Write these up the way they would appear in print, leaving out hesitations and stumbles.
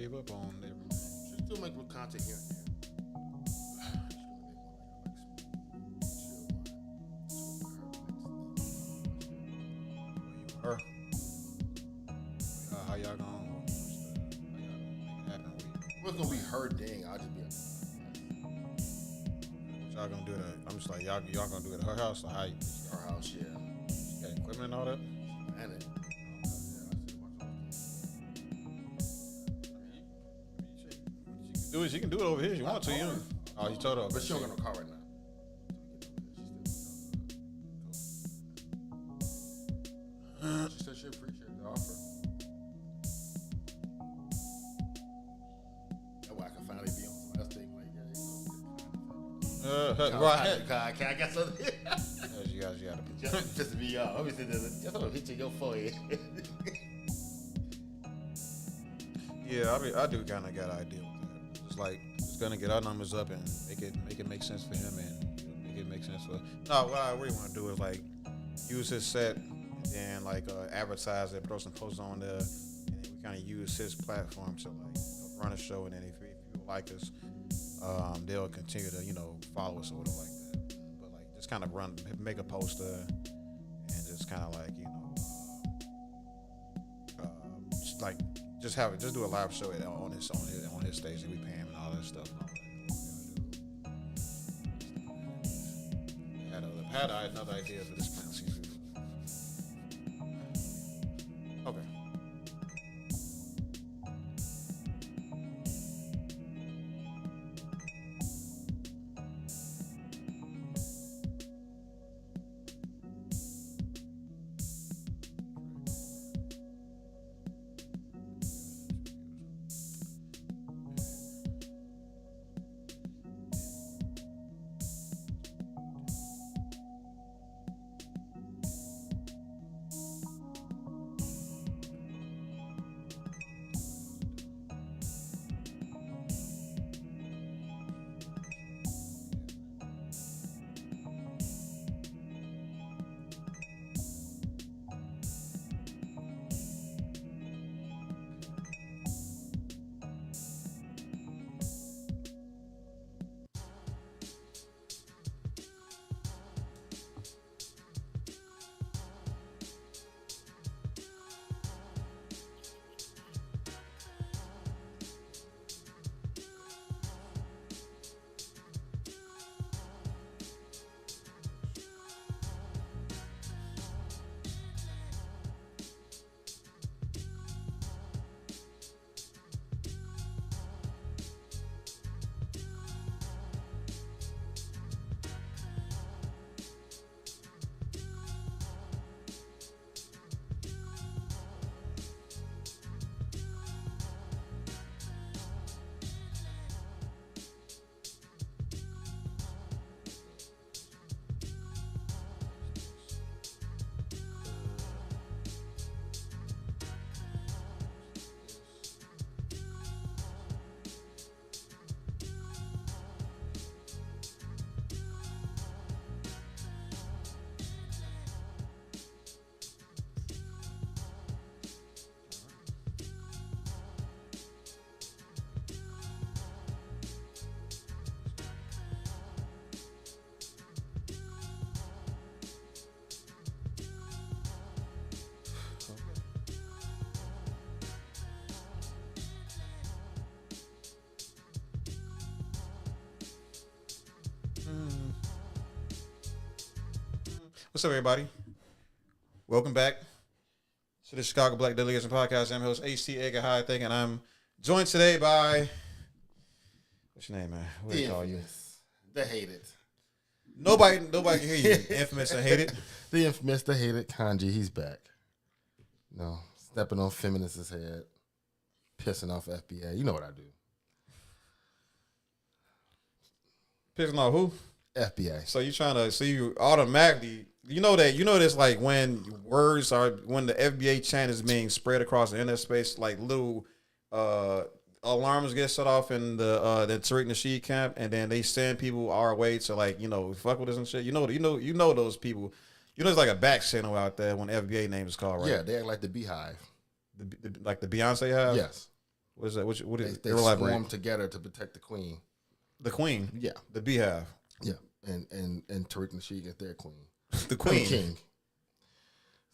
gave up on everything. She still make content here and there. Her. How y'all gonna make it happen with you? What's gonna be her thing? I'll just be What y'all gonna do at I'm just like y'all gonna do it at her house or how you her house, yeah. got equipment and all that? And it. She can do it over here if you want to. Oh, you told her. But she don't got no car right now. She said she appreciated the offer. That way I can finally be on some last thing like Right. Can I get something? You guys gotta be. Just piss me off. Let me say this. Just gonna hit you in your forehead. Yeah, I do kind of got an idea with that. Just like it's gonna get our numbers up and make it make sense for him and make it make sense for. No, what I really want to do is like use his set and like advertise it, throw some posts on there, and then we kind of use his platform to like run a show. And then if people like us, they'll continue to follow us or whatever like that. But like just kind of make a poster and just kind of like just do a live show on his stage that we pay him and all that stuff. I had another idea for this plan season. Okay. What's up, everybody? Welcome back to the Chicago Black Delegation Podcast. I'm host HT Edgar High Thing, and I'm joined today by what's your name, man? What do they call you? The hated. Nobody can hear you. Infamous and hated. The infamous, the hated Kanji. He's back. No, stepping on feminists' head, pissing off FBA. You know what I do. Pissing off who? FBI. So you automatically, this like when the FBA chant is being spread across the internet space, like little alarms get set off in the Tariq Nasheed camp, and then they send people our way to fuck with us and shit. You know those people. There's like a back channel out there when FBA name is called, right? Yeah, they act like the Beehive. Like the Beyonce hive. Yes. What is that? What is They elaborate? swarm together to protect the queen. The queen. Yeah, The beehive. yeah, and Tariq Nasheed is their queen. The queen. King.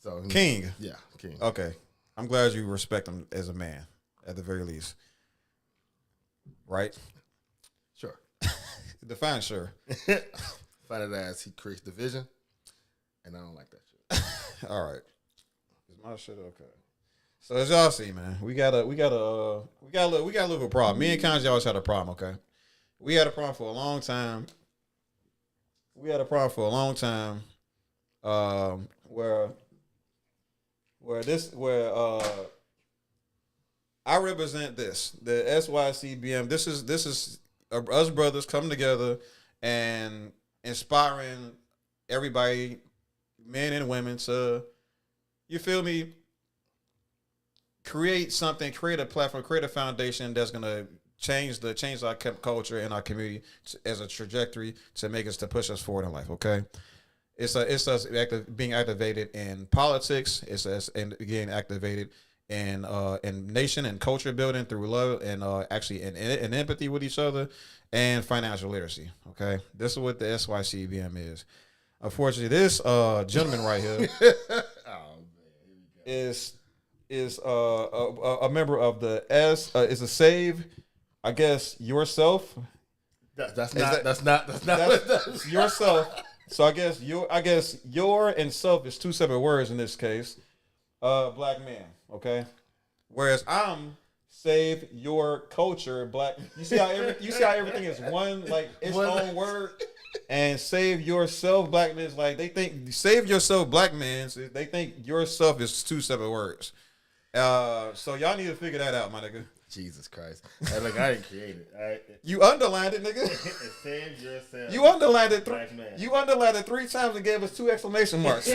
So King. Yeah, king. Okay. I'm glad you respect him as a man, at the very least. Right? Sure. Define sure. Find it as he creates division, and I don't like that shit. All right. Is my shit okay? So as y'all see, man, we got a little bit of problem. Me and Kanji always had a problem. Okay, we had a problem for a long time. Where I represent the SYCBM. This is us brothers coming together and inspiring everybody, men and women, to, you feel me, create something, create a platform, create a foundation that's gonna change our culture and our community as a trajectory to push us forward in life. Okay, it's us being activated in politics. It's us and getting activated in nation and culture building through love and actually in empathy with each other and financial literacy. Okay, this is what the SYCBM is. Unfortunately, this gentleman right here is a member of the is a save, I guess, yourself. That's not what it does. Yourself. So I guess your and self is two separate words in this case. Black man, okay? Whereas I'm save your culture, black. You see how everything is one, like its own word. And save yourself, black men, is like they think save yourself, black men. They think yourself is two separate words. So y'all need to figure that out, my nigga. Jesus Christ! I didn't create it. You underlined it, nigga. Save yourself. You underlined it. Black man. You underlined it 3 times and gave us 2 exclamation marks.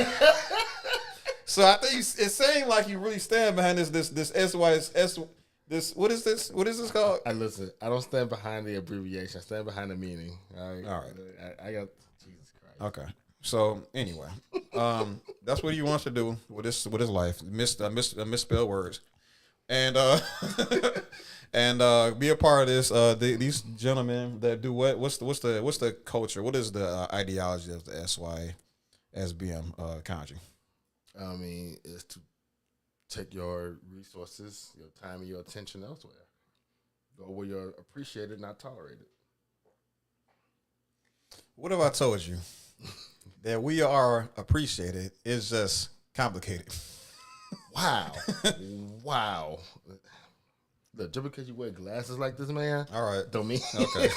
So I think it's saying like you really stand behind this SYS. This what is this? What is this called? Listen, I don't stand behind the abbreviation. I stand behind the meaning. All right. I got Jesus Christ. Okay. So anyway, that's what he wants to do with his life. Misspell words, and and be a part of this. These gentlemen that do what? What's the culture? What is the ideology of the SYSBM country? I mean, it's to take your resources, your time, and your attention elsewhere. Go where you're appreciated, not tolerated. What have I told you? That we are appreciated is just complicated. Wow. Wow. Look, just because you wear glasses like this, man, All right. don't mean. Okay.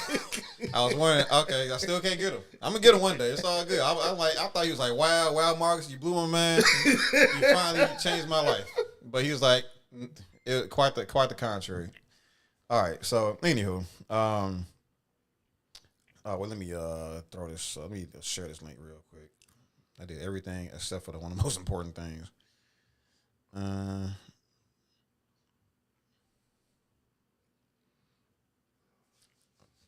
I was wondering. Okay, I still can't get him. I'm gonna get him one day. It's all good. I thought he was like, wow, Marcus, you blew my man. You finally changed my life. But he was like, quite the contrary. All right. So, anywho, well, let me throw this. Let me share this link real quick. I did everything except for one of the most important things.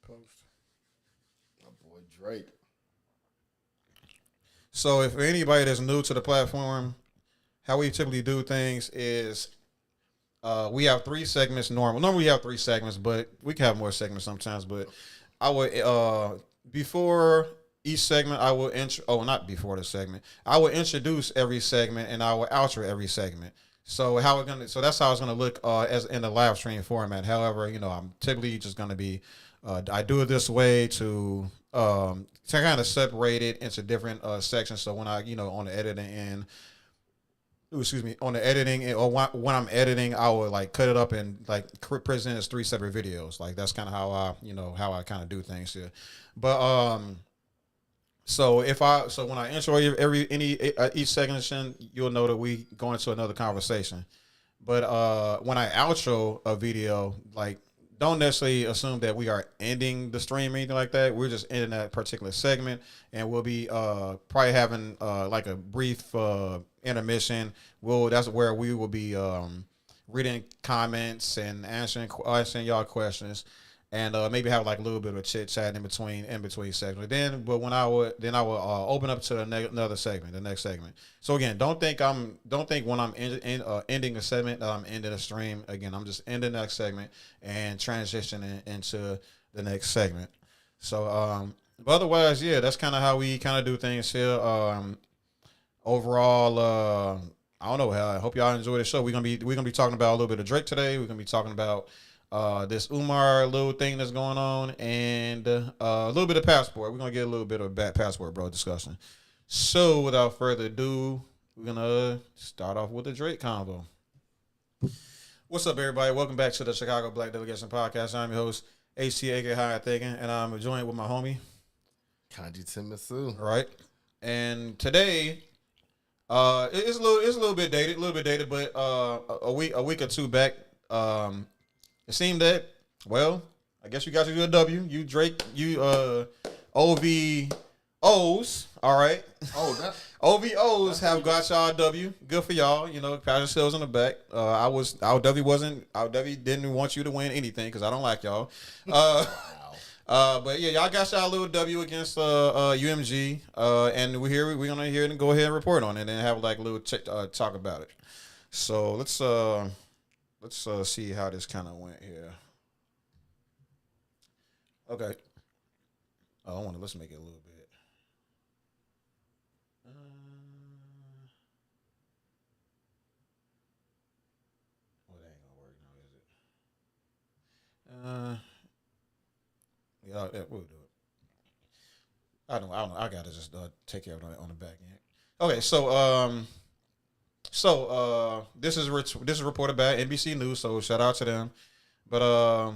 Post. My boy Drake. So, if anybody that's new to the platform, how we typically do things is we have 3 segments. Normally we have 3 segments, but we can have more segments sometimes. But I would before each segment, I will not before the segment. I will introduce every segment and I will outro every segment. So that's how it's gonna look as in the live stream format. However, I'm typically just gonna be I do it this way to kind of separate it into different sections. So when I on the editing end. On the editing or when I'm editing, I will like cut it up and like present as 3 separate videos. Like that's kind of how I kind of do things here. But so when I intro each section, you'll know that we go into another conversation. But when I outro a video, like don't necessarily assume that we are ending the stream or anything like that. We're just ending that particular segment, and we'll be probably having like a brief intermission. That's where we will be reading comments and answering y'all questions. and maybe have like a little bit of chit chat in between segments. But when I would open up to another segment, the next segment. So again, don't think when I'm ending a segment that I'm ending a stream. Again, I'm just ending that segment and transitioning into the next segment. So but otherwise, yeah, that's kind of how we kind of do things here. Overall, I don't know. I hope y'all enjoy the show. We're gonna be talking about a little bit of Drake today. We're gonna be talking about this Umar little thing that's going on, and a little bit of passport. We're gonna get a little bit of passport, bro, discussion. So without further ado, we're gonna start off with the Drake convo. What's up, everybody? Welcome back to the Chicago Black Delegation Podcast. I'm your host, HTAK High Thinking, and I'm joined with my homie, Kanji Timisu. all right? And today, it's a little bit dated, but a week or two back, it seemed that, well, I guess you got to do a W. You Drake, you OVOs, all right. Oh, that OVOs have got y'all a W. Good for y'all. You know, pat yourselves on the back. Our W didn't want you to win anything because I don't like y'all. But yeah, y'all got y'all a little W against UMG, and we're gonna hear it and go ahead and report on it and have like a little talk about it. So let's see how this kind of went here. Okay. Let's make it a little bit. Well, that ain't gonna work now, is it? Yeah, we'll do it. I don't know. I gotta just take care of it on the back end. Okay, so this is reported by NBC News. So shout out to them. But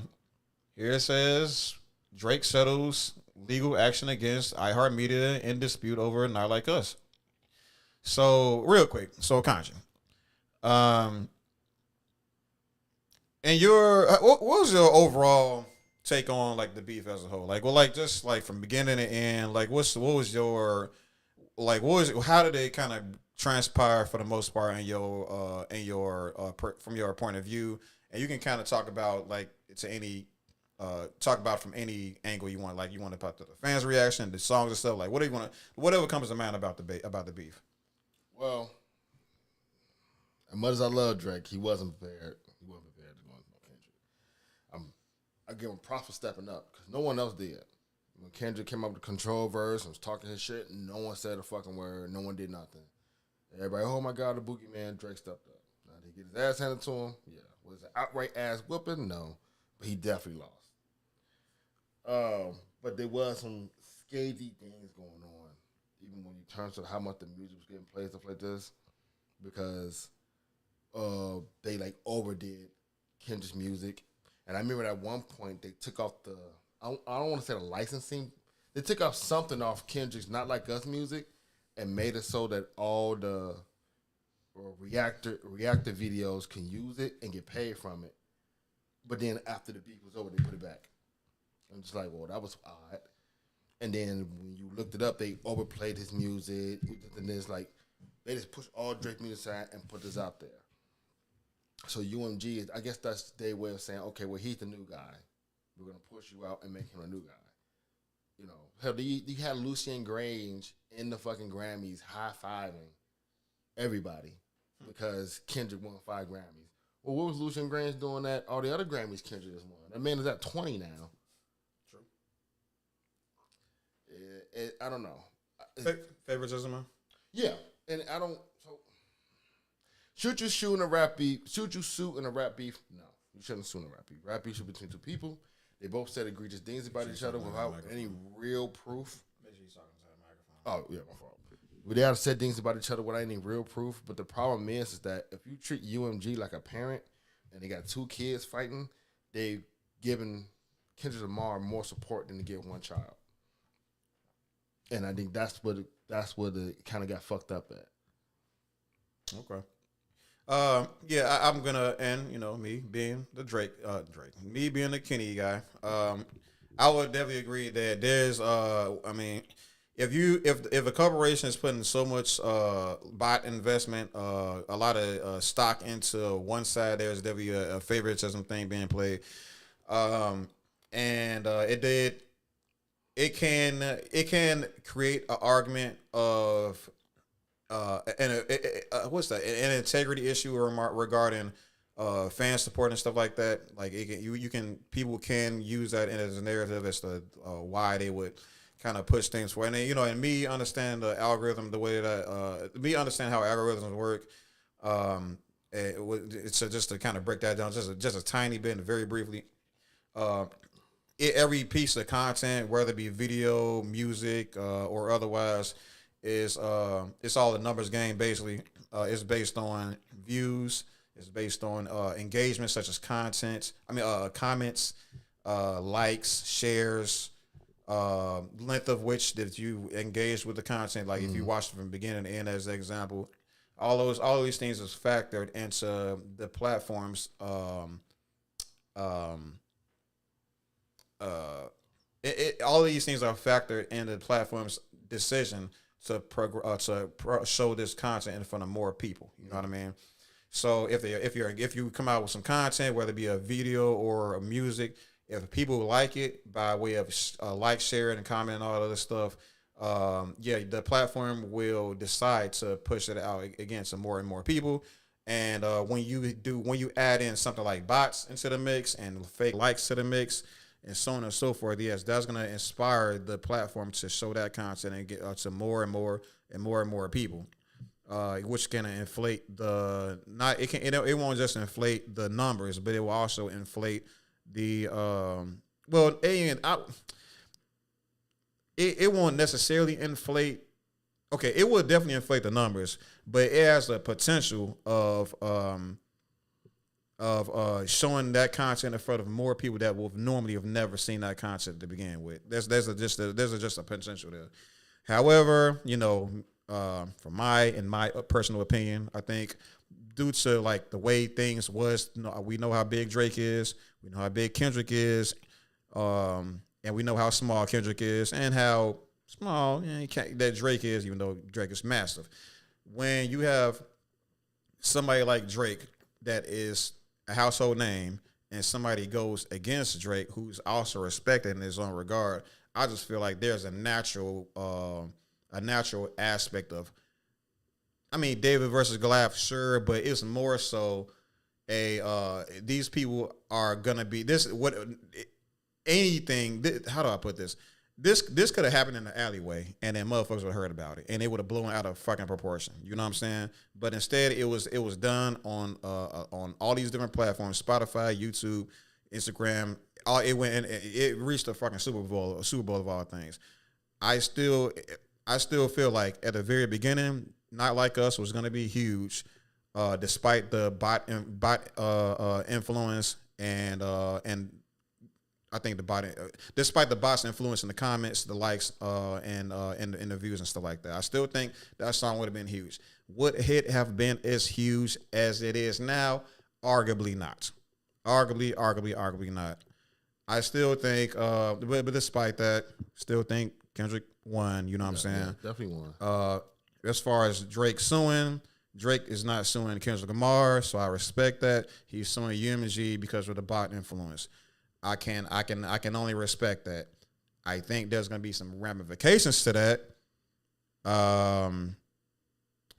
here it says Drake settles legal action against iHeartMedia in dispute over Not Like Us. So real quick, so Kanji, and what was your overall take on like the beef as a whole? Like, well, like just like from beginning to end, like what was your how did it kind of transpire for the most part in your from your point of view? And you can kind of talk about like to any talk about from any angle you want. Like you want about the fans' reaction, the songs and stuff. Like what do you want to whatever comes to mind about the beef. Well, as much as I love Drake, he wasn't prepared. He wasn't prepared to go into Kendrick. I give him props for stepping up because no one else did. When Kendrick came up with the control verse and was talking his shit, no one said a fucking word. No one did nothing. Everybody, oh my God, the boogeyman, Drake stepped up. Now, did he get his ass handed to him? Yeah. Was it outright ass whooping? No. But he definitely lost. But there was some scathy things going on, even when you turn to how much the music was getting played, stuff like this, because they like overdid Kendrick's music. And I remember at one point they took off I don't want to say the licensing. They took off something off Kendrick's Not Like Us music and made it so that all the reactor videos can use it and get paid from it. But then after the beat was over, they put it back. I'm just like, well, that was odd. And then when you looked it up, they overplayed his music. And it's like, they just pushed all Drake music aside and put this out there. So UMG, I guess that's their way of saying, okay, well, he's the new guy. We're going to push you out and make him a new guy. You know, hell, you had Lucien Grange in the fucking Grammys high-fiving everybody because Kendrick won 5 Grammys. Well, what was Lucien Grange doing at all the other Grammys Kendrick has won? That man is at 20 now. True. I don't know. Favoritism, man? Yeah, and I don't. So, should you sue in a rap beef? Should you sue in a rap beef? No, you shouldn't sue in a rap beef. Rap beef should be between two people. They both said egregious things about each other without any real proof. Make sure you're talking to the microphone. Oh, yeah, my fault. They have said things about each other without any real proof. But the problem is that if you treat UMG like a parent and they got 2 kids fighting, they've given Kendrick Lamar more support than to give one child. And I think that's what it kind of got fucked up at. Okay. Yeah, I'm gonna, and you know, me being the Drake, me being the Kenny guy, I would definitely agree that there's, I mean, if a corporation is putting so much bot investment, a lot of stock into one side, there's definitely a favoritism thing being played. and it can create an argument of what's that, an integrity issue regarding fan support and stuff like that. Like people can use that as a narrative as to why they would kind of push things for. And then, and me understand the algorithm, the way that me understand how algorithms work. It's just to kind of break that down, just a tiny bit, and very briefly. Uh, every piece of content, whether it be video, music, or otherwise, is it's all a numbers game. Basically, it's based on views. It's based on engagement, such as content. Comments, likes, shares, length of which that you engaged with the content. Like if you watched it from beginning to end, as an example, all these things is factored into the platform's all of these things are factored in the platform's decision to show this content in front of more people. You know what I mean? So if you come out with some content, whether it be a video or a music, if people like it by way of like, share, and comment and all other stuff, the platform will decide to push it out again to more and more people. And when you add in something like bots into the mix and fake likes to the mix, and so on and so forth, yes, that's going to inspire the platform to show that content and get to more and more and more and more people, which can inflate it won't just inflate the numbers, but it will also inflate the it won't necessarily inflate. Okay, it will definitely inflate the numbers, but it has the potential of showing that content in front of more people that will normally have never seen that content to begin with. There's just a potential there. However, from my personal opinion, I think due to like the way things was, we know how big Drake is, we know how big Kendrick is, and we know how small Kendrick is, and how small that Drake is, even though Drake is massive. When you have somebody like Drake that is a household name, and somebody goes against Drake, who's also respected in his own regard, I just feel like there's a natural aspect of, David versus Goliath, sure, but it's more so these people are gonna be how do I put this? This could have happened in the alleyway, and then motherfuckers would have heard about it, and it would have blown out of fucking proportion. You know what I'm saying? But instead, it was done on all these different platforms: Spotify, YouTube, Instagram. It reached the fucking Super Bowl of all things. I still feel like at the very beginning, Not Like Us was going to be huge, despite the bot influence and. I think despite the bots influence in the comments, the likes, and the views and stuff like that, I still think that song would have been huge. Would it have been as huge as it is now? Arguably not. Arguably not. I still think, but despite that, still think Kendrick won. You know what I'm saying? Yeah, definitely won. As far as Drake suing, Drake is not suing Kendrick Lamar, so I respect that. He's suing UMG because of the bot influence. I can only respect that. I think there's going to be some ramifications to that.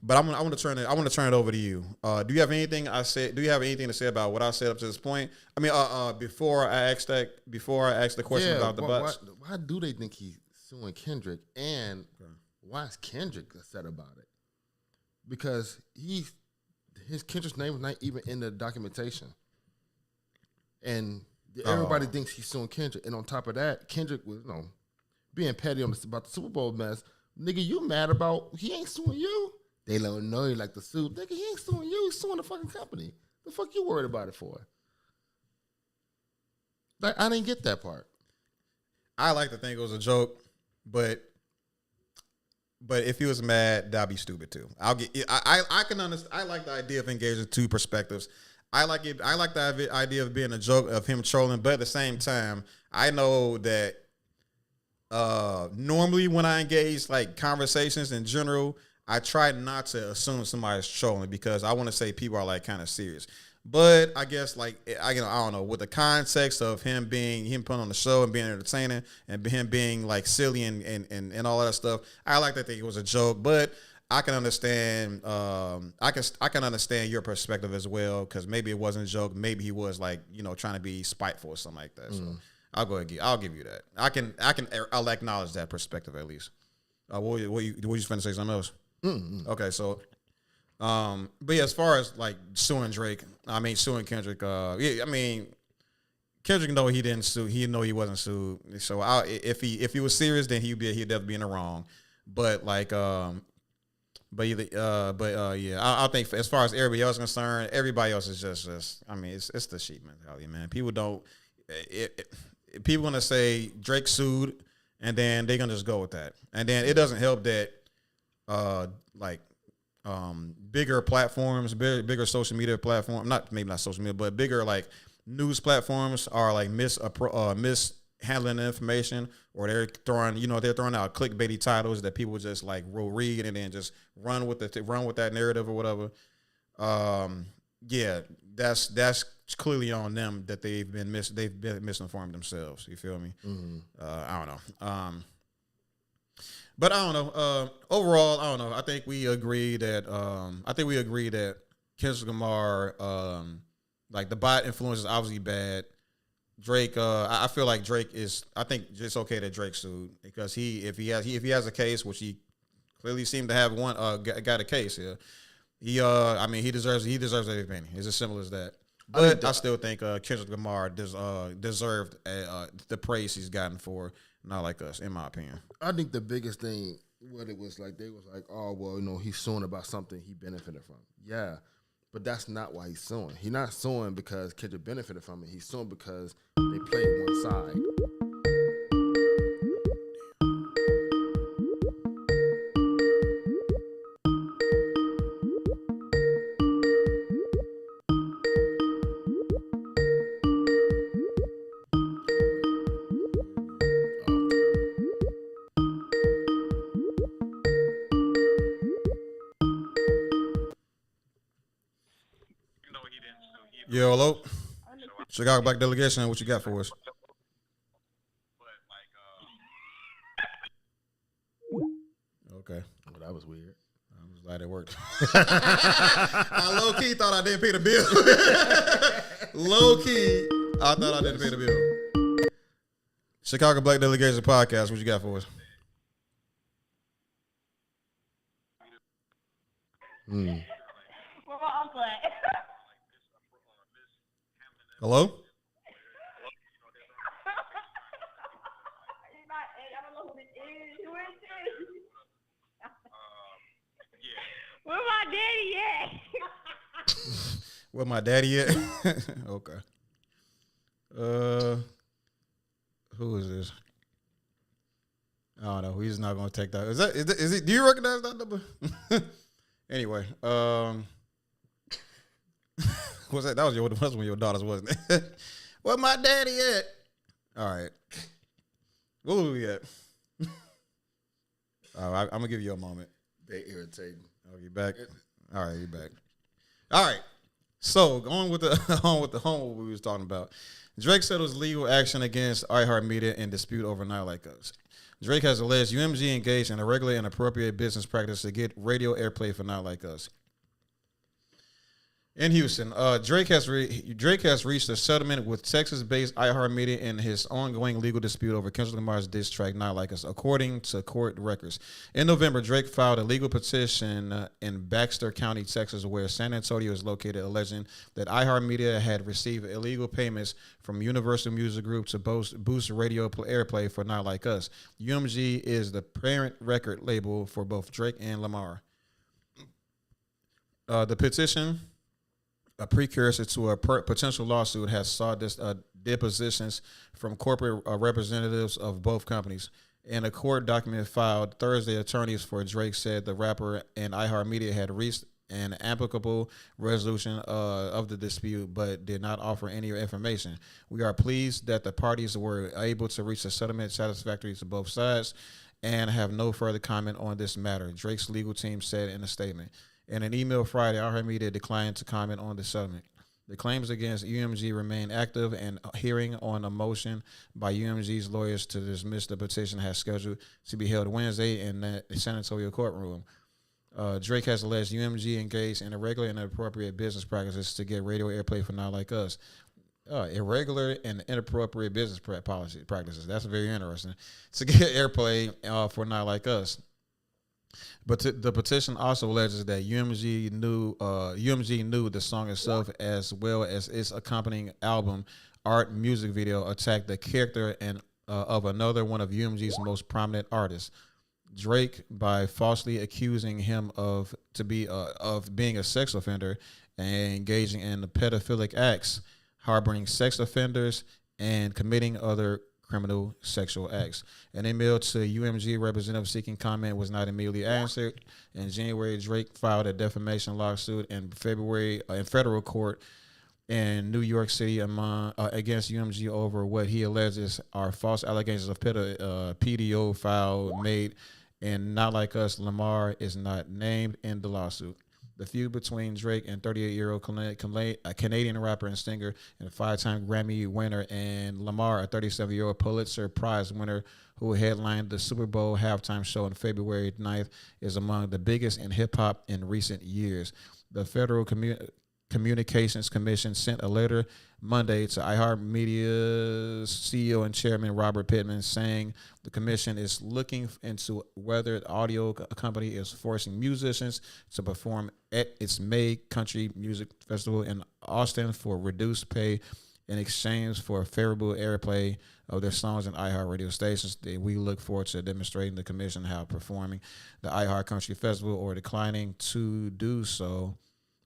But I want to turn it over to you. Do you have anything to say about what I said up to this point? Before I ask the question about the butts. Why do they think he's suing Kendrick, and why is Kendrick upset about it? Because his Kendrick's name was not even in the documentation, and everybody thinks he's suing Kendrick. And on top of that, Kendrick was being petty about the Super Bowl mess. Nigga, you mad about he ain't suing you? They don't know you like the suit. Nigga, he ain't suing you. He's suing the fucking company. The fuck you worried about it for? Like, I didn't get that part. I like to think it was a joke, but if he was mad, that'd be stupid too. I can understand. I like the idea of engaging two perspectives. I like it. I like the idea of being a joke of him trolling, but at the same time, I know that normally when I engage like conversations in general, I try not to assume somebody's trolling because I want to say people are like kind of serious. But I guess like I don't know, with the context of him putting on the show and being entertaining and him being like silly and all that stuff, I like to think it was a joke. But I can understand I can understand your perspective as well, because maybe it wasn't a joke, maybe he was like, trying to be spiteful or something like that. So I'll give you that. I'll acknowledge that perspective at least. What you finna say something else? Okay, so but yeah, as far as like suing Kendrick, yeah, I mean, Kendrick know he didn't sue. He know he wasn't sued. So if he was serious, then he'd definitely be in the wrong. But like yeah, I think as far as everybody else is concerned, everybody else is just I mean, it's the sheep mentality, man. People don't. People gonna say Drake sued, and then they're gonna just go with that, and then it doesn't help that bigger platforms, bigger social media platform, not social media, but bigger like news platforms are like mishandling the information, or they're throwing out clickbaity titles that people just like will read and then just run with that narrative or whatever. Yeah, that's clearly on them that they've been misinformed themselves. You feel me? Mm-hmm. I don't know. But I don't know. Overall, I don't know. I think we agree that Kendrick Lamar, like the bot influence is obviously bad. Drake, I feel like Drake is. I think it's okay that Drake sued, because if he has a case, which he clearly seemed to have got a case here. He deserves everything. It's as simple as that. But I still think Kendrick Lamar deserved the praise he's gotten for Not Like Us, in my opinion. I think the biggest thing, what it was like, they was like, oh, well, he's suing about something he benefited from. Yeah, but that's not why he's suing. He's not suing because Kendrick benefited from it. He's suing because they played one side. Yeah, hello. Chicago Black Delegation, what you got for us? Okay. Well, that was weird. I'm just glad it worked. I low key thought I didn't pay the bill. Low key, I thought I didn't pay the bill. Chicago Black Delegation podcast, what you got for us? Hello? Where my daddy at? Where my daddy at? Okay. Who is this? I don't know. He's not gonna take that. Is it? Do you recognize that number? Anyway, what's that? That was one of your daughters, wasn't it? Where my daddy at? All right. Where were we at? All right, I'm gonna give you a moment. They irritating. Oh, you back? All right, you back. All right. So going with the home we was talking about. Drake settles legal action against iHeartMedia in dispute over Not Like Us. Drake has alleged UMG engaged in a regular and appropriate business practice to get radio airplay for Not Like Us. In Houston, Drake has reached a settlement with Texas-based iHeartMedia in his ongoing legal dispute over Kendrick Lamar's diss track "Not Like Us," according to court records. In November, Drake filed a legal petition in Baxter County, Texas, where San Antonio is located, alleging that iHeartMedia had received illegal payments from Universal Music Group to boost radio airplay for "Not Like Us." UMG is the parent record label for both Drake and Lamar. The petition, a precursor to a potential lawsuit, has sought depositions from corporate representatives of both companies. In a court document filed Thursday, attorneys for Drake said the rapper and iHeartMedia had reached an amicable resolution of the dispute, but did not offer any information. We are pleased that the parties were able to reach a settlement satisfactory to both sides and have no further comment on this matter, Drake's legal team said in a statement. In an email Friday, iHeartMedia declined to comment on the settlement. The claims against UMG remain active, and a hearing on a motion by UMG's lawyers to dismiss the petition has scheduled to be held Wednesday in the San Antonio courtroom. Drake has alleged UMG engaged in irregular and inappropriate business practices to get radio airplay for Not Like Us. Irregular and inappropriate business practices. That's very interesting. To get airplay for Not Like Us. But the petition also alleges that UMG knew the song itself as well as its accompanying album, art, music video attacked the character and of another one of UMG's most prominent artists, Drake, by falsely accusing him of being a sex offender and engaging in pedophilic acts, harboring sex offenders, and committing other criminal sexual acts. An email to UMG representative seeking comment was not immediately answered. In January, Drake filed a defamation lawsuit in February in federal court in New York City against UMG over what he alleges are false allegations of PDO file made and Not Like Us. Lamar is not named in the lawsuit. The feud between Drake and 38-year-old Canadian rapper and singer and a 5-time Grammy winner, and Lamar, a 37-year-old Pulitzer Prize winner who headlined the Super Bowl halftime show on February 9th, is among the biggest in hip-hop in recent years. The Federal Communications Commission sent a letter Monday to iHeartMedia's CEO and chairman Robert Pittman saying the commission is looking into whether the audio company is forcing musicians to perform at its May Country Music Festival in Austin for reduced pay in exchange for favorable airplay of their songs in iHeart radio stations. We look forward to demonstrating the commission how performing the iHeart Country Festival or declining to do so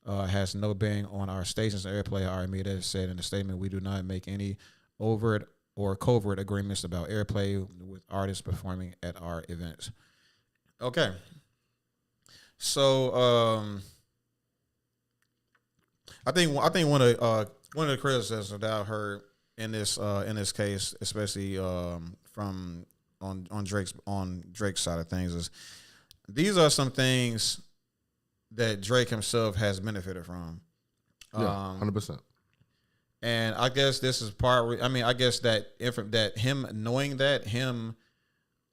has no bearing on our stations airplay. Media said in a statement, we do not make any overt or covert agreements about airplay with artists performing at our events. Okay. So I think one of the criticisms that I heard in this case, especially from on Drake's side of things, is these are some things that Drake himself has benefited from. Yeah, 100%. And I guess this is part. I mean, I guess that him knowing that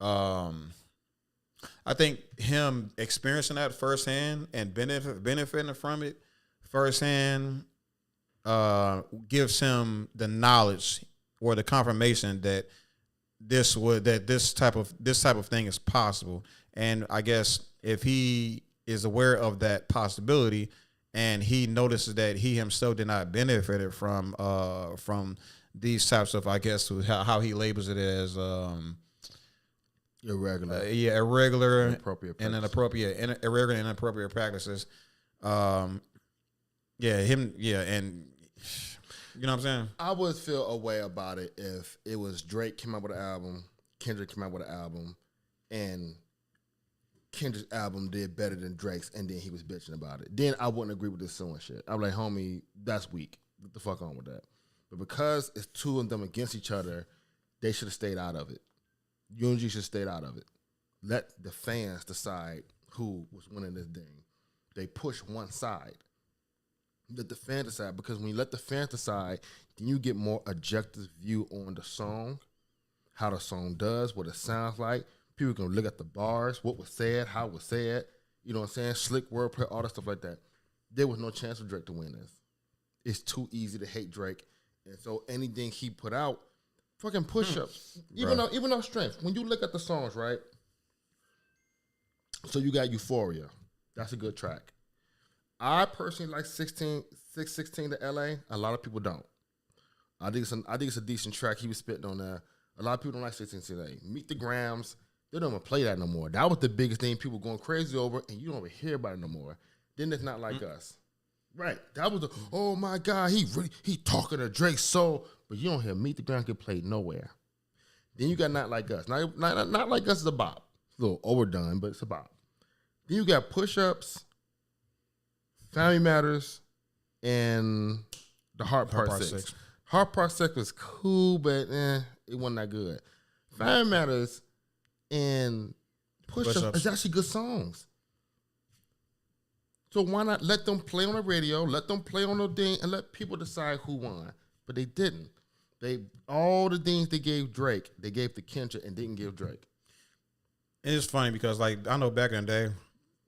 I think him experiencing that firsthand and benefiting from it firsthand gives him the knowledge or the confirmation that this type of thing is possible. And I guess if he is aware of that possibility, and he notices that he himself did not benefit from these types of, I guess, how he labels it as irregular, irregular inappropriate and practices. irregular and inappropriate practices. And you know what I'm saying? I would feel a way about it if it was Drake came out with an album, Kendrick came out with an album, and Kendrick's album did better than Drake's, and then he was bitching about it. Then I wouldn't agree with this suing shit. I'm like, homie, that's weak. What the fuck on with that? But because it's two of them against each other, they should have stayed out of it. UMG should have stayed out of it. Let the fans decide who was winning this thing. They push one side. Let the fans decide, because when you let the fans decide, then you get more objective view on the song, how the song does, what it sounds like. People can look at the bars, what was said, how it was said, you know what I'm saying? Slick wordplay, all that stuff like that. There was no chance for Drake to win this. It's too easy to hate Drake. And so anything he put out, fucking push-ups. Even though strength. When you look at the songs, right? So you got Euphoria. That's a good track. I personally like 616 to LA. A lot of people don't. I think it's a decent track. He was spitting on there. A lot of people don't like 616 to LA. Meet the Grams. They don't even play that no more. That was the biggest thing people going crazy over, and you don't even hear about it no more. Then it's Not Like Us. Right. That was the, oh my God, he talking to Drake's soul, but you don't hear Meet the Grams get played nowhere. Then you got Not Like Us. Not Like Us is a bop. It's a little overdone, but it's a bop. Then you got Push-Ups, Family Matters, and the Heart Part 6. Heart Part 6 was cool, but it wasn't that good. Family Matters and Push-Ups is actually good songs. So why not let them play on the radio, let them play on the thing, and let people decide who won? But they didn't. All the things they gave Drake, they gave to Kendrick and didn't give Drake. It's funny because like I know back in the day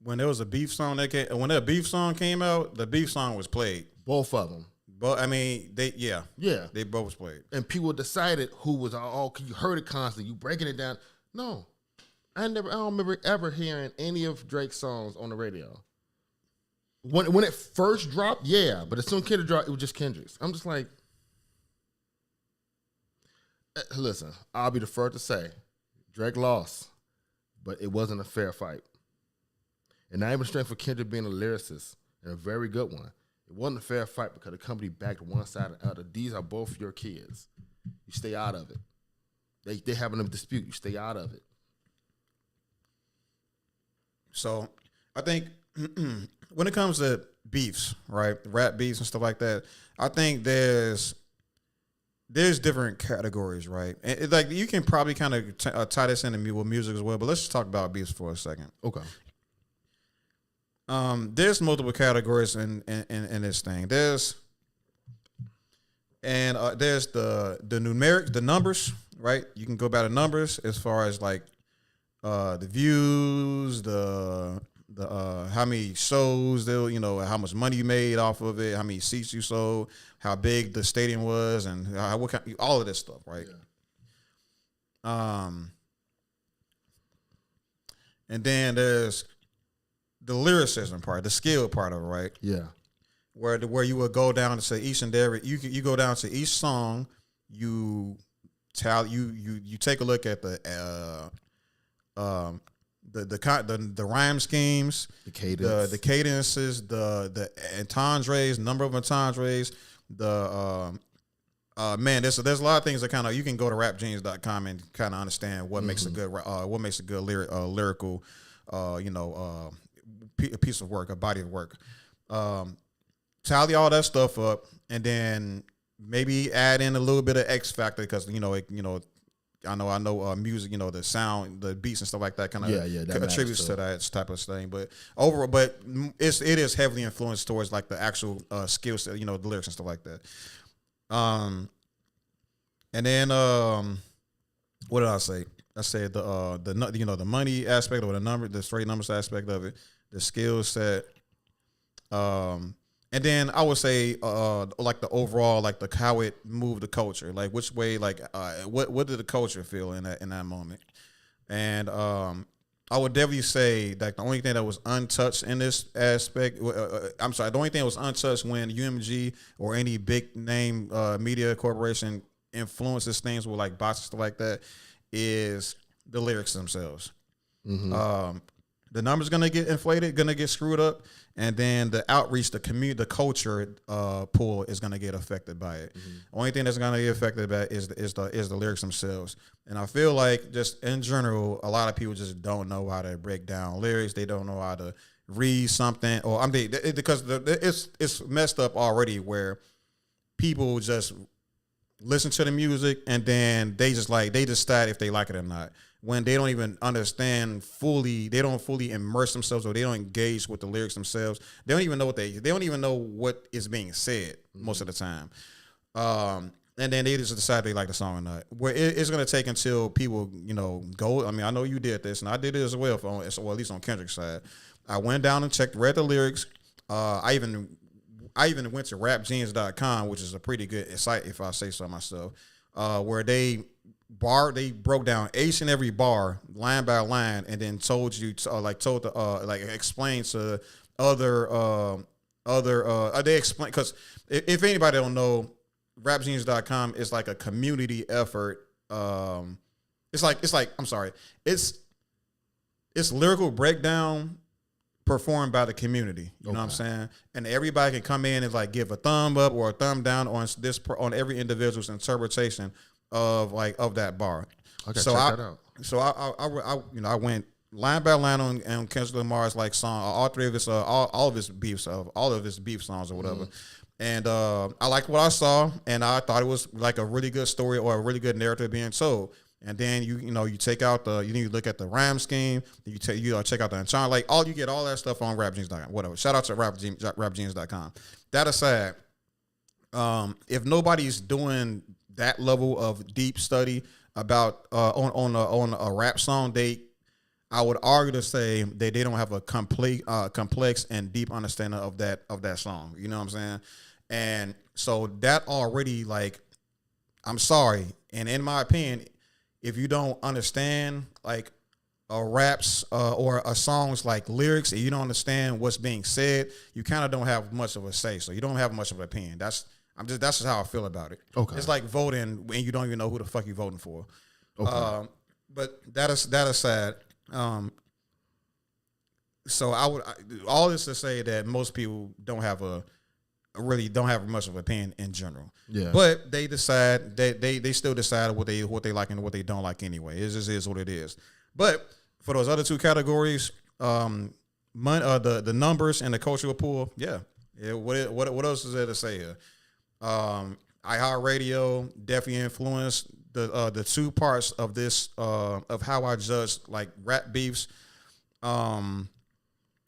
when there was a beef song when that beef song came out, the beef song was played. Both of them. But I mean, they both was played. And people decided who was you heard it constantly. You breaking it down. No, I don't remember ever hearing any of Drake's songs on the radio. When it first dropped, yeah, but as soon as Kendrick dropped, it was just Kendrick's. I'm just like, listen, I'll be the first to say, Drake lost, but it wasn't a fair fight. And not even strength for Kendrick being a lyricist and a very good one. It wasn't a fair fight because the company backed one side or the other. These are both your kids. You stay out of it. They having a dispute. You stay out of it. So I think when it comes to beefs, right, rap beefs and stuff like that, I think there's different categories, right? And like you can probably kind of tie this into with music as well. But let's just talk about beefs for a second. Okay. There's multiple categories in this thing. There's the numeric, the numbers, right? You can go by the numbers as far as like the views, the how many shows how much money you made off of it, how many seats you sold, how big the stadium was, and all of this stuff, right? Yeah. And then there's the lyricism part, the skill part of it, right? Yeah. Where you would go down to say each and every you go down to each song, you take a look at the rhyme schemes, the cadence, the cadences, the entendres, number of entendres, man, there's a lot of things that kind of you can go to rapgenius.com and kind of understand what makes a good lyrical a piece of work, a body of work. Tally all that stuff up, and then maybe add in a little bit of X factor because I know music, the sound, the beats and stuff like that kind of contributes to that type of thing. But it is heavily influenced towards like the actual skill set, the lyrics and stuff like that. And then what did I say? I said the money aspect or the straight numbers aspect of it, the skill set, and then I would say like the overall, like how it moved the culture, like which way, like what did the culture feel in that moment, and I would definitely say that the only thing that was untouched in this aspect, the only thing that was untouched when UMG or any big name media corporation influences things with like bots and stuff like that, is the lyrics themselves. Mm-hmm. The numbers gonna get inflated, gonna get screwed up, and then the outreach, the community, the culture pool is gonna get affected by it. Mm-hmm. Only thing that's gonna get affected by it is the lyrics themselves. And I feel like just in general, a lot of people just don't know how to break down lyrics. They don't know how to read something, or because it's messed up already where people just listen to the music and then they decide if they like it or not, when they don't even understand fully, they don't fully immerse themselves, or they don't engage with the lyrics themselves. They don't even know what is being said most of the time. And then they just decide they like the song or not. Where it's going to take until people, go. I mean, I know you did this, and I did it as well, at least on Kendrick's side. I went down and read the lyrics. I even went to rapgenius.com, which is a pretty good site, if I say so myself, where they broke down each and every bar line by line, and then told you explained to they explain, because if anybody don't know, rapgenius.com is like a community effort. It's lyrical breakdown performed by the community. You know what I'm saying? And everybody can come in and like give a thumb up or a thumb down on every individual's interpretation of that bar. Okay, so check that out. So I went line by line on Kendrick Lamar's like song, all of his beef songs or whatever. And I liked what I saw, and I thought it was like a really good story or a really good narrative being told. and then you take out you look at the rhyme scheme, then you check out the entire you get all that stuff on rapgenius.com. Whatever. Shout out to rapgenius.com. That aside, if nobody's doing that level of deep study about on a rap song, I would argue to say that they don't have a complex and deep understanding of that song. You know what I'm saying? And so that already, I'm sorry, and in my opinion, if you don't understand a rap's or a song's lyrics, and you don't understand what's being said, you kind of don't have much of a say. So you don't have much of an opinion. That's just how I feel about it. Okay. It's like voting when you don't even know who the fuck you're voting for. Okay. But that aside, so all this to say that most people don't have much of an opinion in general. Yeah. But they decide that they still decide what they like and what they don't like anyway. It just is what it is. But for those other two categories, the numbers and the cultural pool, yeah. What else is there to say here? iHeartRadio definitely influenced the two parts of this of how I judge rap beefs.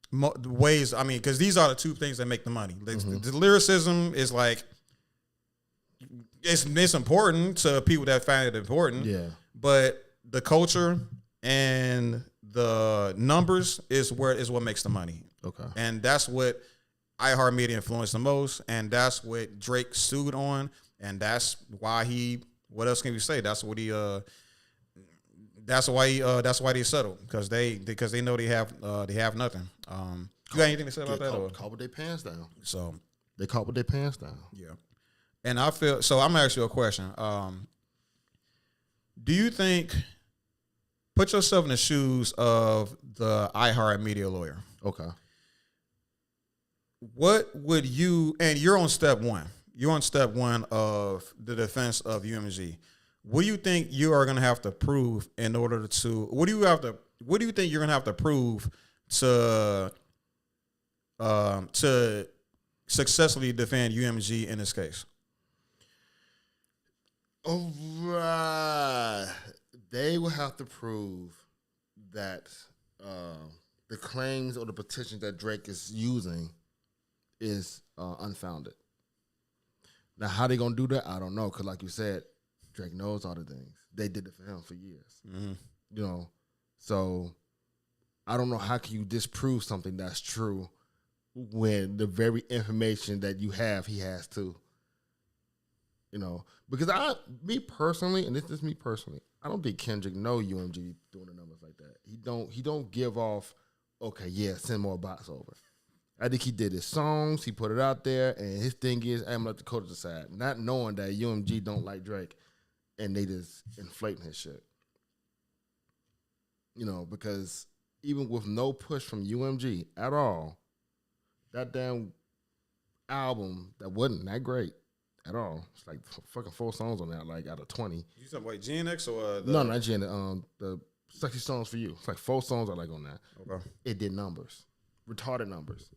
Ways, I mean, because these are the two things that make the money. The lyricism is it's important to people that find it important. Yeah. But the culture and the numbers is what makes the money. Okay. And that's what iHeartMedia influenced the most, and that's what Drake sued on, and that's why what else can we say? That's what that's why they settled, because they know they have nothing. You got anything to say about that? Caught with their pants down. So they caught with their pants down. Yeah. And I feel so. I'm gonna ask you a question. Do you think? Put yourself in the shoes of the iHeartMedia lawyer. Okay. What would you? And you're on step one. You're on step one of the defense of UMG. What do you think you are going to have to prove in order to? What do you think you're going to have to prove to successfully defend UMG in this case? All right. They will have to prove that the claims or the petitions that Drake is using is unfounded. Now, how they going to do that? I don't know, because like you said, Drake knows all the things. They did it for him for years. Mm-hmm. So I don't know how can you disprove something that's true when the very information that you have, he has too. Because me personally, and this is me personally, I don't think Kendrick know UMG doing the numbers like that. He don't give off, okay, yeah, send more bots over. I think he did his songs, he put it out there, and his thing is, I'm gonna let the coach decide, not knowing that UMG don't like Drake, and they just inflating his shit. Because even with no push from UMG at all, that damn album that wasn't that great at all. It's like fucking 4 songs on that, out of 20. You said what, GNX or no, not GNX. The Sexy Songs for You. It's like 4 songs I like on that. Okay. It did numbers, retarded numbers.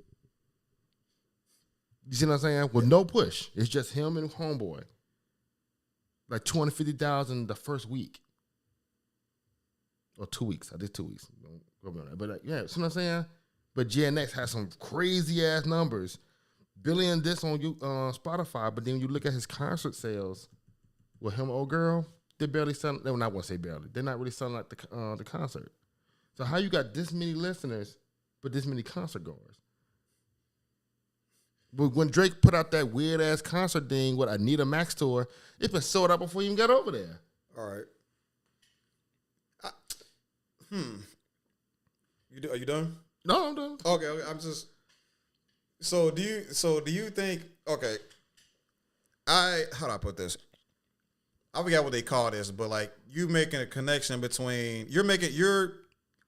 You see what I'm saying? With no push, it's just him and Homeboy. Like 250,000 the first week. Or 2 weeks. I did 2 weeks. Don't go beyond that. But yeah, see what I'm saying? But GNX has some crazy ass numbers. Billion this on Spotify, but then when you look at his concert sales with him, old girl, they're barely selling. No, I won't say barely. They're not really selling like the concert. So how you got this many listeners, but this many concert goers? But when Drake put out that weird ass concert thing with Anita Max tour, it's been sold out before he even got over there. All right. Are you done? No, I'm done. Okay. I'm just. So do you think? Okay. How do I put this? I forgot what they call this, but you making a connection between you're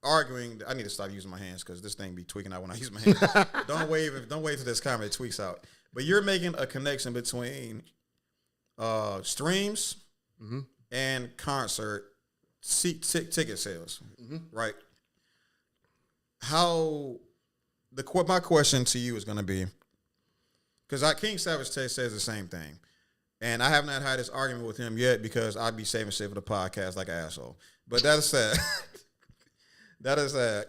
arguing. I need to stop using my hands because this thing be tweaking out when I use my hands. Don't wait till this camera tweaks out. But you're making a connection between streams and concert ticket sales, right? My question to you is going to be, because King Savage says the same thing, And I have not had this argument with him yet because I'd be saving shit for the podcast like an asshole. But that is sad. That is sad.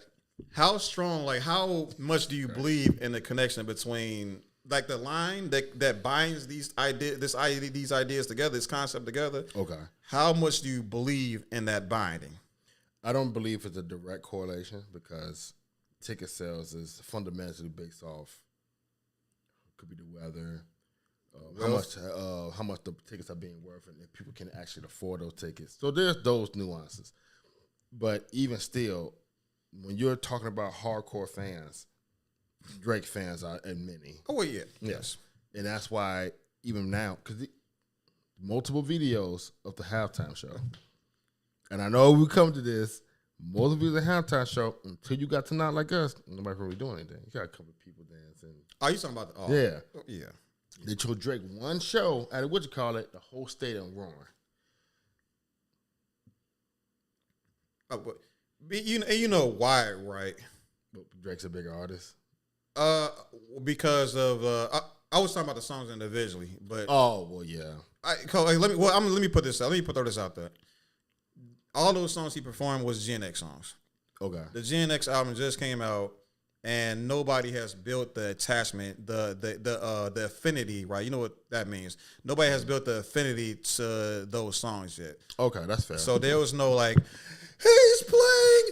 How strong, like how much do you believe in the connection between like the line that binds these ideas together, this concept together? Okay. How much do you believe in that binding? I don't believe it's a direct correlation because ticket sales is fundamentally based off could be the weather, how much the tickets are being worth, and if people can actually afford those tickets. So there's those nuances. But even still, when you're talking about hardcore fans, Drake fans are many. Oh, well, yeah. Yes. And that's why even now, because multiple videos of the halftime show, and I know we come to this, multiple videos of the halftime show, until you got to Not Like Us, nobody really doing anything. You got a couple of people dancing. Oh, you talking about yeah. Yeah. They told Drake one show at the whole stadium roaring. Oh, but you know why, right? But Drake's a bigger artist. Because of I was talking about the songs individually, but oh well, yeah. Let me put this out. Let me throw this out there. All those songs he performed was Gen X songs. Okay. The Gen X album just came out, and nobody has built the attachment, the affinity, right? You know what that means. Nobody has built the affinity to those songs yet. Okay, that's fair. So there was no like, he's playing.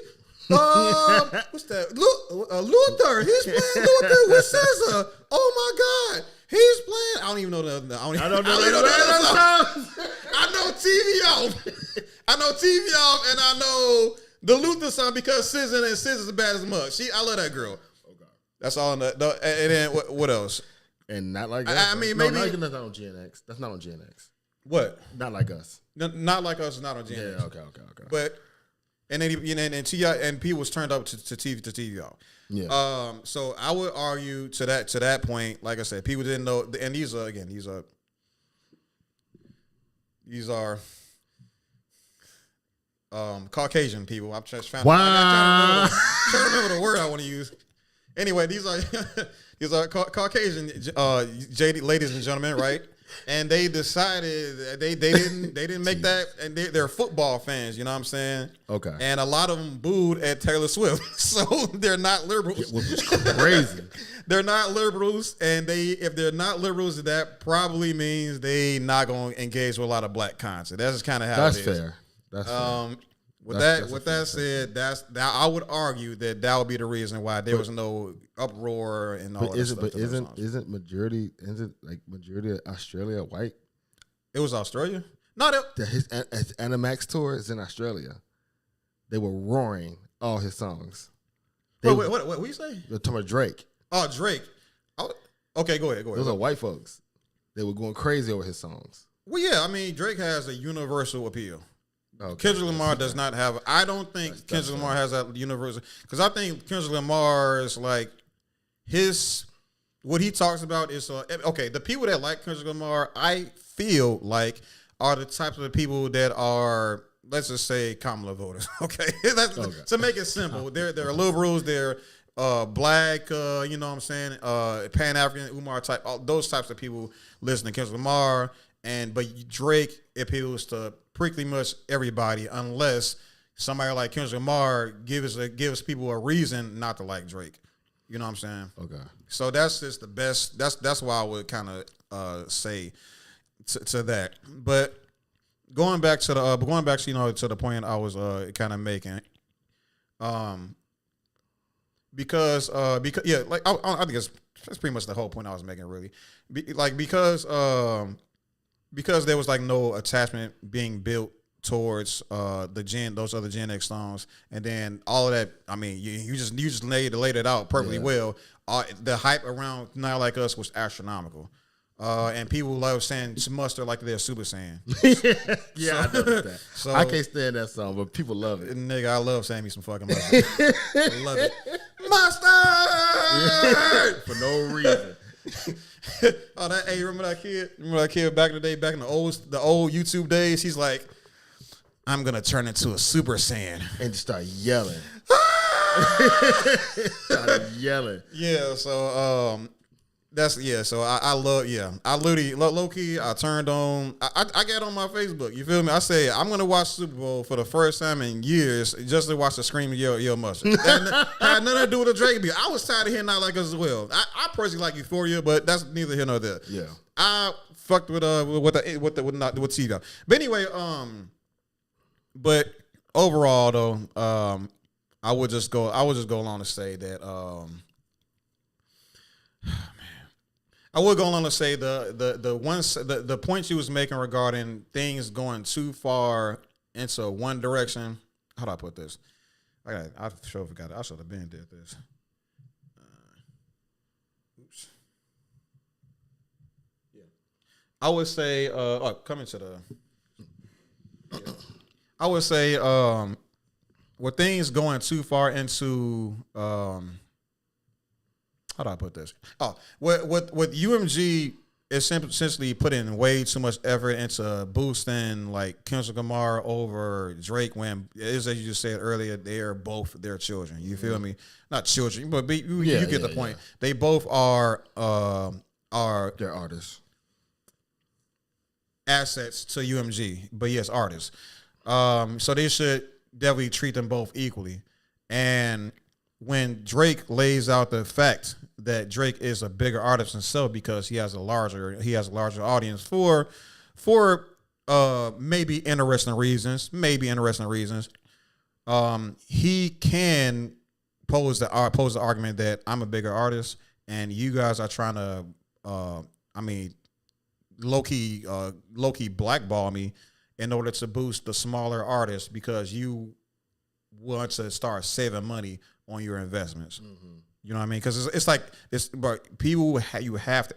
What's that? Luther. He's playing Luther with SZA. Oh my God, he's playing. I don't even know the. I don't know the song. I know TV off. I know TV off, and I know the Luther song because SZA's as bad as much. I love that girl. Okay, that's all. And then what else? And Not Like Us. I mean, maybe that's not on Gen X. That's not on Gen X. What? Not Like Us. Not Like Us is not on Gen X. Okay. But. And then and T.I. and P was turned up to TV y'all. Yeah. So I would argue to that point, like I said, people didn't know, and these are Caucasian people. I'm just trying to remember the word I want to use. Anyway, these are Caucasian ladies and gentlemen, right? And they decided they didn't make that, and they're football fans. You know what I'm saying? Okay. And a lot of them booed at Taylor Swift, so they're not liberals. Which is crazy. They're not liberals, and if they're not liberals, that probably means they not going to engage with a lot of black content. That's just kind of how it is. Fair. That's fair. With that said, I would argue that would be the reason why there was no uproar and all that stuff. But isn't majority of Australia white? It was Australia. No, His Animax tour is in Australia. They were roaring all his songs. Wait, what you say? You're talking about Drake. Oh, Drake. Okay, go ahead. Those are white folks. They were going crazy over his songs. Well, yeah, I mean, Drake has a universal appeal. Okay. Kendrick Lamar does not have. I don't think Kendrick Lamar has that universal, because I think Kendrick Lamar is like what he talks about is okay. The people that like Kendrick Lamar, I feel like, are the types of people that are, let's just say, Kamala voters. Okay, to make it simple, they're liberals, they're black, you know what I'm saying, Pan African, Umar type, all those types of people listen to Kendrick Lamar. But Drake appeals to pretty much everybody, unless somebody like Kendrick Lamar gives people a reason not to like Drake. You know what I'm saying? Okay. So that's just the best. That's why I would kind of say to that. But going back to the point I was kind of making, because yeah, like I think that's pretty much the whole point I was making, really, because there was like no attachment being built towards those other Gen X songs, and then all of that. I mean, you just laid it out perfectly well. The hype around Not Like Us was astronomical, and people love saying Mustard like they're Super Saiyan. Yeah, I noticed that. So I can't stand that song, but people love it. Nigga, I love saying me some fucking Mustard. I love it, Mustard, for no reason. Hey, remember that kid? Remember that kid back in the day, back in the old YouTube days? He's like, I'm gonna turn into a Super Saiyan and just start yelling. Started yelling. Yeah. So That's So I love I literally low key. I turned on. I got on my Facebook. You feel me? I say I'm gonna watch Super Bowl for the first time in years just to watch the scream Yo Mustard. That had nothing to do with the Drake beat. I was tired of hearing Not Like Us as well. I personally like Euphoria, but that's neither here nor there. Yeah. I fucked with T though. But anyway, but overall though, I would just go along to say that I would go along to say the point you was making regarding things going too far into one direction. How do I put this? I sure forgot. I should have been did this. Oops. Yeah. I would say coming to the. Yeah. I would say with things going too far into how do I put this? Oh, with UMG is essentially putting way too much effort into boosting like Kendrick Lamar over Drake when, as you just said earlier, they are both their children. You feel me? Not children, but you get the point. Yeah. They both are they're artists, assets to UMG, but yes, artists. So they should definitely treat them both equally. And when Drake lays out the fact that Drake is a bigger artist himself because he has a larger audience for maybe interesting reasons, he can pose the argument that I'm a bigger artist and you guys are trying to low key blackball me in order to boost the smaller artists because you want to start saving money on your investments. Mm-hmm. You know what I mean? Because it's like it's, but people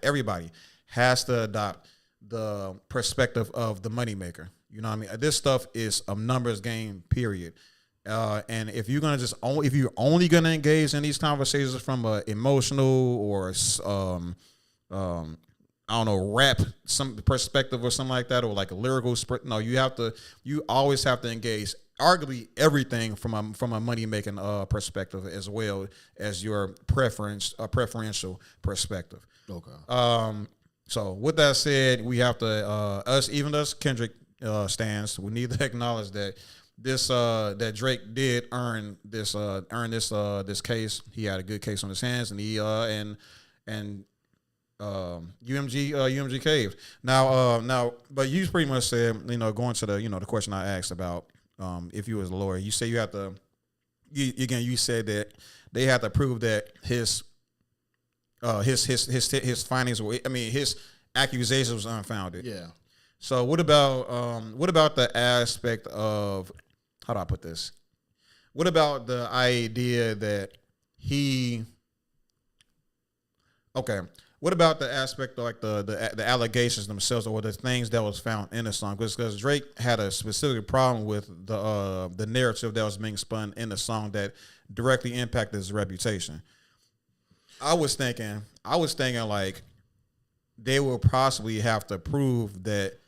everybody has to adopt the perspective of the moneymaker. You know what I mean? This stuff is a numbers game, period. And if you're only gonna engage in these conversations from a emotional or I don't know, rap some perspective or something like that, or like a lyrical no, you always have to engage arguably everything from a money making perspective as well as your preferential perspective. Okay. So with that said, we have to us Kendrick stands, we need to acknowledge that this that Drake did earn this case. He had a good case on his hands, and he UMG caved. Now, but you pretty much said, going to the question I asked about if you was a lawyer, you say you have to. You said that they have to prove that his findings were. His accusations was unfounded. Yeah. So what about the aspect of, how do I put this? What about the idea that he? Okay. What about the aspect of like the allegations themselves or the things that was found in the song? Because Drake had a specific problem with the narrative that was being spun in the song that directly impacted his reputation. I was thinking like they will possibly have to prove that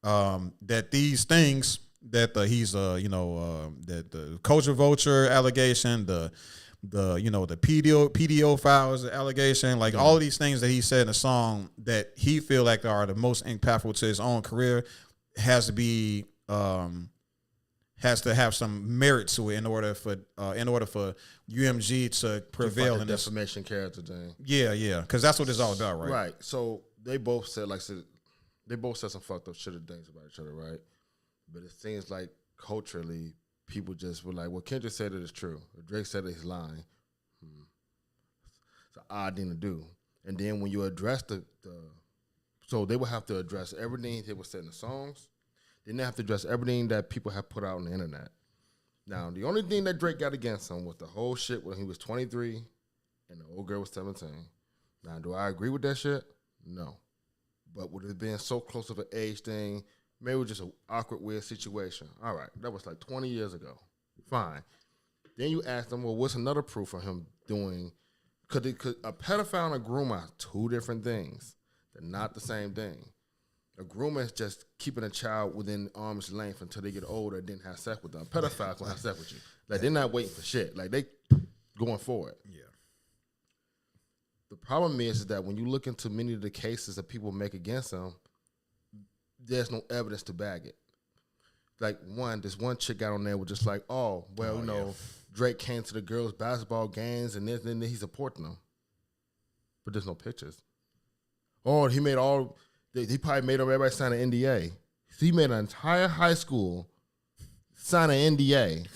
that these things that he's that the culture vulture allegation, the PDO files allegation, like all of these things that he said in the song that he feel like are the most impactful to his own career has to have some merit to it in order for UMG to prevail in this defamation character thing. Yeah, because that's what it's all about, right? Right. So they both said some fucked up shit things about each other, right? But it seems like culturally, people just were like, well, Kendrick said it is true. Drake said it, he's lying. It's an odd thing to do. And then when you address so they would have to address everything that was said in the songs. Then they have to address everything that people have put out on the internet. Now, the only thing that Drake got against him was the whole shit when he was 23 and the old girl was 17. Now, do I agree with that shit? No. But with it being so close of an age thing, maybe it was just an awkward, weird situation. All right, that was like 20 years ago. Fine. Then you ask them, well, what's another proof of him doing? Could a pedophile and a groomer are two different things. They're not the same thing. A groomer is just keeping a child within arm's length until they get older and then have sex with them. A pedophile gonna have sex with you. Like, they're not waiting for shit. Like, they going for it. Yeah. The problem is that when you look into many of the cases that people make against him, there's no evidence to back it. Like this one chick got on there was just like, Drake came to the girls' basketball games and then he's supporting them. But there's no pictures. Oh, he probably made everybody sign an NDA. So he made an entire high school sign an NDA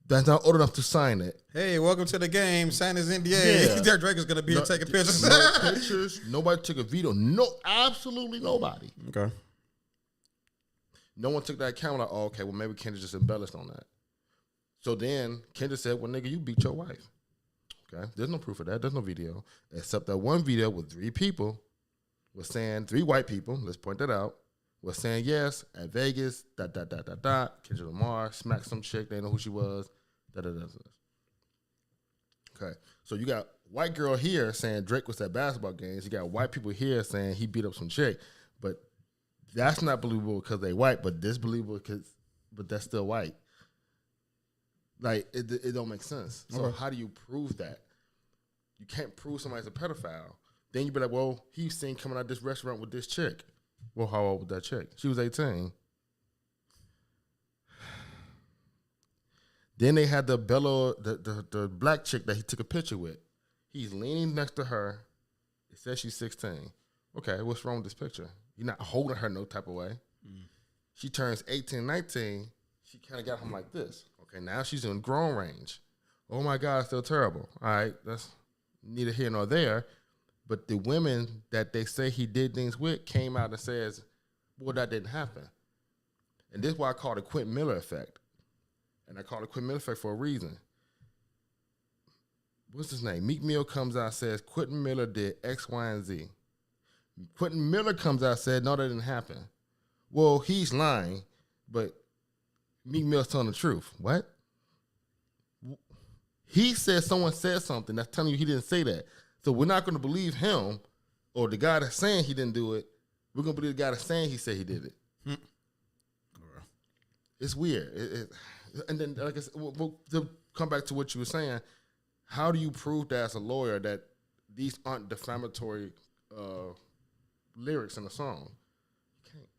that's not old enough to sign it. Hey, welcome to the game. Sign his NDA. Yeah. Drake is going to be here taking pictures. No pictures. Nobody took a video. No, absolutely nobody. Okay. No one took that account. Like, okay, well, maybe Kendrick just embellished on that. So then Kendrick said, well, nigga, you beat your wife. Okay. There's no proof of that. There's no video. Except that one video with 3 people was saying, 3 white people, let's point that out, was saying, yes, at Vegas, ... Kendrick Umar smacked some chick. They didn't know who she was. ... Okay. So you got white girl here saying Drake was at basketball games. You got white people here saying he beat up some chick. But that's not believable because they white, but this believable but that's still white. Like, it don't make sense. So how do you prove that? You can't prove somebody's a pedophile. Then you be like, well, he's seen coming out of this restaurant with this chick. Well, how old was that chick? She was 18. Then they had the black chick that he took a picture with. He's leaning next to her. It says she's 16. Okay, what's wrong with this picture? You're not holding her no type of way. She turns 18, 19. She kind of got him like this. Okay, now she's in grown range. Oh, my God, still terrible. All right, that's neither here nor there. But the women that they say he did things with came out and says, well, that didn't happen. And this is why I call it the Quentin Miller effect. And I call it Quentin Miller effect for a reason. What's his name? Meek Mill comes out and says, Quentin Miller did X, Y, and Z. Quentin Miller comes out and said, no, that didn't happen. Well, he's lying, but Meek Mill's telling the truth. What? He said someone said something that's telling you he didn't say that. So we're not going to believe him or the guy that's saying he didn't do it. We're going to believe the guy that's saying he said he did it. It's weird. And then, like I said, to come back to what you were saying, how do you prove that as a lawyer that these aren't defamatory lyrics in a song? You can't.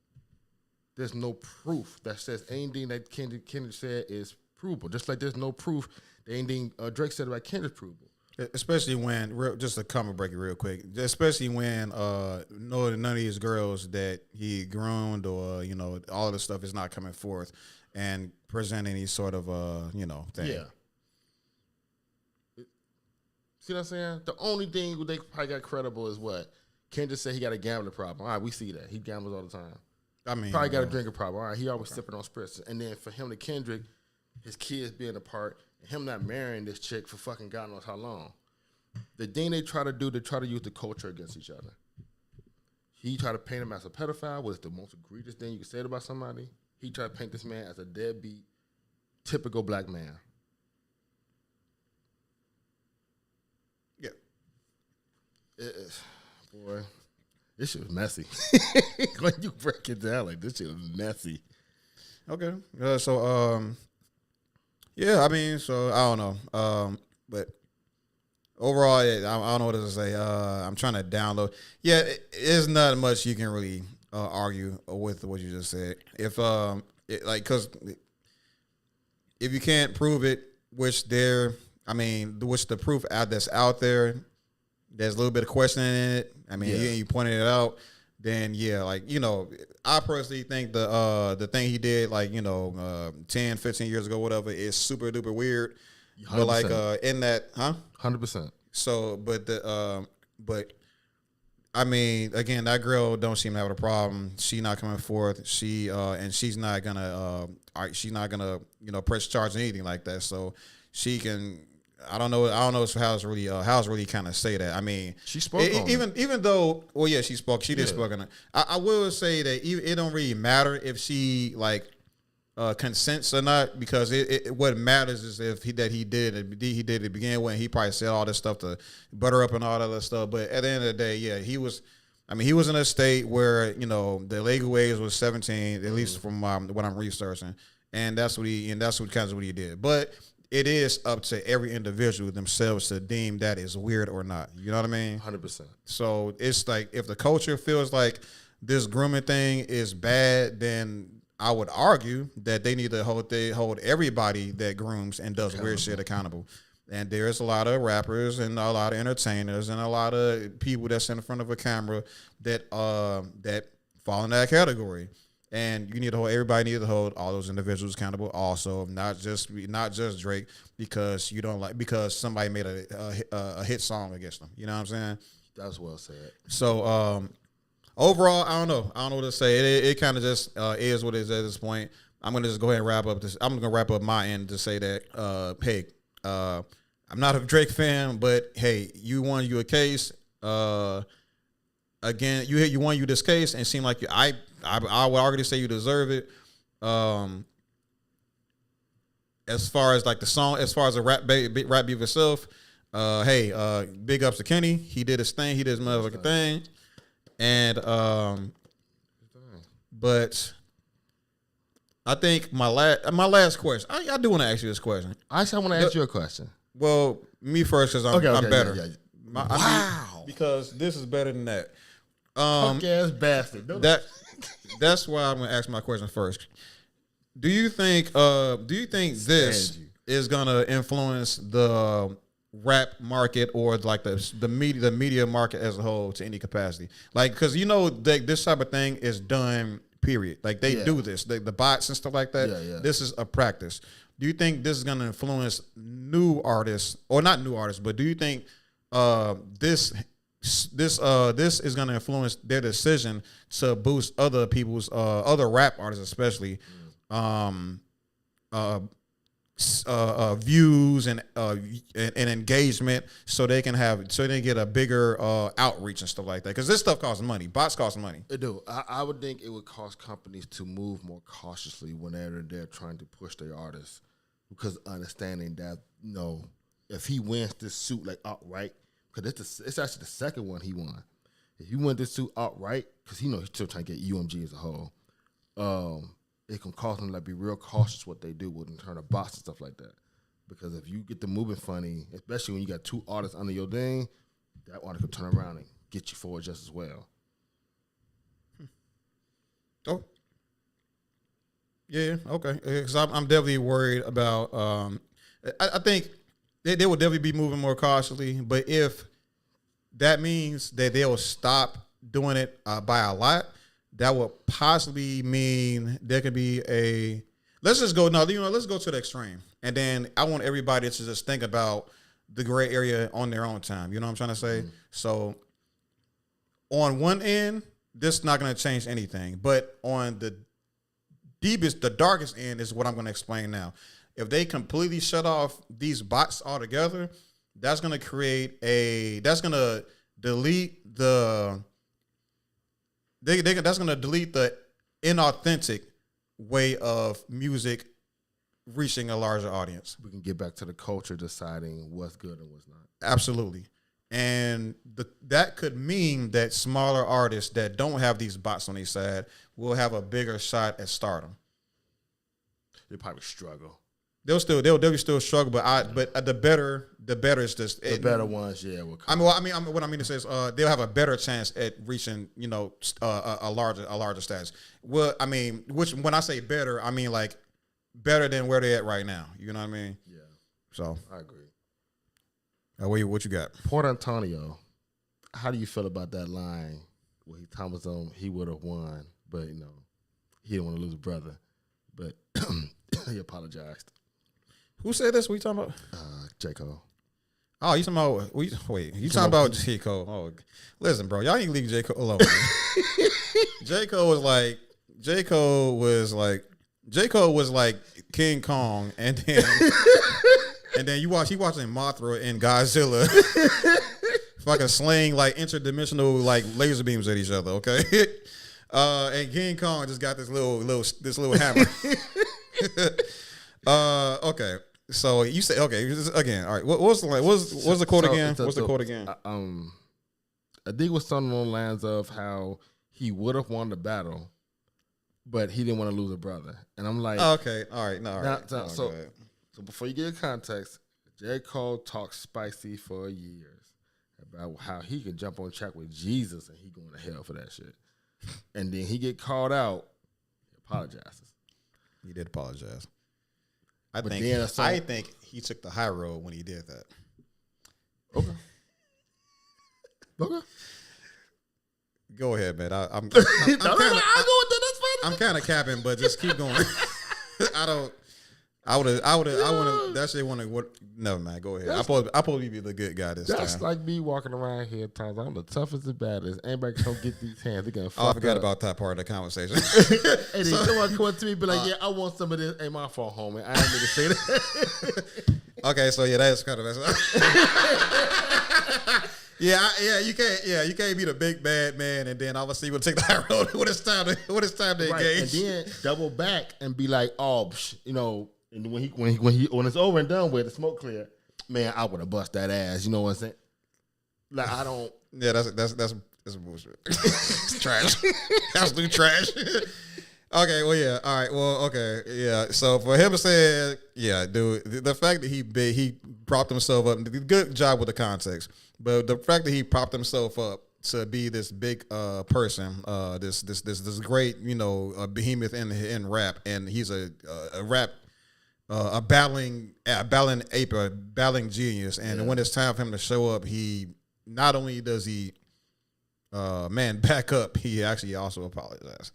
There's no proof that says anything that Kendrick said is provable. Just like there's no proof that anything Drake said about Kendrick provable. Especially when, just to come and break it real quick, especially when none of these girls that he groomed or, all of this stuff is not coming forth and presenting any sort of, thing. Yeah. See what I'm saying? The only thing they probably got credible is what? Kendrick said he got a gambling problem. All right, we see that. He gambles all the time. I mean, probably got a drinking problem. All right, he always sipping on spritz. And then for him to Kendrick, his kids being apart, him not marrying this chick for fucking God knows how long. The thing they try to do, they try to use the culture against each other. He tried to paint him as a pedophile, which is the most egregious thing you can say about somebody. He tried to paint this man as a deadbeat, typical black man. Yeah. Boy, this shit was messy. When you break it down, like, this shit was messy. Okay. Yeah, I mean, so I don't know. But overall, I don't know what to say. I'm trying to download. Yeah, there's not much you can really argue with what you just said. Because if you can't prove it, which the proof that's out there, there's a little bit of questioning in it. I mean, you pointed it out. Then I personally think the thing he did 10, 15 years ago, whatever, is super duper weird. 100%. But in that, 100%. So, but I mean, again, that girl don't seem to have a problem. She not coming forth. And she's not gonna press charge or anything like that. So she can. I don't know how it's really kind of say that. I mean, she spoke even though, well, yeah, she spoke. She did spoke on it. I will say that it don't really matter if she consents or not, because what matters is if he did it to begin with. He probably said all this stuff to butter up and all that other stuff. But at the end of the day, yeah, he was in a state where the legal age was 17, at least from what I'm researching, and that's what he did. But it is up to every individual themselves to deem that is weird or not. You know what I mean? 100%. So it's like if the culture feels like this grooming thing is bad, then I would argue that they need to hold everybody that grooms and does weird shit accountable. And there's a lot of rappers and a lot of entertainers and a lot of people that's in front of a camera that fall in that category. And everybody needs to hold all those individuals accountable. Also, not just Drake because somebody made a hit song against them. You know what I'm saying? That's well said. So overall, I don't know what to say. It kind of just is what it is at this point. I'm gonna just go ahead and wrap up this. I'm gonna wrap up my end to say that hey, I'm not a Drake fan, but hey, you won you a case. Again, you won this case, and it seemed like I would already say you deserve it. As far as like the song, as far as the rap beef itself, hey, big ups to Kenny. He did his thing. He did his motherfucking thing. And but I think my last question. I do want to ask you this question. I want to ask you a question. Well, me first because I'm better. Yeah. Wow. I mean, because this is better than that. Punk ass bastard. That's why I'm gonna ask my question first. Do you think this is gonna influence the rap market or like the media market as a whole to any capacity? Like, because this type of thing is done. Period. Like they do this. The bots and stuff like that. Yeah. This is a practice. Do you think this is gonna influence new artists or not new artists? But do you think this is going to influence their decision to boost other people's other rap artists, especially views and engagement, so they get a bigger outreach and stuff like that? Because this stuff costs money. Bots cost money. It do. I would think it would cause companies to move more cautiously whenever they're trying to push their artists, because understanding that if he wins this suit like outright. Because it's actually the second one he won. If he won this suit outright, because he's still trying to get UMG as a whole, it can cause them to be real cautious what they do with in terms of bots and stuff like that. Because if you get the moving funny, especially when you got two artists under your thing, that artist could turn around and get you forward just as well. Oh. Yeah, okay. Because I'm definitely worried about I think they will definitely be moving more cautiously, but if that means that they'll stop doing it by a lot, that will possibly mean there could be let's go to the extreme. And then I want everybody to just think about the gray area on their own time. You know what I'm trying to say? Mm-hmm. So on one end, this is not going to change anything, but on the darkest end is what I'm going to explain now. If they completely shut off these bots altogether, that's going to that's going to delete the inauthentic way of music reaching a larger audience. We can get back to the culture deciding what's good and what's not. Absolutely. And that could mean that smaller artists that don't have these bots on their side will have a bigger shot at stardom. They'll probably struggle. They'll still struggle, but the better is just the better ones. Yeah, will come. What I mean to say is they'll have a better chance at reaching a larger status. Well, I mean, which when I say better, I mean like better than where they're at right now. You know what I mean? Yeah. So I agree. What you got? Port Antonio. How do you feel about that line where he told him he would have won, but he didn't want to lose a brother, but he apologized. Who said this? What you talking about? J. Cole. Oh, you talking about? You talking about J. Cole? Oh, listen, bro, y'all need to leave J. Cole alone. J. Cole was like King Kong, and then he watching Mothra and Godzilla fucking slaying like interdimensional like laser beams at each other. Okay, and King Kong just got this little hammer. Okay. So you say again. All right. What's the quote again? What's the quote again? I think it was something along the lines of how he would have won the battle, but he didn't want to lose a brother. And I'm like, okay, all right, no, all right. So So before you get context, J. Cole talked spicy for years about how he could jump on track with Jesus and he going to hell for that shit. And then he get called out, he apologizes. He did apologize. But I think he took the high road when he did that. Okay. Okay. Go ahead, man. I'm I'll go with that. That's fine. I'm kind of capping, but just keep going. I would have. That shit want to. Never mind. Go ahead. I probably be the good guy this time. That's like me walking around here, times I'm the toughest and baddest. Anybody can get these hands. They're gonna fuck I forgot up. about that part of the conversation. And then someone come up to me, be like, "Yeah, I want some of this." Ain't my fault, homie. I didn't mean to say that. Okay, so yeah, that's kind of messed up. You can't be the big bad man and then obviously you will take the high road when it's time to engage. And then double back and be like, "Oh, you know." And when it's over and done with, the smoke clear, man, I would have bust that ass. You know what I'm saying? Like I don't. Yeah, that's bullshit. It's trash. Absolute trash. Okay, well, yeah, all right, well, okay, yeah. So for him to say, yeah, dude, the fact that he propped himself up, good job with the context, but the fact that he propped himself up to be this big person, this great, behemoth in rap, and he's a rap. A battling ape, a battling genius, and when it's time for him to show up, he not only does he back up, he actually also apologized.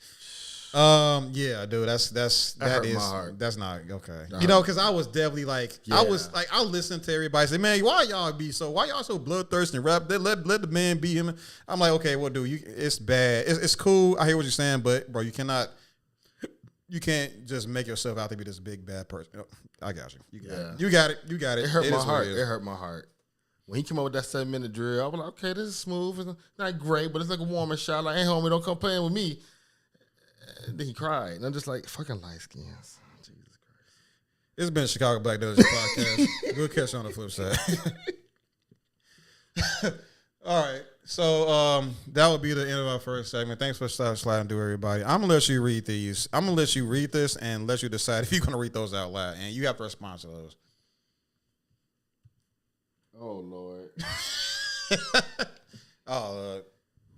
Yeah, dude, that's not okay. Because I was definitely like, I listened to everybody say, man, why y'all so bloodthirsty and rap? Let the man be him. I'm like, okay, well, dude, it's bad. It's cool. I hear what you're saying, but bro, you can't just make yourself out to be this big bad person. I got you. You got it. It hurt my heart. It hurt my heart. When he came up with that 7-minute drill, I was like, okay, this is smooth. It's not great, but it's like a warming shot. Like, hey, homie, don't come playing with me. And then he cried. And I'm just like, fucking light skins. Jesus Christ. It's been Chicago Black Does podcast. Good catch on the flip side. All right. So that would be the end of our first segment. Thanks for sliding through, everybody. I'm going to let you read these. I'm going to let you read this and let you decide if you're going to read those out loud. And you have to respond to those. Oh, Lord. Oh,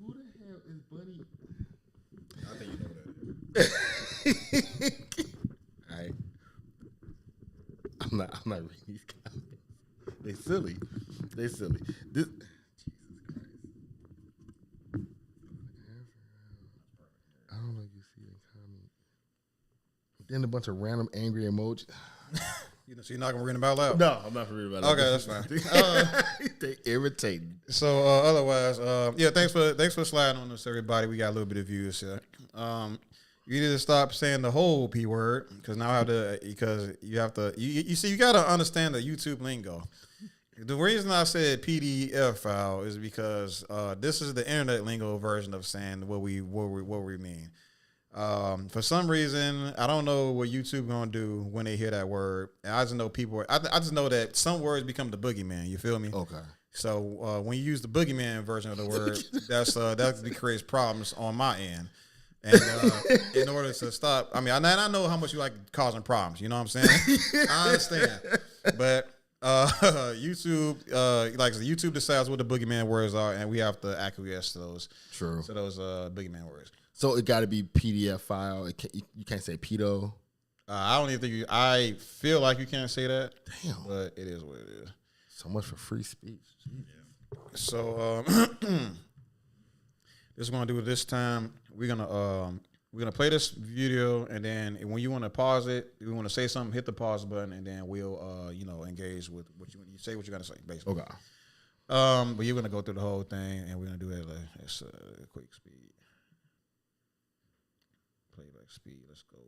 who the hell is Buddy? I think you know that. All right. I'm not reading these comments. They silly. This. I don't know if you see a comment. Then a bunch of random angry emojis. So you're not going to read them out loud? No, I'm not going to read them out loud. Okay, that's fine. They irritating. So otherwise, thanks for sliding on this, everybody. We got a little bit of views here. You need to stop saying the whole P word because now I have to, because you have to, you see, you got to understand the YouTube lingo. The reason I said PDF file is because this is the internet lingo version of saying what we mean. For some reason, I don't know what YouTube gonna do when they hear that word. And I just know I just know that some words become the boogeyman. You feel me? Okay. So when you use the boogeyman version of the word, that creates problems on my end. And in order to stop, I know how much you like causing problems. You know what I'm saying? I understand, but YouTube, YouTube decides what the boogeyman words are, and we have to acquiesce to those. True. To those boogeyman words. So it got to be PDF file. You can't say pedo. I don't even think I feel like you can't say that. Damn. But it is what it is. So much for free speech. Yeah. So this is what we're gonna do this time. We're gonna play this video, and then when you want to pause it, you want to say something, hit the pause button, and then we'll engage with what you say. What you gotta say, basically. Okay. But you're gonna go through the whole thing, and we're gonna do it at quick speed. Playback speed. Let's go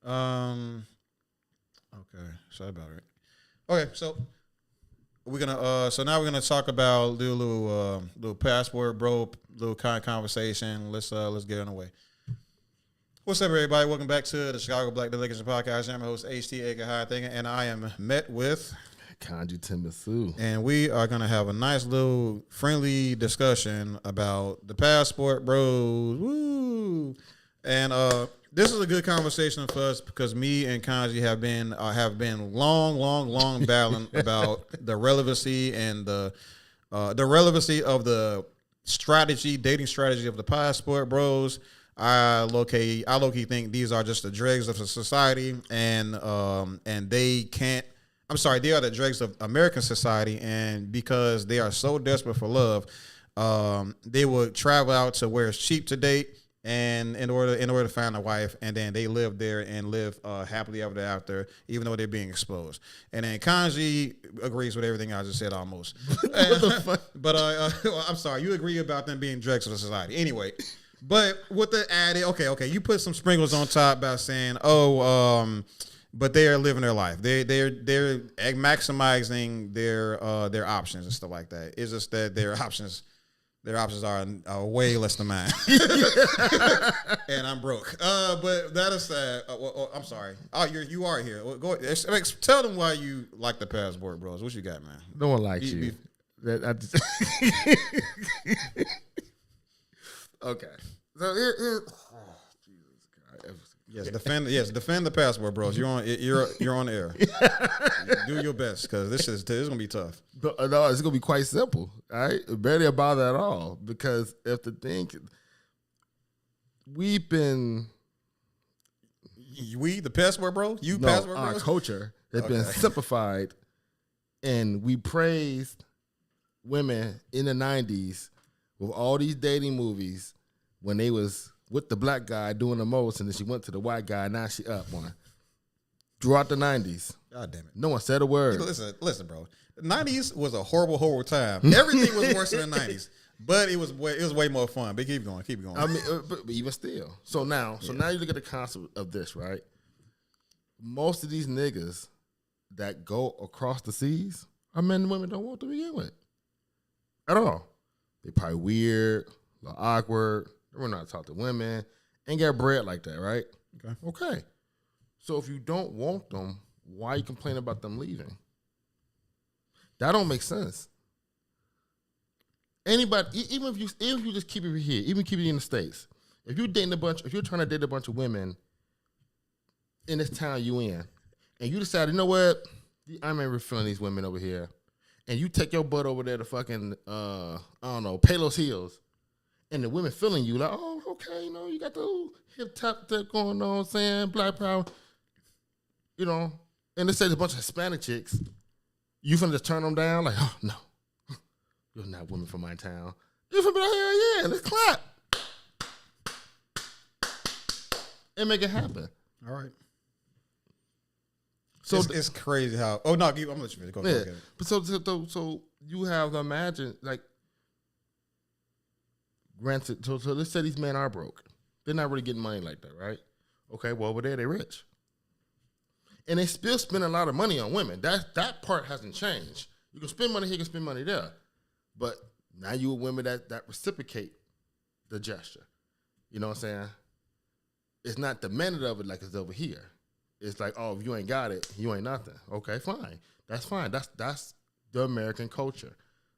1.25. Okay, so about right. Okay, so we're gonna so now we're gonna talk about do a little passport bro, little kind of conversation. Let's get on the way. What's up, everybody? Welcome back to the Chicago Black Delegation Podcast. I'm your host HT Aka High Thinking, and I am met with Kanji Timbasu. And we are going to have a nice little friendly discussion about the passport bros. Woo! And this is a good conversation for us because me and Kanji have been long battling about the relevancy and the relevancy of the dating strategy of the passport bros. I low key think these are just the dregs of society, and they can't. I'm sorry, they are the dregs of American society, and because they are so desperate for love, they would travel out to where it's cheap to date, and in order to find a wife, and then they live there and live happily ever after, even though they're being exposed. And then Kanji agrees with everything I just said almost. What the fuck? But well, I'm sorry, you agree about them being dregs of society. Anyway. But with the added, okay, you put some sprinkles on top by saying, but they are living their life. They're maximizing their options and stuff like that. It's just that their options are way less than mine, and I'm broke. But that is sad. I'm sorry. Oh, you are here. Well, go. Tell them why you like the passport, bros. What you got, man? No one likes you. Okay. So here Jesus God. Defend the passport, bros. You're on the air. Do your best because this is gonna be tough. No, it's gonna be quite simple. All right, barely about that at all. Because if the thing, the passport, bro. Passport, bro. Our culture has been simplified, and we praised women in the 90s with all these dating movies when they was with the black guy doing the most, and then she went to the white guy, now she up one. Throughout the 90s. God damn it. No one said a word. Listen, bro. The 90s was a horrible time. Everything was worse than the 90s. But it was way more fun. But keep going. I mean, but even still. So now you look at the concept of this, right? Most of these niggas that go across the seas are men and women don't want to begin with. At all. They probably weird, a little awkward. We're not talk to women. Ain't got bread like that, right? Okay. So if you don't want them, why you complain about them leaving? That don't make sense. Anybody, even if you just keep it here, even keep it in the States, if you're trying to date a bunch of women in this town you in, and you decide, you know what, I'm never feeling these women over here, and you take your butt over there to fucking, I don't know, Palos Hills, and the women feeling you like, oh, okay, you know, you got the hip tap going on, saying black power, you know, and let's say there's a bunch of Hispanic chicks, you finna just turn them down, like, oh, no, you're not women from my town. You finna be like, hell yeah, let's clap. And make it happen. All right. So it's crazy how. Oh no, I'm gonna let you finish. Go ahead. But so you have to imagine, like, granted. So let's say these men are broke. They're not really getting money like that, right? Okay, well over there they rich, and they still spend a lot of money on women. That part hasn't changed. You can spend money here, you can spend money there, but now you with women that reciprocate the gesture. You know what I'm saying? It's not demanded of it like it's over here. It's like, oh, if you ain't got it, you ain't nothing. Okay, fine. That's fine. That's the American culture.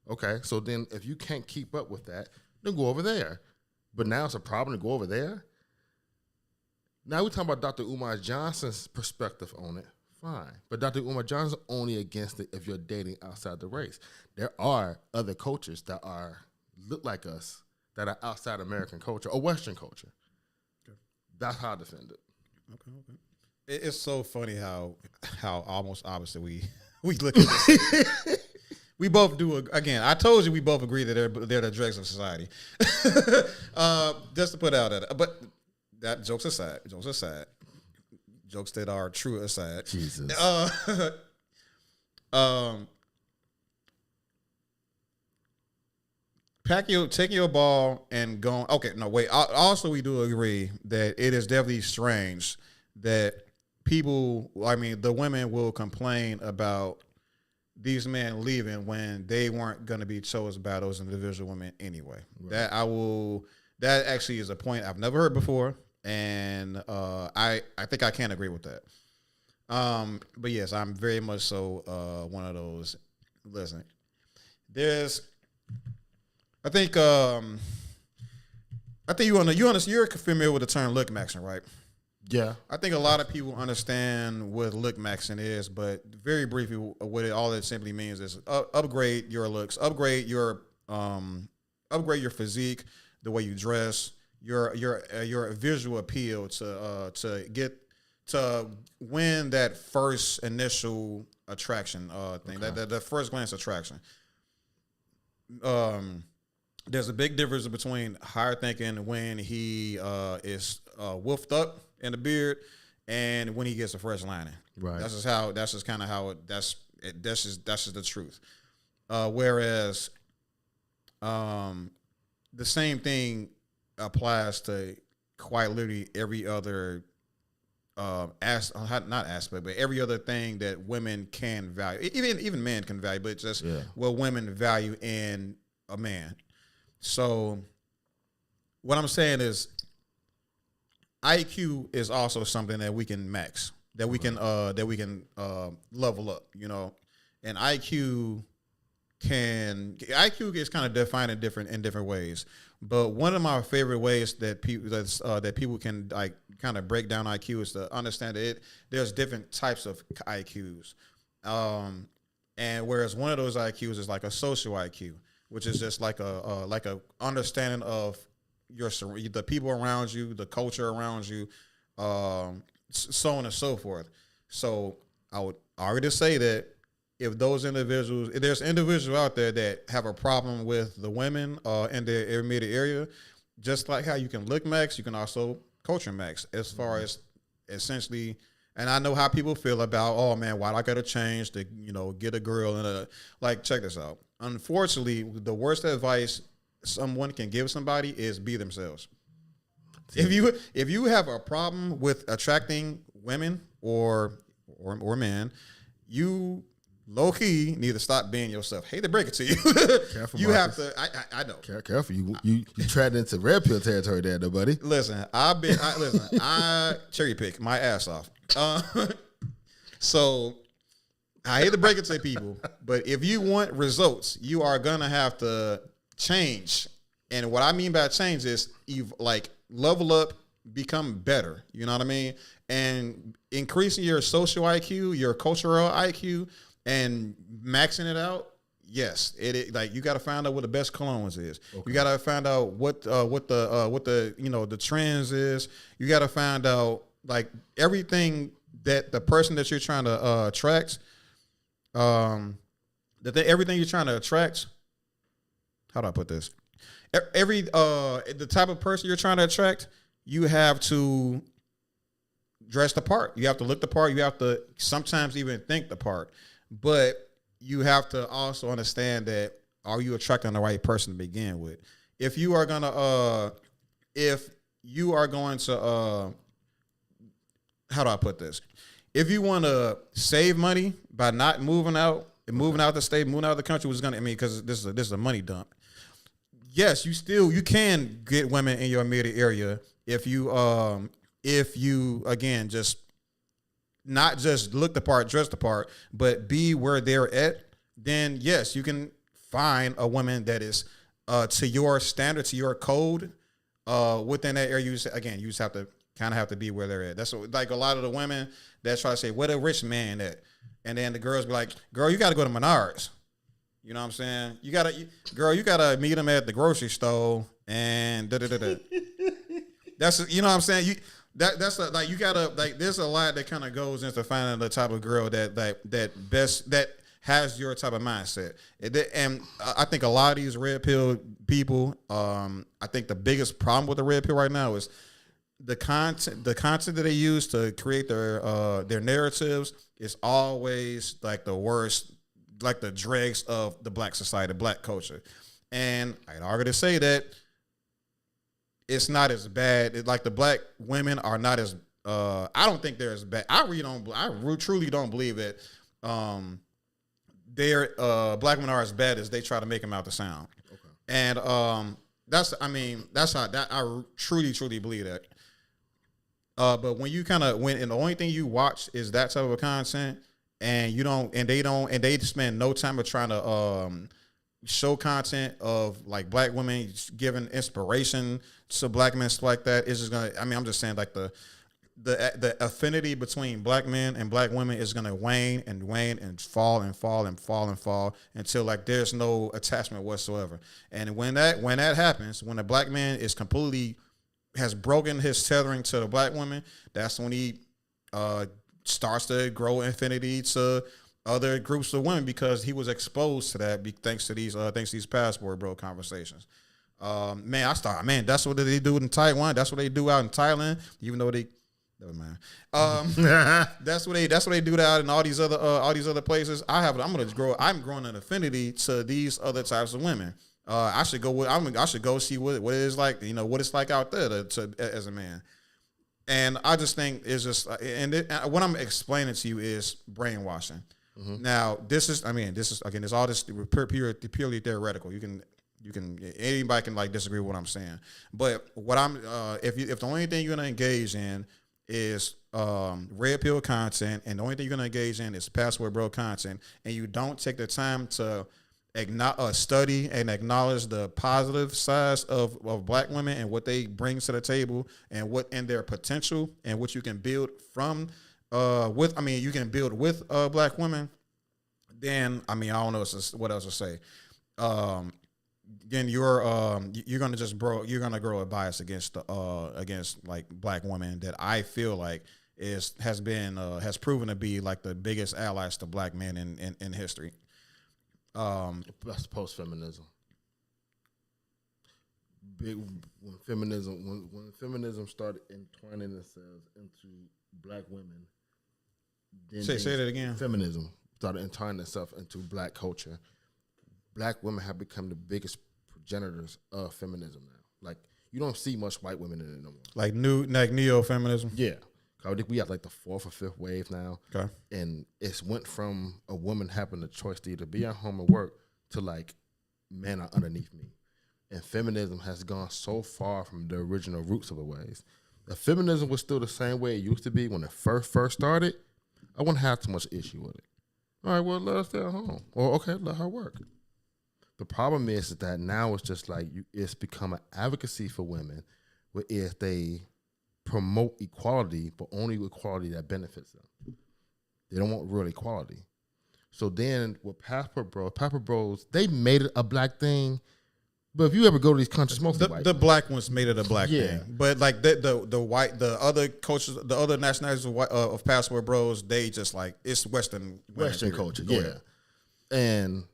Okay, so then if you can't keep up with that, then go over there. But now it's a problem to go over there? Now we're talking about Dr. Umar Johnson's perspective on it. Fine. But Dr. Umar Johnson's only against it if you're dating outside the race. There are other cultures that look like us that are outside American culture or Western culture. Okay. That's how I defend it. Okay. It's so funny how almost opposite we look at this. We both do. Again, I told you we both agree that they're the dregs of society. Just to put out that, but that jokes aside, jokes that are true aside. Jesus. Taking your ball and going. Okay, no, wait. Also, we do agree that it is definitely strange that people, I mean, the women will complain about these men leaving when they weren't going to be chosen by those individual women anyway. Right. That actually is a point I've never heard before, and I think I can agree with that. But yes, I'm very much so one of those. Listen, I think you're familiar with the term look maxing, right? Yeah. I think a lot of people understand what look maxing is, but very briefly, what it all it simply means is upgrade your looks, upgrade your physique, the way you dress, your visual appeal to win that first initial attraction thing, that first glance attraction. There's a big difference between higher thinking when he is woofed up in the beard and when he gets a fresh lining. Right. That's just kind of how that's just the truth. Whereas the same thing applies to quite literally every other not aspect, but every other thing that women can value. Even men can value, but just what women value in a man. So what I'm saying is IQ is also something that we can max, that we can level up, you know. And IQ is kind of defined in different ways. But one of my favorite ways that people can like kind of break down IQ is to understand that there's different types of IQs. And whereas one of those IQs is like a social IQ, which is just like a understanding of the people around you, the culture around you, so on and so forth. So I would already say that if there's individuals out there that have a problem with the women in their immediate area, just like how you can look max, you can also culture max as far as essentially. And I know how people feel about, oh man, why do I gotta change to, get a girl and like, check this out. Unfortunately, the worst advice someone can give somebody is be themselves. If you have a problem with attracting women or men, you low key need to stop being yourself. Hate to break it to you. Careful, you Marcus. have to. I know. Careful. You tread into red pill territory there, though, buddy. Listen, I cherry pick my ass off. So I hate to break it to people, but if you want results, you are gonna have to change. And what I mean by change is level up, become better. You know what I mean? And increasing your social IQ, your cultural IQ, and maxing it out. Yes, like you got to find out what the best colognes is. Okay. You got to find out what the trends is. You got to find out like everything that the person that you're trying to attract. Everything you're trying to attract. How do I put this? The type of person you're trying to attract, you have to dress the part. You have to look the part. You have to sometimes even think the part. But you have to also understand that, are you attracting the right person to begin with? If you are going to how do I put this? If you want to save money by not moving out the state, moving out of the country, because this is a money dump. Yes, you can get women in your immediate area if you again just not just look the part, dress the part, but be where they're at. Then yes, you can find a woman that is to your standard, to your code within that area. You just have to kind of have to be where they're at. That's like a lot of the women that try to say, "What a rich man at," and then the girls be like, "Girl, you got to go to Menards." You know what I'm saying? You gotta meet him at the grocery store and da-da-da-da. That's, you know what I'm saying? There's a lot that kind of goes into finding the type of girl that has your type of mindset. And I think a lot of these red pill people, I think the biggest problem with the red pill right now is the content that they use to create their narratives is always like the worst, like the dregs of the black society, black culture. And I'd argue to say that it's not as bad. Like the black women are not as, I don't think they're as bad. I truly don't believe that black women are as bad as they try to make them out to sound. Okay. And I truly believe that. But when and the only thing you watch is that type of content, and they spend no time of trying to show content of like black women giving inspiration to black men, stuff like that. It's just I'm just saying like the the affinity between black men and black women is gonna wane and fall and fall and fall and fall until like there's no attachment whatsoever. And when that happens, when a black man is completely has broken his tethering to the black woman, that's when he starts to grow affinity to other groups of women because he was exposed to that thanks to these passport bro conversations. Man, that's what they do in Taiwan. That's what they do out in Thailand. Even though they, never mind. That's what they do out in all these other places. I'm growing an affinity to these other types of women. I should go see what it is like. You know what it's like out there as a man. And I just think it's just what I'm explaining to you is brainwashing. Mm-hmm. Now this is all this purely theoretical. You can anybody can like disagree with what I'm saying, but what I'm if the only thing you're gonna engage in is red pill content, and the only thing you're gonna engage in is password bro content, and you don't take the time to study and acknowledge the positive sides of black women and what they bring to the table and their potential and what you can build from you can build with black women, then I don't know what else to say. Then you're gonna grow a bias against like black women that I feel like has proven to be like the biggest allies to black men in history. That's post-feminism. When feminism started entwining themselves into black women, then say that again. Feminism started entwining itself into black culture. Black women have become the biggest progenitors of feminism now. Like you don't see much white women in it no more. Like neo-feminism. Yeah, I think we have like the fourth or fifth wave now. Okay, and it's went from a woman having the choice to either be at home or work to like men are underneath me, and feminism has gone so far from the original roots of the ways. If feminism was still the same way it used to be when it first started, I wouldn't have too much issue with it. All right, well, let her stay at home, or okay, let her work. The problem is that now it's just like it's become an advocacy for women, where if they promote equality, but only equality that benefits them. They don't want real equality. So then with Passport Bros, they made it a black thing. But if you ever go to these countries, mostly white. The black ones made it a black thing. But like the other cultures, the other nationalities of Passport Bros, they just like it's Western culture. Yeah. And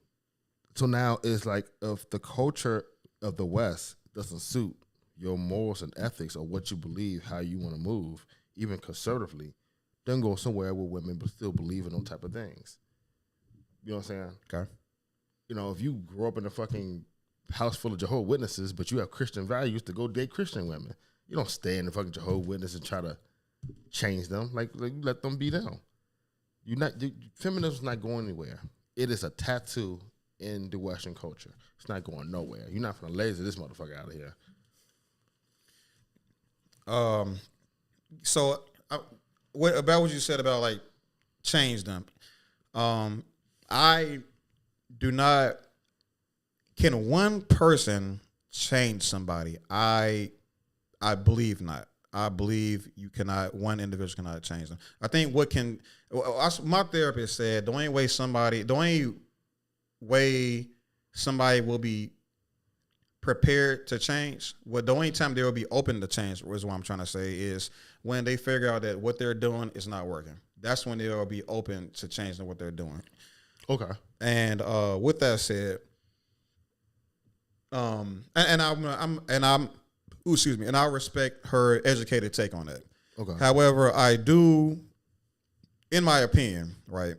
so now it's like if the culture of the West doesn't suit your morals and ethics or what you believe, how you want to move, even conservatively, then go somewhere where women but still believe in those type of things. You know what I'm saying? Okay. You know, if you grow up in a fucking house full of Jehovah's Witnesses, but you have Christian values, to go date Christian women. You don't stay in the fucking Jehovah's Witness and try to change them. Like you let them be them. Feminism's not going anywhere. It is a tattoo in the Western culture. It's not going nowhere. You're not gonna laser this motherfucker out of here. So what about what you said about like change them? I do not. Can one person change somebody? I believe not. I believe you cannot. One individual cannot change them. I think my therapist said the only way somebody will be prepared to change, the only time they will be open to change, is what I'm trying to say, is when they figure out that what they're doing is not working. That's when they'll be open to changing what they're doing. Okay. And with that said, I respect her educated take on that. Okay. However, I do, in my opinion, right,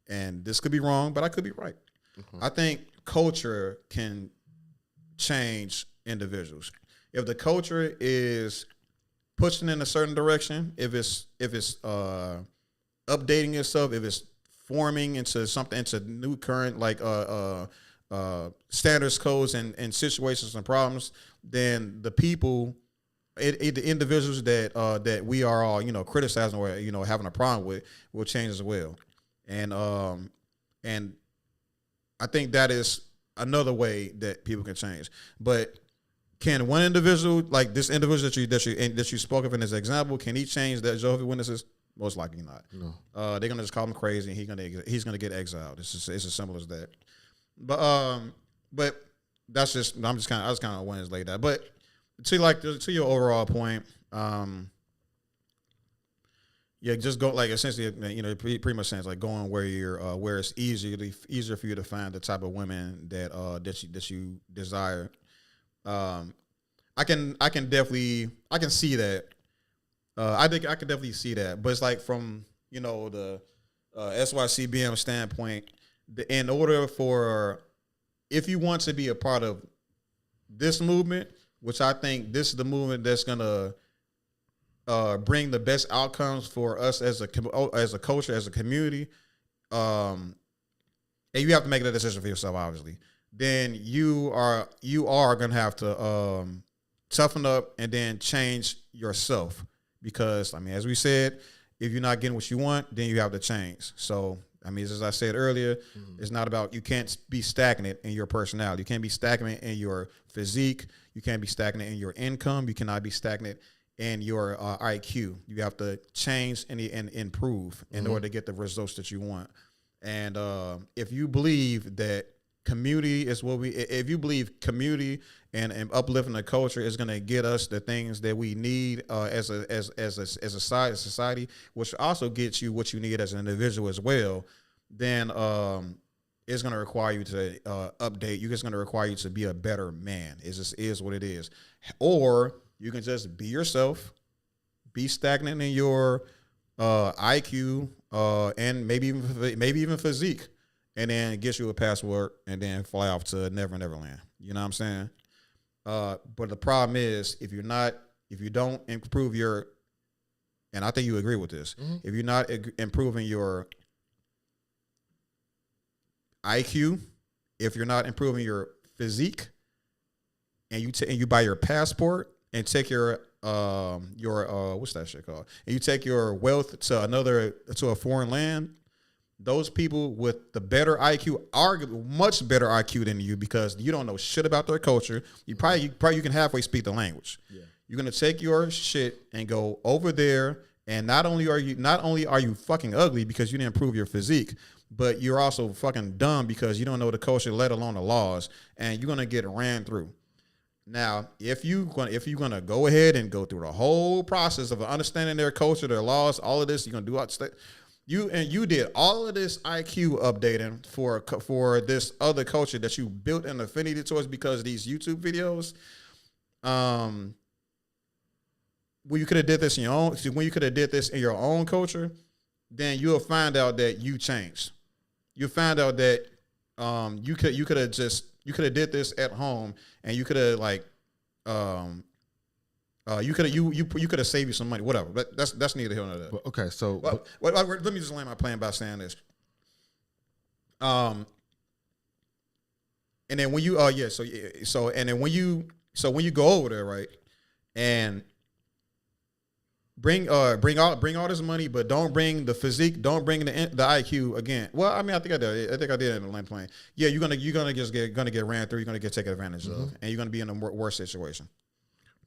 and this could be wrong, but I could be right. Mm-hmm. I think culture can change individuals. If the culture is pushing in a certain direction, if it's updating itself, if it's forming into new current like standards, codes, and situations and problems, then the people, the individuals that we are all criticizing or having a problem with will change as well, and I think that is another way that people can change. But can one individual, like this individual that you spoke of in this example, can he change that Jehovah's Witnesses? Most likely not. No. They're gonna just call him crazy, and he's gonna get exiled. It's as simple as that. But that's just I just kind of want to lay that. But to your overall point, yeah, just go like essentially, pretty much sense like going where it's easier for you to find the type of women that you desire. I can see that. I think I can definitely see that, but it's like from the SYCBM standpoint, in order for if you want to be a part of this movement, which I think this is the movement that's gonna bring the best outcomes for us as a culture, as a community, and you have to make that decision for yourself, obviously. Then you are gonna have to toughen up and then change yourself. Because, as we said, if you're not getting what you want, then you have to change. So, as I said earlier, it's not about, you can't be stagnant in your personality. You can't be stagnant in your physique. You can't be stagnant in your income. You cannot be stagnant in your IQ. You have to change and improve in order to get the results that you want. And if you believe that community is if you believe community and uplifting the culture is going to get us the things that we need as a society, which also gets you what you need as an individual as well, then it's going to require you to update. It's going to require you to be a better man. It just is what it is. Or you can just be yourself, be stagnant in your IQ and maybe even physique, and then get you a passport and then fly off to Neverland. You know what I'm saying? But the problem is if you don't improve your, and I think you agree with this, if you're not improving your IQ, if you're not improving your physique, and you buy your passport and take your what's that shit called? And you take your wealth to a foreign land. Those people with the better IQ, arguably much better IQ than you, because you don't know shit about their culture. You can halfway speak the language. Yeah. You're gonna take your shit and go over there, and not only are you fucking ugly because you didn't improve your physique, but you're also fucking dumb because you don't know the culture, let alone the laws, and you're gonna get ran through. Now, if you're gonna go ahead and go through the whole process of understanding their culture, their laws, all of this, you're gonna do all stuff. You did all of this IQ updating for this other culture that you built an affinity towards because of these YouTube videos. When you could have did this in your own culture, then you'll find out that you changed. You'll find out that you could have did this at home, and you could have you could have saved you some money, whatever. But that's neither here nor there. Okay, so let me just land my plan by saying this. And then when you when you go over there, right, and bring all this money, but don't bring the physique, don't bring the IQ again. Well, I think I did. I think I did in the land plane. Yeah, you're gonna get ran through. You're gonna get taken advantage of, and you're gonna be in a worse situation.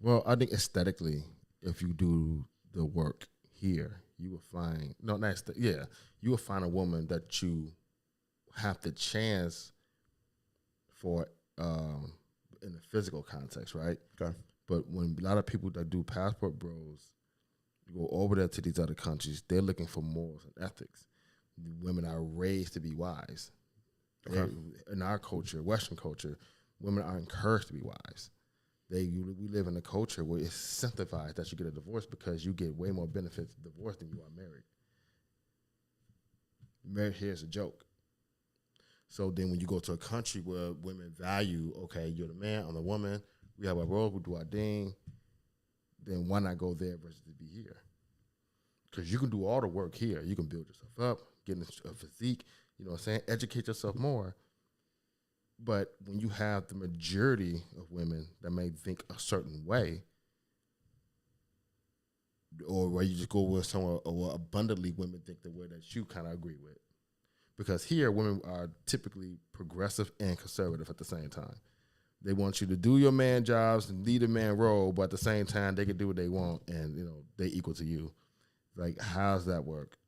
Well, I think aesthetically, if you do the work here, you will find you will find a woman that you have the chance for in the physical context, right? Okay. But when a lot of people that do passport bros go over there to these other countries, they're looking for morals and ethics. Women are raised to be wise. Okay. In our culture, Western culture, women are encouraged to be wise. We live in a culture where it's incentivized that you get a divorce because you get way more benefits of divorce than you are married. Marriage here is a joke. So then when you go to a country where women value, okay, you're the man, I'm the woman, we have our role, we do our thing, then why not go there versus to be here? Because you can do all the work here. You can build yourself up, get a physique, you know what I'm saying, educate yourself more. But when you have the majority of women that may think a certain way, or where you just go with someone, or abundantly women think the way that you kind of agree with. Because here, women are typically progressive and conservative at the same time. They want you to do your man jobs and lead a man role, but at the same time, they can do what they want, and they equal to you. Like, how's that work?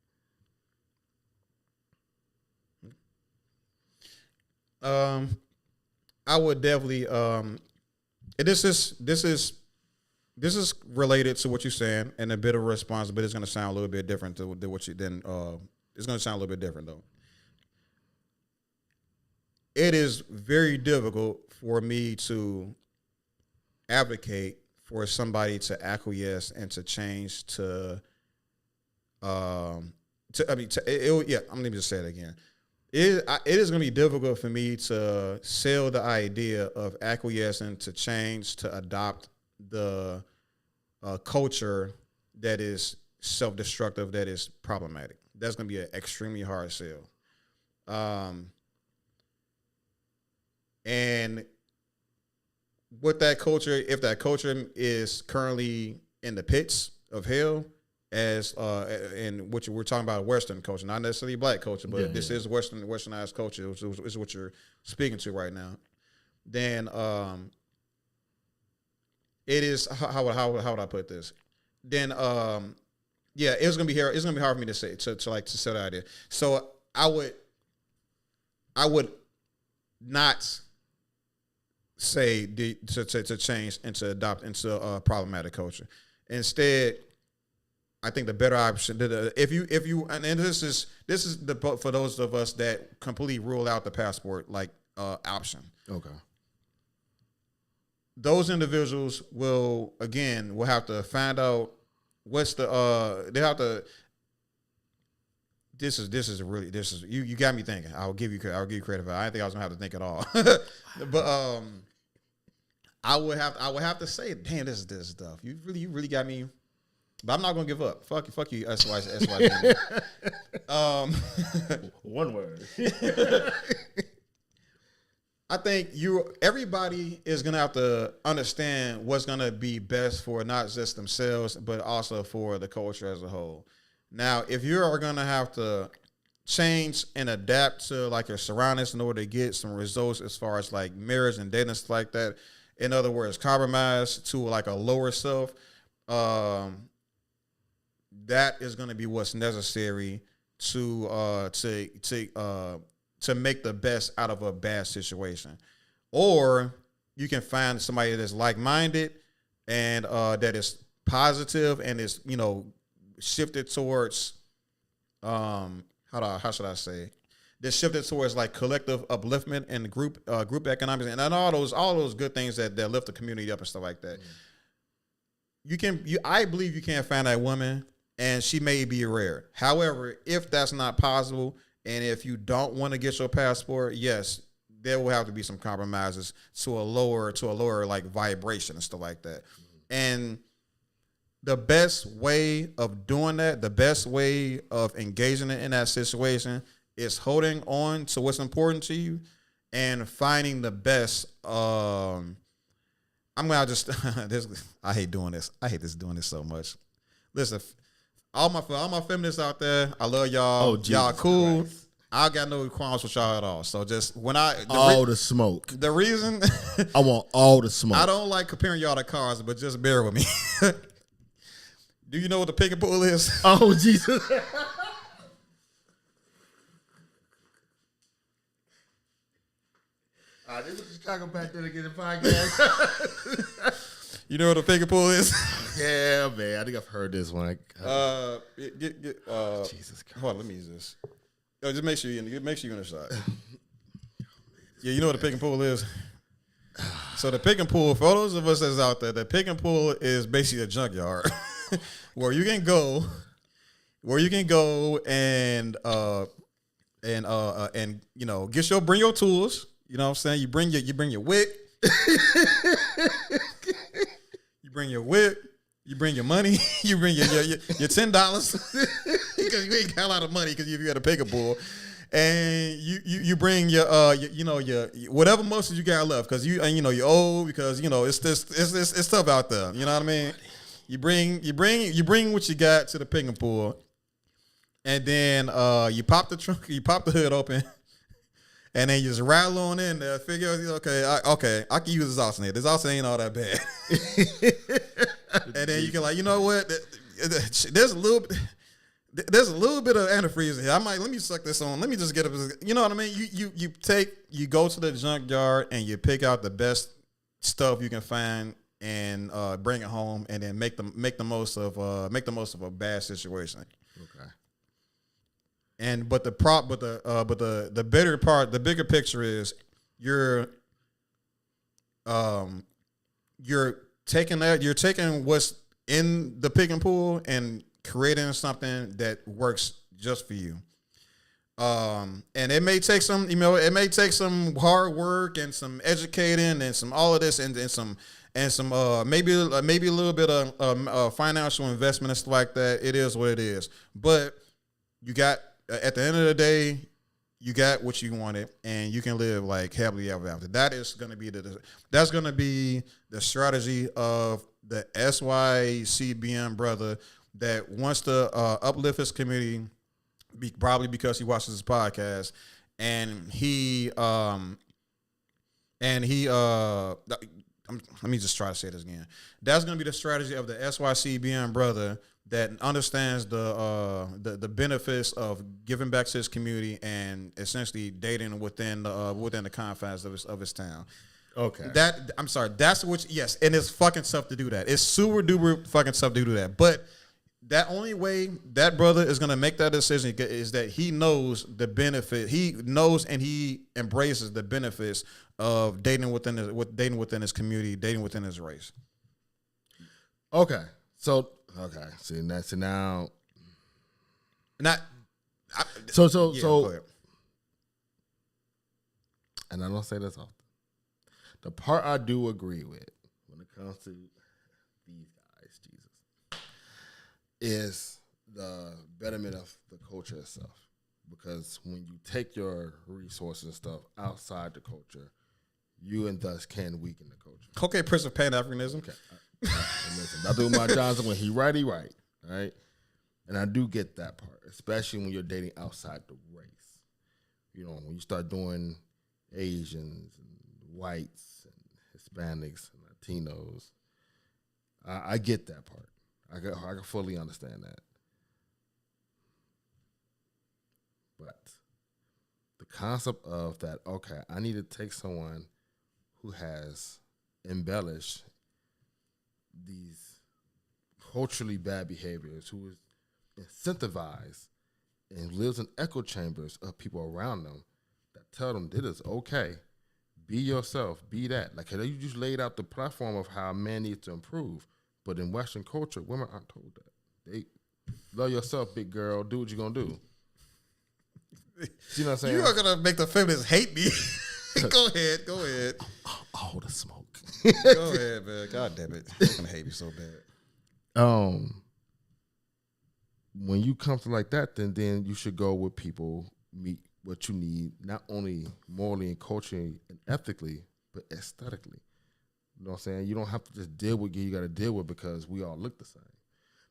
I would definitely. This is related to what you're saying, and a bit of a response, but it's going to sound a little bit different than what you then. It's going to sound a little bit different though. It is very difficult for me to advocate for somebody to acquiesce and to change to. I'm going to just say it again. It is going to be difficult for me to sell the idea of acquiescing to change, to adopt the culture that is self-destructive, that is problematic. That's going to be an extremely hard sell. And with that culture, if that culture is currently in the pits of hell, as in which we're talking about Western culture, not necessarily black culture, but this is westernized culture, which is what you're speaking to right now. Then it is how would I put this? Then it's gonna be hard. It's gonna be hard for me to say to sell the idea. So I would not say to change and to adopt into a problematic culture. Instead, I think the better option, if you, and this is for those of us that completely rule out the passport option. Okay. Those individuals will have to find out what's the they have to. This is you got me thinking. I'll give you credit for it. I didn't think I was gonna have to think at all, but I would have to say, damn, this stuff. You really got me. But I'm not gonna give up. Fuck you, SY. One word. I think everybody is gonna have to understand what's gonna be best for not just themselves, but also for the culture as a whole. Now, if you are gonna have to change and adapt to your surroundings in order to get some results as far as marriage and dating and stuff like that, in other words, compromise to a lower self, that is going to be what's necessary to make the best out of a bad situation. Or you can find somebody that's like-minded and that is positive and is shifted towards how should I say? They're shifted towards collective upliftment and group economics and all those good things that lift the community up and stuff like that. I believe you can't find that woman, and she may be rare. However, if that's not possible, and if you don't want to get your passport, yes, there will have to be some compromises to a lower vibration and stuff like that. And the best way of doing that, the best way of engaging in that situation is holding on to what's important to you and finding the best. I'm gonna just I hate doing this. I hate doing this so much. Listen, all my feminists out there, I love y'all. Oh, y'all cool. Christ. I got no qualms with y'all at all. So just when the smoke. The reason I want all the smoke. I don't like comparing y'all to cars, but just bear with me. Do you know what the pick and pull is? Oh, Jesus. This is Chicago back there to get a podcast. You know what a pick and pull is? Yeah, man. I think I've heard this one. Jesus Christ. Hold on, let me use this. Just make sure you're in the shot. Yeah, you know what a pick and pull is? So the pick and pull, for those of us that's out there, the pick and pull is basically a junkyard where you can go and bring your tools. You know what I'm saying? You bring your whip. You bring your whip. You bring your money. You bring your $10 because you ain't got a lot of money because you got a pick and pull. And you bring your whatever muscles you got left because you're old because it's tough out there. You know what I mean? You bring what you got to the pick and pull, and then you pop the trunk, you pop the hood open, and then you just rattle on in there, figure okay, I can use this alternator. This alternator ain't all that bad. And then you can like, you know what? There's a little bit of antifreeze in here. Let me suck this on. Let me just get a, you know what I mean? You go to the junkyard and you pick out the best stuff you can find and bring it home, and then make the most of a bad situation. Okay. And but the bigger part, the bigger picture is you're taking what's in the picking pool and creating something that works just for you. And it may take some, hard work and some educating and some all of this and some maybe a little bit of financial investment and stuff like that. It is what it is. But you got, at the end of the day, you got what you wanted, and you can live like happily ever after. That's going to be the strategy of the SYCBM brother that wants to uplift his community, probably because he watches this podcast, and let me just try to say this again. That's going to be the strategy of the SYCBM brother that understands the benefits of giving back to his community and essentially dating within the confines of his town. Okay. That's what. Yes, and it's fucking tough to do that. It's super duper fucking tough to do that. But that only way that brother is gonna make that decision is that he knows the benefit. He knows and he embraces the benefits of dating within his community, dating within his race. Okay. So see now. Not. So. Yeah, And I don't say this often. The part I do agree with when it comes to these guys, Jesus, is the betterment of the culture itself. Because when you take your resources and stuff outside the culture, you and thus can weaken the culture. Okay, Prince of Pan-Africanism. Okay. Listen, Dr. Umar Johnson, when he right, right? And I do get that part, especially when you're dating outside the race. You know, when you start doing Asians and whites and Hispanics and Latinos, I get that part. I can fully understand that. But the concept of that, okay, I need to take someone who has embellished these culturally bad behaviors, who is incentivized and lives in echo chambers of people around them that tell them it is okay. Be yourself. Be that. Like, you just laid out the platform of how men need to improve. But in Western culture, women aren't told that. They love yourself, big girl. Do what you're going to do. You know what I'm saying? You are going to make the feminists hate me. Go ahead. All the smoke. Go ahead, man. God damn it. They're going to hate me so bad. When you come to like that, then you should go with people, meet what you need, not only morally and culturally and ethically, but aesthetically. You know what I'm saying? You don't have to just deal with you got to deal with because we all look the same.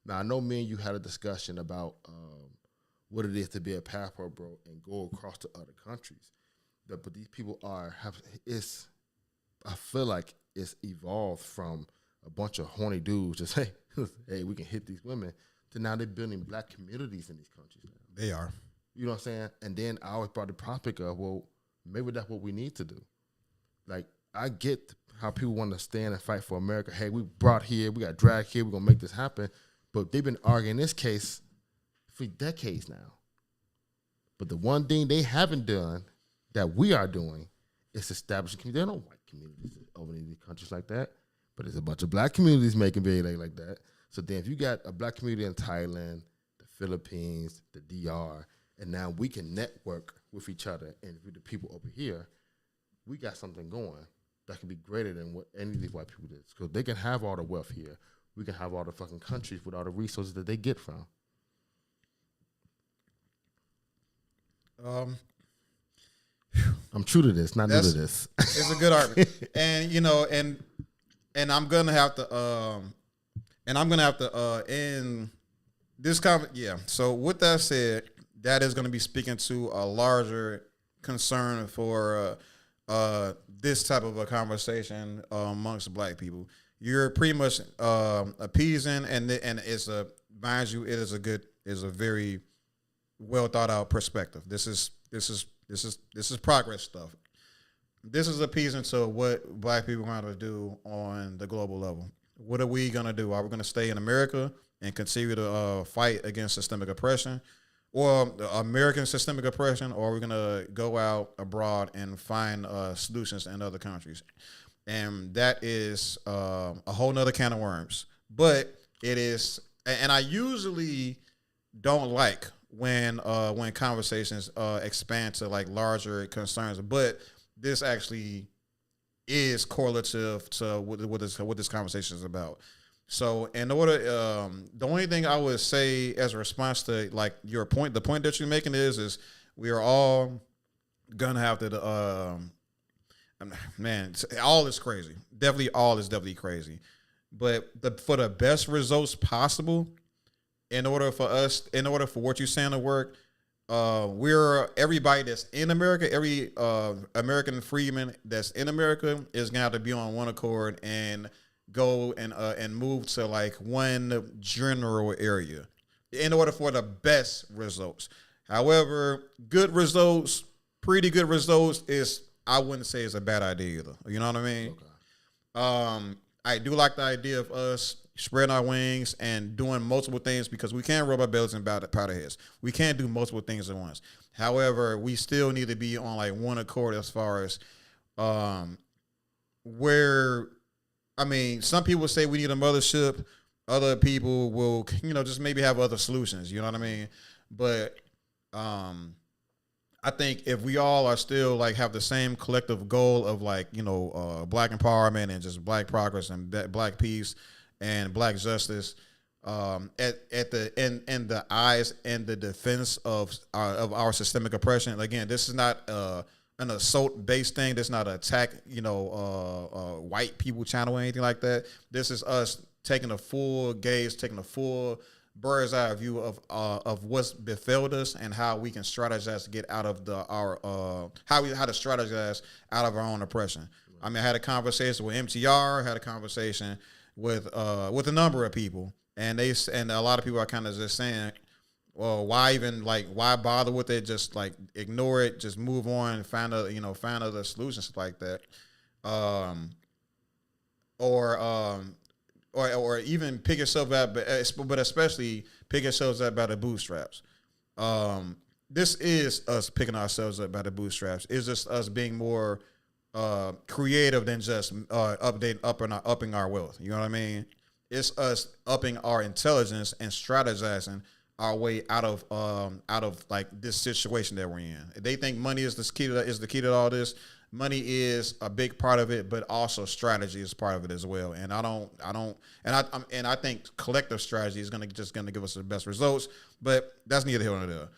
Now, I know me and you had a discussion about what it is to be a passport bro and go across to other countries. But these people I feel like it's evolved from a bunch of horny dudes just, hey, we can hit these women, to now they're building black communities in these countries now. They are. You know what I'm saying? And then I always brought the prospect of, well, maybe that's what we need to do. Like, I get how people want to stand and fight for America. Hey, we brought here, we got dragged here, we're going to make this happen. But they've been arguing this case for decades now. But the one thing they haven't done that we are doing is establishing communities. There are no white communities over in these countries like that. But there's a bunch of black communities making videos like that. So then if you got a black community in Thailand, the Philippines, the DR, and now we can network with each other and with the people over here, we got something going that can be greater than what any of these white people did. Because they can have all the wealth here. We can have all the fucking countries with all the resources that they get from. I'm true to this, not new to this. It's a good argument. And, you know, and I'm gonna have to end this comment. Yeah. So with that said, that is gonna be speaking to a larger concern for this type of a conversation amongst black people. You're pretty much appeasing, and it's a mind you, it is a very well thought out perspective. This is progress stuff. This is appeasing to what black people want to do on the global level. What are we gonna do? Are we gonna stay in America and continue to fight against systemic oppression, or American systemic oppression, or are we gonna go out abroad and find solutions in other countries? And that is a whole nother can of worms. But it is, and I usually don't like when conversations expand to like larger concerns, but this actually is correlative to what this conversation is about. So in order, the only thing I would say as a response to like your point, the point that you're making is we are all gonna have to, man, all is crazy. Definitely, all is definitely crazy. But for the best results possible, in order for what you're saying to work, we're everybody that's in America, every American freeman that's in America is gonna have to be on one accord and go and move to like one general area in order for the best results. However, good results, pretty good results is, I wouldn't say it's a bad idea either. You know what I mean? Okay. I do like the idea of us spreading our wings and doing multiple things, because we can't rub our bellies and powder heads. We can't do multiple things at once. However, we still need to be on like one accord as far as where, I mean, some people say we need a mothership. Other people will, just maybe have other solutions. You know what I mean? But I think if we all are still like have the same collective goal of like, black empowerment and just black progress and black peace and black justice, at the in the eyes and the defense of our systemic oppression. Again, this is not an assault based thing. This is not an attack, white people channel or anything like that. This is us taking a full gaze, taking a full bird's eye view of what's befelled us and how we can strategize to get out of how to strategize out of our own oppression. I mean, I had a conversation with MTR, had a conversation with a number of people, and a lot of people are kind of just saying, well, why bother with it? Just like ignore it, just move on and find other solutions like that. Or even pick yourself up, but especially pick yourselves up by the bootstraps. This is us picking ourselves up by the bootstraps. It's just us being more creative than just upping our wealth. You know what I mean? It's us upping our intelligence and strategizing our way out of like this situation that we're in. They think money is the key to all this. Money is a big part of it, but also strategy is part of it as well. And I think collective strategy is gonna give us the best results. But that's neither here nor there.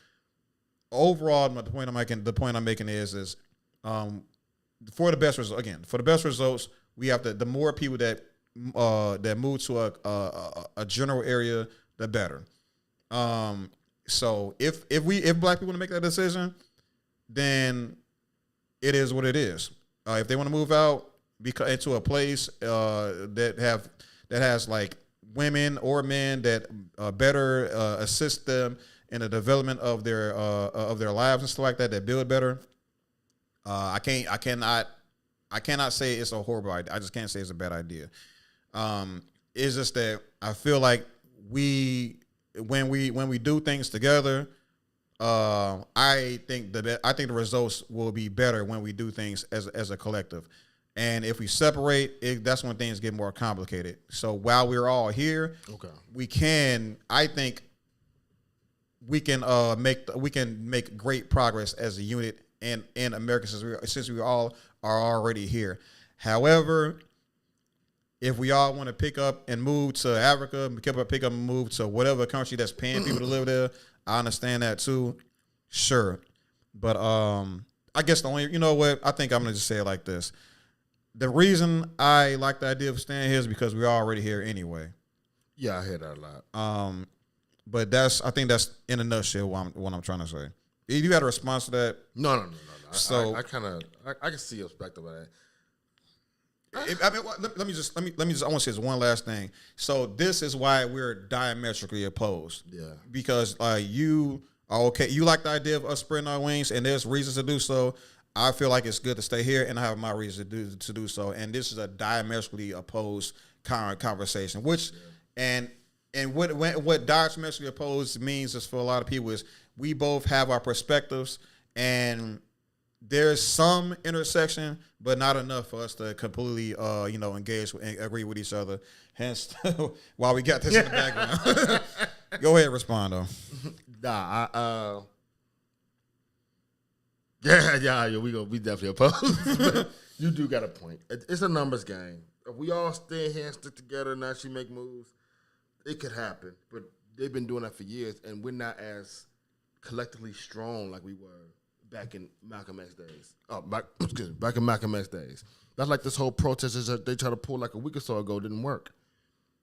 Overall, the point I'm making is for the best results. Again, for the best results, we have to. The more people that move to a general area, the better. So if black people want to make that decision, then it is what it is. If they want to move out into a place that has like women or men that better assist them in the development of their lives and stuff like that build better, I cannot say it's a horrible idea. I just can't say it's a bad idea. It's just that I feel like when we do things together, I think the results will be better when we do things as a collective. And if we separate, that's when things get more complicated. So while we're all here, I think we can make great progress as a unit in America since we all are already here. However, if we all want to pick up and move to Africa, pick up and move to whatever country that's paying people to live there, I understand that too. Sure. But I guess I think I'm going to just say it like this. The reason I like the idea of staying here is because we're already here anyway. Yeah, I hear that a lot. But I think that's in a nutshell what I'm trying to say. You had a response to that? No. So I kind of I can see your perspective of that. Let me just. I want to say this one last thing. So this is why we're diametrically opposed. Yeah. Because you are okay. You like the idea of us spreading our wings, and there's reasons to do so. I feel like it's good to stay here, and I have my reasons to do so. And this is a diametrically opposed conversation. Which and what diametrically opposed means is for a lot of people is we both have our perspectives and there's some intersection, but not enough for us to completely, engage and agree with each other. Hence, while we got this in the background, go ahead and respond though. Nah, yeah, we definitely opposed. But you do got a point. It's a numbers game. If we all stay here and stick together and actually make moves, it could happen. But they've been doing that for years, and we're not as collectively strong like we were back in Malcolm X days. Back in Malcolm X days. That's like this whole protest that they tried to pull like a week or so ago didn't work.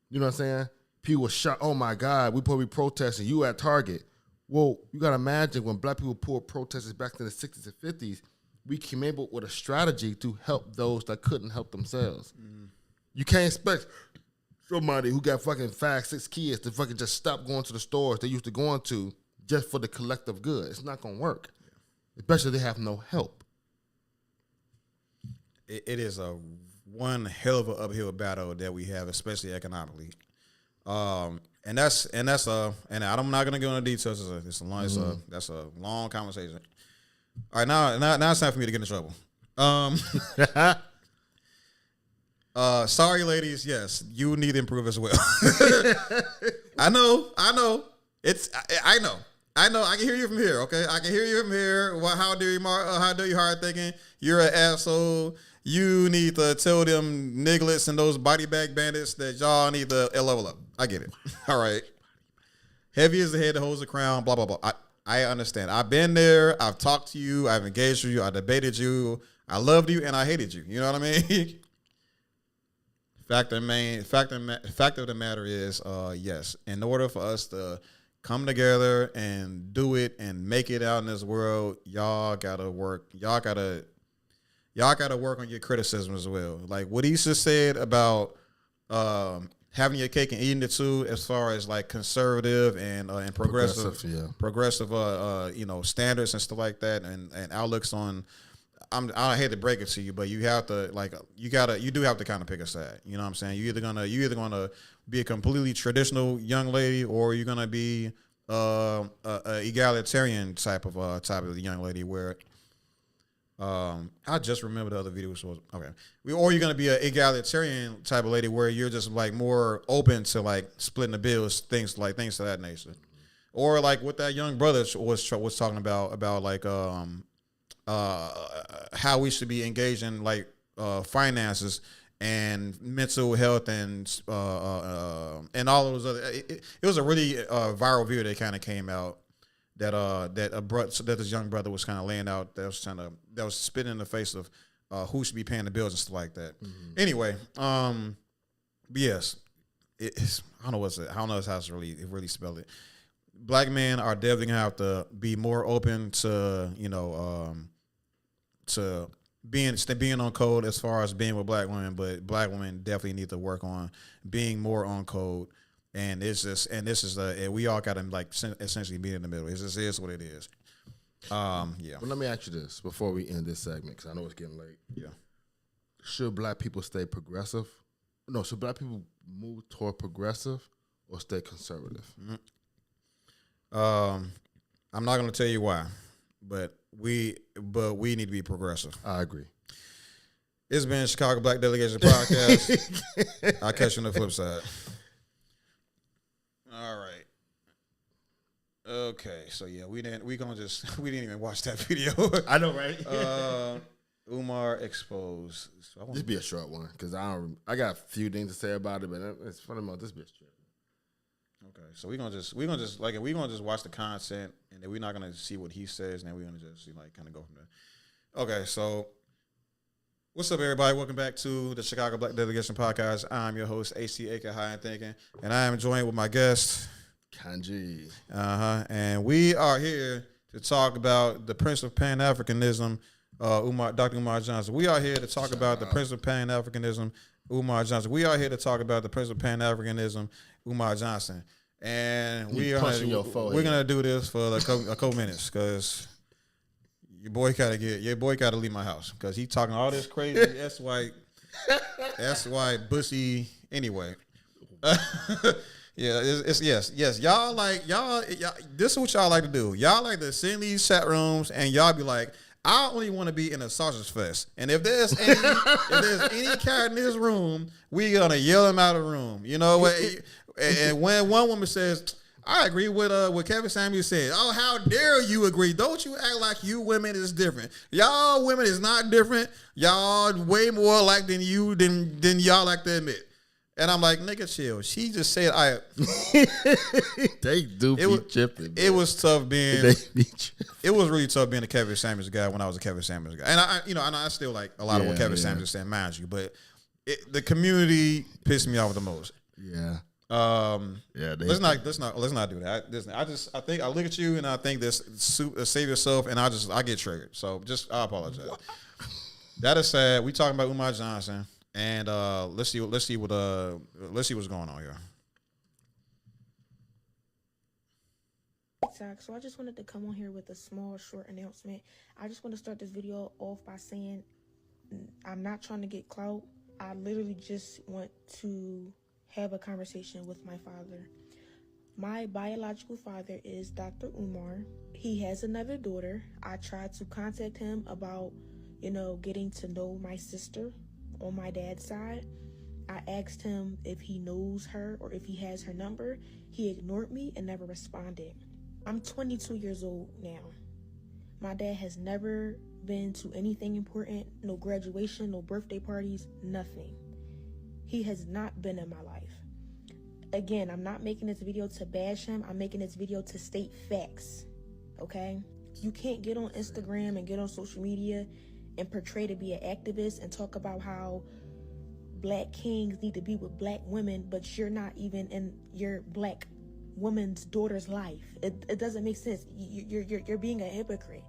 You know what I'm saying? People were shocked. Oh my God, we probably protesting. You at Target. Well, you gotta imagine when black people pulled protesters back in the 60s and 50s, we came up with a strategy to help those that couldn't help themselves. Mm. You can't expect somebody who got fucking 5-6 kids to fucking just stop going to the stores they used to go into just for the collective good. It's not gonna work. Especially if they have no help. It is a one hell of an uphill battle that we have, especially economically. And I'm not gonna go into details. That's a long conversation. All right, now it's time for me to get in trouble. Sorry, ladies. Yes, you need to improve as well. I know. I know. I can hear you from here. Okay, I can hear you from here. Well, how dare you hard thinking? You're an asshole. You need to tell them nigglets and those body bag bandits that y'all need to level up. I get it. All right. Heavy is the head that holds the crown. Blah blah blah. I understand. I've been there. I've talked to you. I've engaged with you. I debated you. I loved you and I hated you. You know what I mean? Fact of the matter is, yes. In order for us to come together and do it and make it out in this world, y'all gotta work. Y'all gotta work on your criticism as well. Like what Issa said about having your cake and eating it too, as far as like conservative and progressive standards and stuff like that, and outlooks on. I hate to break it to you, but you do have to kind of pick a side. You know what I'm saying? You're either gonna be a completely traditional young lady, or you're gonna be a egalitarian type of young lady where. I just remember the other video was okay. Or you're gonna be an egalitarian type of lady where you're just like more open to like splitting the bills, things to that nature, or like what that young brother was talking about like how we should be engaging like finances and mental health and all those other. It was a really viral video that kind of came out. That this young brother was kind of laying out that was spitting in the face of who should be paying the bills and stuff like that. Mm-hmm. Anyway, but yes, I don't know how to really spell it. Black men are definitely gonna have to be more open to to being on code as far as being with black women, but black women definitely need to work on being more on code. And we all got to like essentially be in the middle. It just is what it is. Yeah. Well, let me ask you this before we end this segment, because I know it's getting late. Yeah. Should black people stay progressive? No, should black people move toward progressive or stay conservative? Mm-hmm. I'm not going to tell you why, but we need to be progressive. I agree. It's been Chicago Black Delegation Podcast. I'll catch you on the flip side. All right. Okay. So yeah, we didn't even watch that video. I know, right? Umar exposed. So this be a short one because I got a few things to say about it, but it's funny about this bitch. Okay, so we're gonna just watch the content, and then we're not gonna see what he says, and then we're gonna just kind of go from there. Okay, so what's up, everybody? Welcome back to the Chicago Black Delegation Podcast. I'm your host, AC High and Thinking, and I am joined with my guest, Kanji. And we are here to talk about the Prince of Pan-Africanism, Dr. Umar Johnson. We are here to talk about the Prince of Pan Africanism, Umar Johnson. We are here to talk about the Prince of Pan Africanism, Umar Johnson. And we're gonna do this for a couple minutes because your boy gotta leave my house because he talking all this crazy. That's why Bussy anyway. Yeah, it's yes. Y'all. This is what y'all like to do. Y'all like to sit in these chat rooms and y'all be like, I only want to be in a sausage fest. And if there's any cat in this room, we gonna yell him out of the room. You know what? And when one woman says, I agree with what Kevin Samuels said. Oh, how dare you agree? Don't you act like you women is different. Y'all women is not different. Y'all way more alike than y'all like to admit. And I'm like, nigga, chill. She just said, they do be tripping. It was tough being. It was really tough being a Kevin Samuels guy when I was a Kevin Samuels guy, and I still like a lot of what Kevin Samuels said, mind you. But the community pissed me off the most. Yeah. Let's not do that. I think I look at you and I think this save yourself, and I get triggered. So I apologize. That is sad. We talking about Umar Johnson. And let's see what's going on here. So I just wanted to come on here with a small, short announcement. I just want to start this video off by saying I'm not trying to get clout. I literally just want to have a conversation with my father. My biological father is Dr. Umar. He has another daughter. I tried to contact him about, getting to know my sister on my dad's side. I asked him if he knows her or if he has her number. He ignored me and never responded. I'm 22 years old now. My dad has never been to anything important, no graduation, no birthday parties, nothing. He has not been in my life. Again, I'm not making this video to bash him. I'm making this video to state facts, okay? You can't get on Instagram and get on social media and portray to be an activist and talk about how black kings need to be with black women, but you're not even in your black woman's daughter's life. It doesn't make sense. You're being a hypocrite.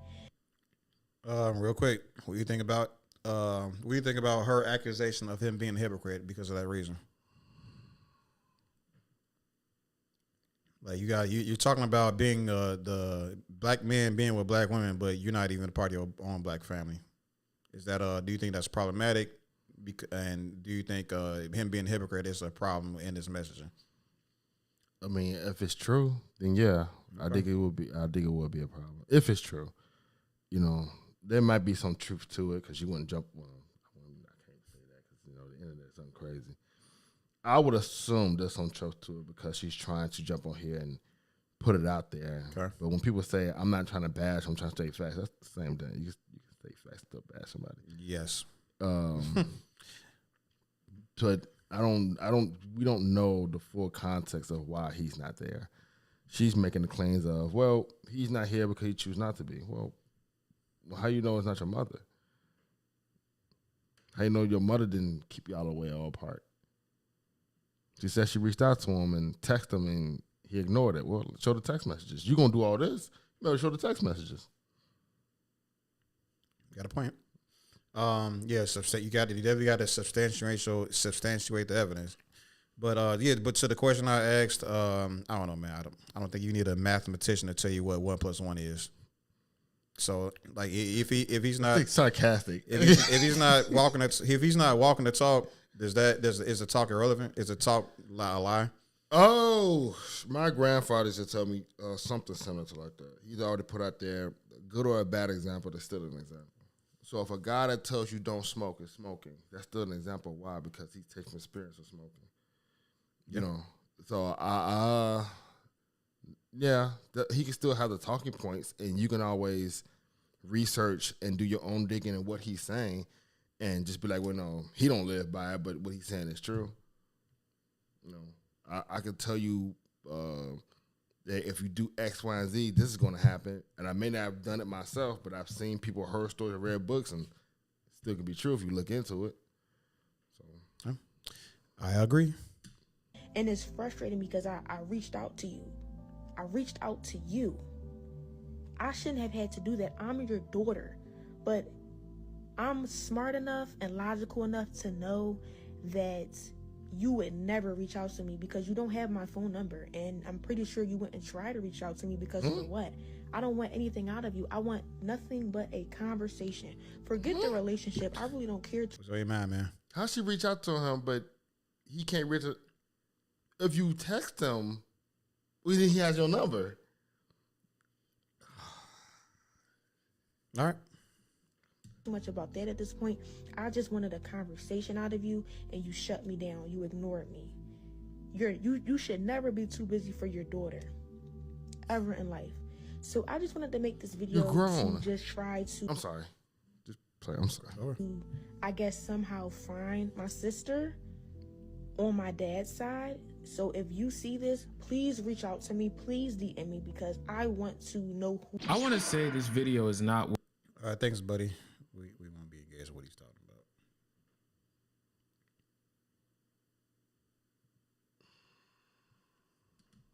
Real quick, what do you think about her accusation of him being a hypocrite because of that reason? Like you're talking about being the black men being with black women, but you're not even a part of your own black family. Is that do you think that's problematic? And do you think him being a hypocrite is a problem in his messaging? I mean, if it's true, then yeah, okay. I think it would be a problem. If it's true, there might be some truth to it because you wouldn't jump. Well, I can't say that because the internet's something crazy. I would assume there's some truth to it because she's trying to jump on here and put it out there. Okay. But when people say I'm not trying to bash, I'm trying to stay facts, that's the same thing. You can stay facts, still bash somebody. Yes. But we don't know the full context of why he's not there. She's making the claims of, well, he's not here because he chooses not to be. Well, how you know it's not your mother? How you know your mother didn't keep y'all away all apart? She said she reached out to him and texted him and he ignored it. Well, show the text messages. You gonna do all this? You better show the text messages. Got a point. You definitely got to substantiate the evidence. But but to the question I asked, I don't know, man. I don't think you need a mathematician to tell you what 1 + 1 is. So like if he's not, I think sarcastic, if he's not walking the talk, is the talk irrelevant? Is the talk a lie? Oh, my grandfather used to tell me something similar to like that. He's already put out there a good or a bad example. That's still an example. So if a guy that tells you don't smoke is smoking, that's still an example. Why? Because he's taking experience of smoking. Yep. So he can still have the talking points, and you can always research and do your own digging in what he's saying, and just be like, well, no, he don't live by it, but what he's saying is true. I could tell you that if you do X, Y, and Z, this is going to happen. And I may not have done it myself, but I've seen people heard stories, read books, and it still can be true if you look into it. So, I agree. And it's frustrating because I reached out to you. I shouldn't have had to do that. I'm your daughter. But I'm smart enough and logical enough to know that you would never reach out to me because you don't have my phone number, and I'm pretty sure you wouldn't try to reach out to me because for what? I don't want anything out of you. I want nothing but a conversation. Forget the relationship. I really don't care. So you mad, man? How she reach out to him, but he can't reach it? If you text him, well, then he has your number. All right. Too much about that at this point. I just wanted a conversation out of you, and you shut me down. You ignored me. You should never be too busy for your daughter, ever in life. So I just wanted to make this video You're grown. to just try to. I'm sorry. Just play. I'm sorry. I guess somehow find my sister on my dad's side. So if you see this, please reach out to me. Please DM me because I want to know who. I want to say this video is not. All right, thanks, buddy. We won't be engaged with what he's talking about.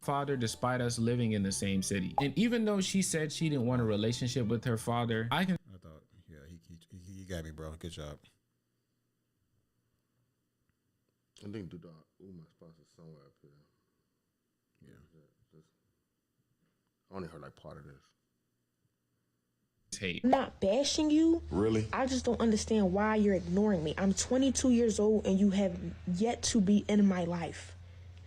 Father, despite us living in the same city. And even though she said she didn't want a relationship with her father, I thought, yeah, he got me, bro. Good job. I think the Umar sponsor somewhere up here. Yeah. I only heard like part of this. hate. I'm not bashing you. Really? I just don't understand why you're ignoring me. I'm 22 years old and you have yet to be in my life.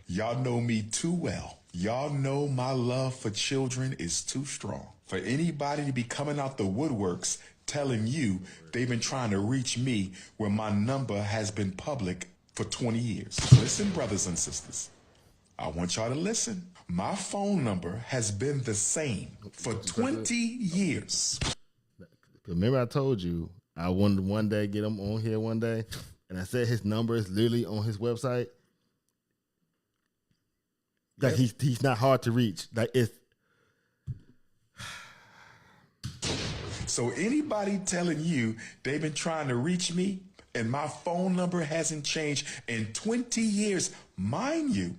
Y'all know me too well. Y'all know my love for children is too strong. For anybody to be coming out the woodworks telling you they've been trying to reach me when my number has been public for 20 years. Listen, brothers and sisters, I want y'all to listen. My phone number has been the same for 20 years. Remember I told you I wanted to one day get him on here one day, and I said his number is literally on his website. Like he's not hard to reach. Like it's. So anybody telling you they've been trying to reach me and my phone number hasn't changed in 20 years, mind you,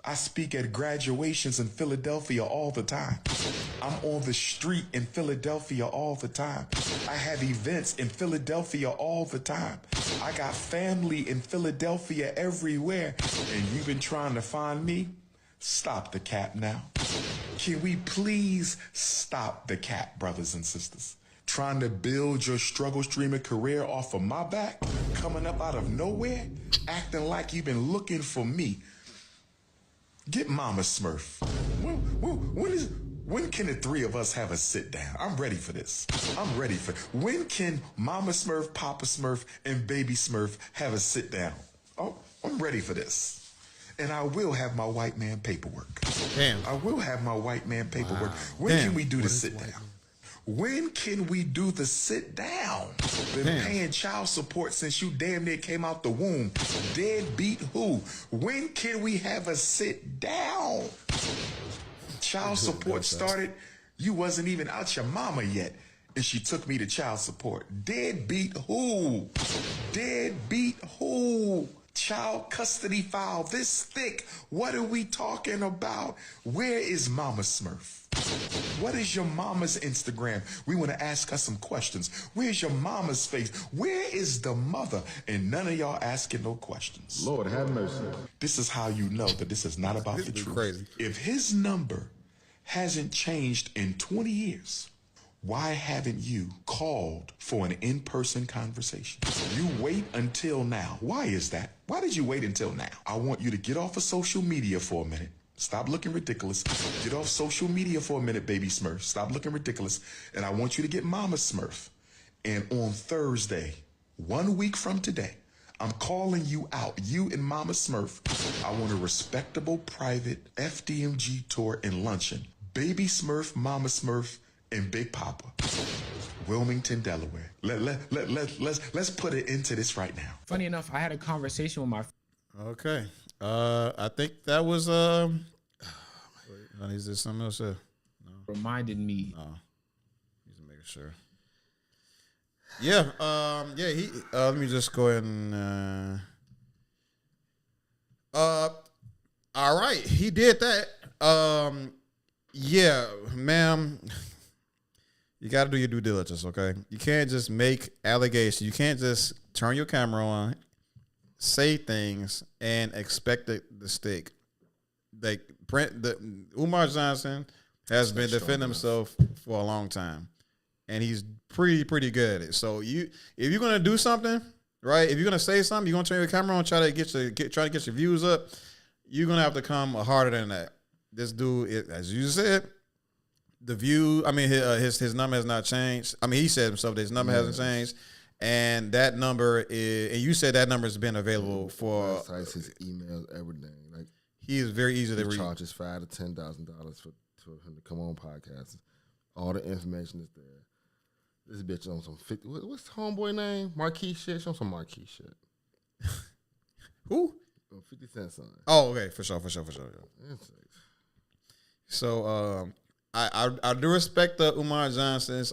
I speak at graduations in Philadelphia all the time. I'm on the street in Philadelphia all the time. I have events in Philadelphia all the time. I got family in Philadelphia everywhere, and you've been trying to find me? Stop the cap now. Can we please stop the cap, brothers and sisters? Trying to build your struggle streamer career off of my back, coming up out of nowhere, acting like you've been looking for me. Get Mama Smurf. When can the three of us have a sit down? I'm ready for this. I'm ready for. When can Mama Smurf, Papa Smurf, and Baby Smurf have a sit down? Oh, I'm ready for this. And I will have my white man paperwork. Damn. I will have my white man paperwork. Wow. When Damn. can we do the sit down? When can we do the sit down? Been Damn. paying child support since you damn near came out the womb. Deadbeat who? When can we have a sit down? Child support started, you wasn't even out your mama yet, and she took me to child support. Deadbeat who? Deadbeat who? Child custody file this thick. What are we talking about? Where is Mama Smurf? What is your mama's Instagram? We want to ask her some questions. Where's your mama's face? Where is the mother? And none of y'all asking no questions. Lord have mercy. This is how you know that this is not about the truth. Crazy. If his number hasn't changed in 20 years, why haven't you called for an in-person conversation? You wait until now. Why is that? Why did you wait until now? I want you to get off of social media for a minute. Stop looking ridiculous. Get off social media for a minute, Baby Smurf. Stop looking ridiculous. And I want you to get Mama Smurf. And on Thursday, 1 week from today, I'm calling you out, you and Mama Smurf. I want a respectable private FDMG tour and luncheon. Baby Smurf, Mama Smurf, and Big Papa, Wilmington, Delaware. Let's put it into this right now. Funny enough, I had a conversation with my Okay. I think that was is there something else? No. reminded me. No. He's making sure. Yeah. Yeah. He. Let me just go ahead and. All right. He did that. Yeah, ma'am. You got to do your due diligence, okay? You can't just make allegations. You can't just turn your camera on, say things, and expect it to stick. Like Umar Johnson has been defending himself for a long time, and he's pretty good at it. So if you're gonna do something, right? If you're gonna say something, you're gonna turn your camera on, try to get your views up. You're gonna have to come harder than that. This dude, as you said, the view. I mean, his number has not changed. I mean, he said himself that his number hasn't changed, and that number is. And you said that number has been available for his emails, everything. Like he is very easy to read. Charges $5,000 to $10,000 for him to come on podcasts. All the information is there. This bitch on some 50. What's the homeboy name? Marquis shit. Show some Marquis shit. Who? 50 Cent son. Oh, okay, for sure. So, I do respect the Umar Johnson's,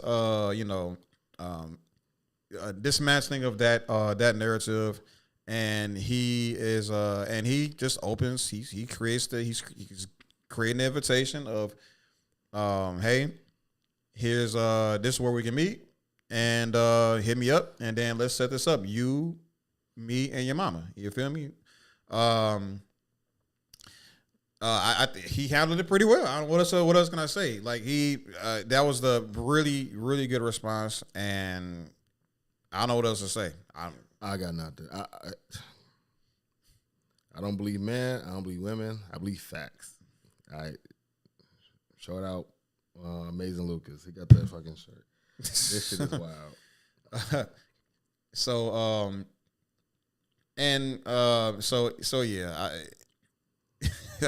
dismantling of that narrative, and he is, and he just opens. He creates he's creating the invitation of, hey, here's this is where we can meet, and hit me up, and then let's set this up. You, me, and your mama. You feel me? He handled it pretty well. I don't, what else can I say? Like that was the really good response, and I don't know what else to say. I got nothing. I don't believe men. I don't believe women. I believe facts. All right. Shout out Amazing Lucas. He got that fucking shirt. This shit is wild. So yeah,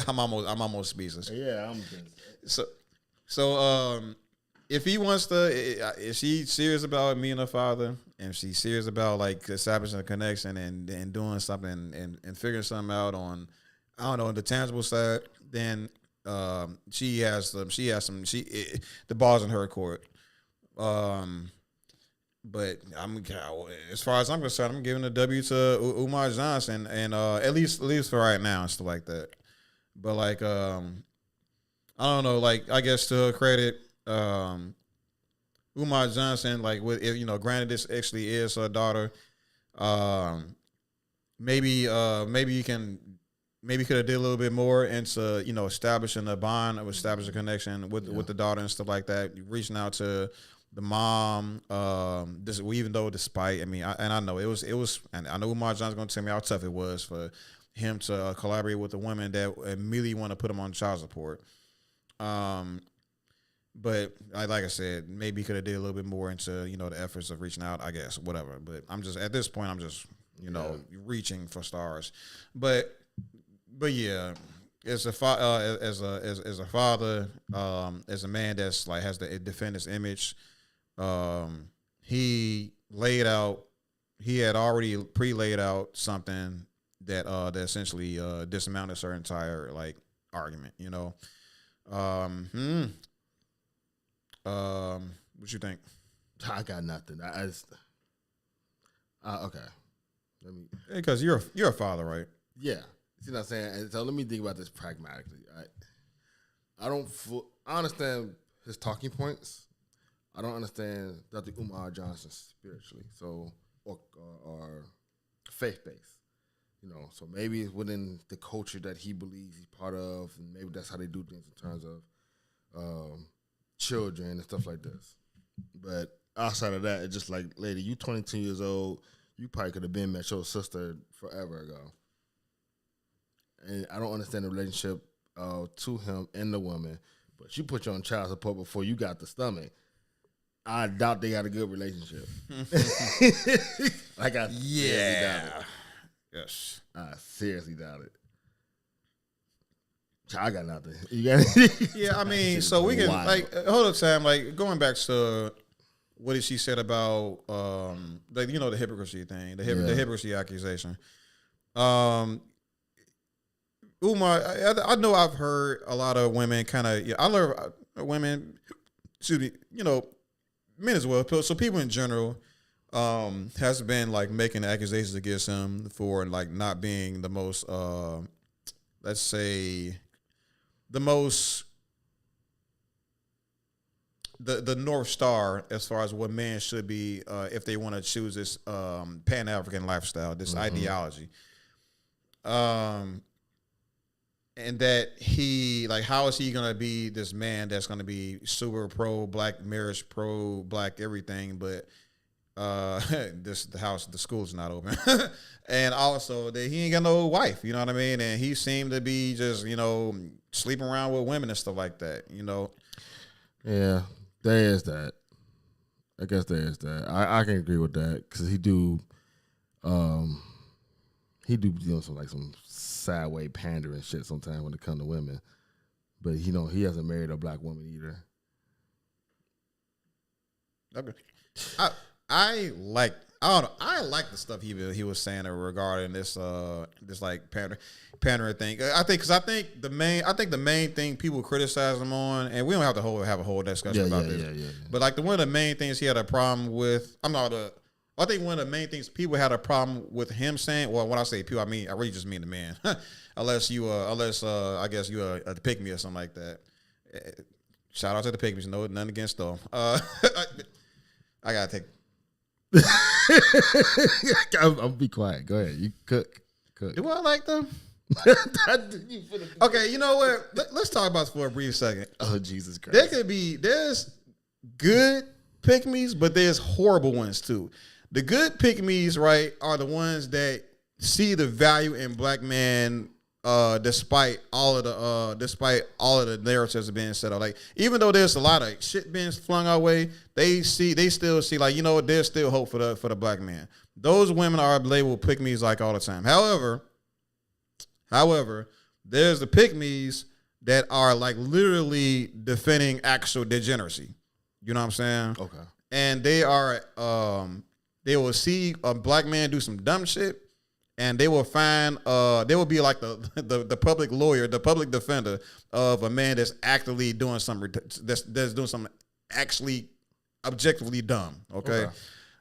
I'm almost speechless. Yeah, I'm just if he wants to, if she's serious about me and her father, and if she's serious about like establishing a connection and doing something and figuring something out on, I don't know, the tangible side, then the ball's in her court. But as far as I'm concerned, I'm giving a W to Umar Johnson, and at least for right now and stuff like that. But like, I don't know, like I guess to her credit, Umar Johnson, like granted this actually is her daughter, maybe you could have did a little bit more into establishing a bond or establishing a connection with the daughter and stuff like that, reaching out to the mom, even though despite, I know it was, and I know Umar Johnson's gonna tell me how tough it was for him to collaborate with the women that immediately want to put him on child support. But like I said, maybe he could have did a little bit more into the efforts of reaching out. I guess whatever. But I'm just at this point, I'm just reaching for stars. But yeah. As a father, as a man that's like has to defend his image, he had already pre-laid out something that essentially dismounted her entire like argument. What you think? I got nothing. I just okay. Let me, because you're a father, right? Yeah. See what I'm saying? And so let me think about this pragmatically. I understand his talking points. I don't understand Dr. Umar Johnson spiritually, or faith-based. So maybe it's within the culture that he believes he's part of, and maybe that's how they do things in terms of children and stuff like this. But outside of that, it's just like, lady, you 22 years old, you probably could have been met your sister forever ago. And I don't understand the relationship to him and the woman, but you put you on child support before you got the stomach. I doubt they got a good relationship. Like I seriously doubt it. Yes. I seriously doubt it. I got nothing. You got it? Yeah, so we can hold up, Sam. Like going back to what did she said about the hypocrisy thing, the hypocrisy accusation. Umar, I know I've heard a lot of women kind of. I love women, men as well. So people in general has been like making accusations against him for like not being the most, let's say, the most the North Star as far as what men should be if they want to choose this Pan African lifestyle, this ideology. And that he like, how is he gonna be this man that's gonna be super pro black marriage, pro black everything, but the school's not open, and also that he ain't got no wife, you know what I mean? And he seemed to be just sleeping around with women and stuff like that, Yeah, there is that. I guess there is that. I can agree with that because he do some some sideway pandering shit sometimes when it comes to women, but he hasn't married a black woman either. Okay. I like the stuff he was saying regarding this like pandering thing. I think the main thing people criticize him on, and we don't have to have a whole discussion about this. Yeah. But like one of the main things he had a problem with, I think one of the main things people had a problem with him saying, well, when I say people, I really just mean the man, unless I guess you a pick me or something like that. Shout out to the pygmies, no, nothing against them. I gotta take. I'll be quiet. Go ahead. You cook. Do I like them? Okay, you know what? Let's talk about this for a brief second. Oh, Jesus Christ. There's good pick-me's, but there's horrible ones too. The good pick-me's, right, are the ones that see the value in black men despite all of the narratives being set up. Like, even though there's a lot of shit being flung our way, they still see like, there's still hope for the black man. Those women are labeled pick-me's like all the time. However, there's the pick-me's that are like literally defending actual degeneracy. You know what I'm saying? Okay. And they will see a black man do some dumb shit, and they will find they will be like the public lawyer, the public defender of a man that's actively doing something that's doing something actually objectively dumb. Okay.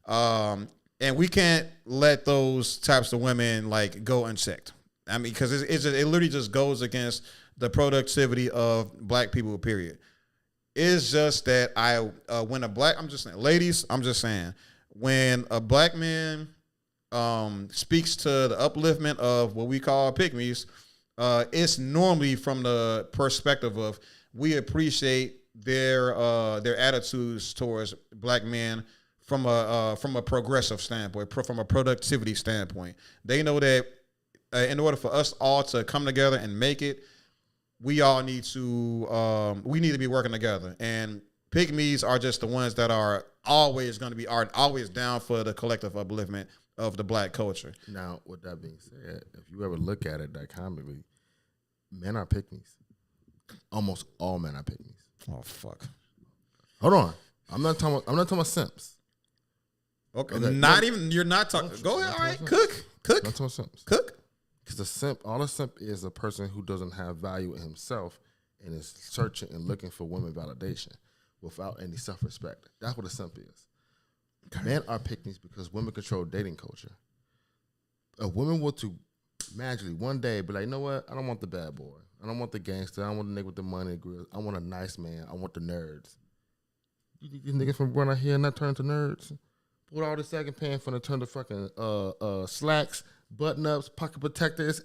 And we can't let those types of women like go unchecked. I mean, because it literally just goes against the productivity of black people. Period. It's just that ladies, I'm just saying, when a black man speaks to the upliftment of what we call pick-me's, it's normally from the perspective of we appreciate their attitudes towards black men from a progressive standpoint, from a productivity standpoint. They know that in order for us all to come together and make it, we all need to be working together. And pick-me's are just the ones that are always down for the collective upliftment of the black culture. Now, with that being said, if you ever look at it dichotomically, men are pick-me's. Almost all men are pick-me's. Oh fuck! Hold on, I'm not talking about simps. Okay, you're not talking. Go ahead. All right, cook. Not talking about simps. Cook. Because all a simp is a person who doesn't have value in himself and is searching and looking for women validation without any self-respect. That's what a simp is. Okay. Men are pick-me's because women control dating culture. A woman were to magically one day be like, you know what? I don't want the bad boy. I don't want the gangster. I don't want the nigga with the money. I want a nice man. I want the nerds. You think these niggas from run out here and not turn to nerds? Put all the second pants from to turn to fucking slacks, button-ups, pocket protectors,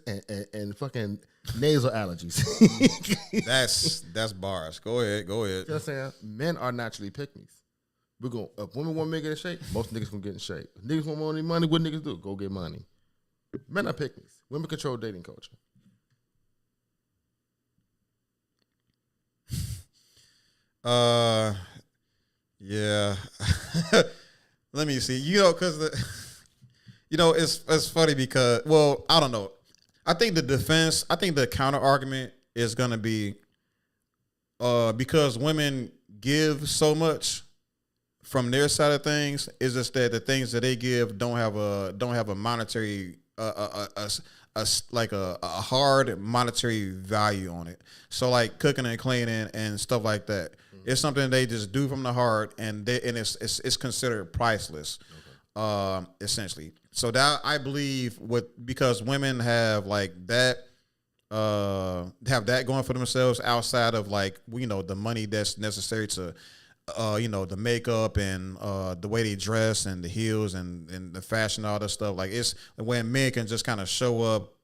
and fucking nasal allergies. That's bars. Go ahead. You know what I'm saying? Men are naturally pick-me's. If women want to get in shape, most niggas gonna get in shape. If niggas want more money, what niggas do? Go get money. Men are pick-me's. Women control dating culture. Yeah. Let me see. Because it's funny because, well, I don't know. I think the counter argument is going to be because women give so much from their side of things, is just that the things that they give don't have a monetary a hard monetary value on it. So like cooking and cleaning and stuff like that. Mm-hmm. It's something they just do from the heart, and it's considered priceless. Okay. Essentially. So that I believe because women have like that have that going for themselves outside of like the money that's necessary to the makeup and the way they dress and the heels and the fashion, all that stuff. Like it's when men can just kind of show up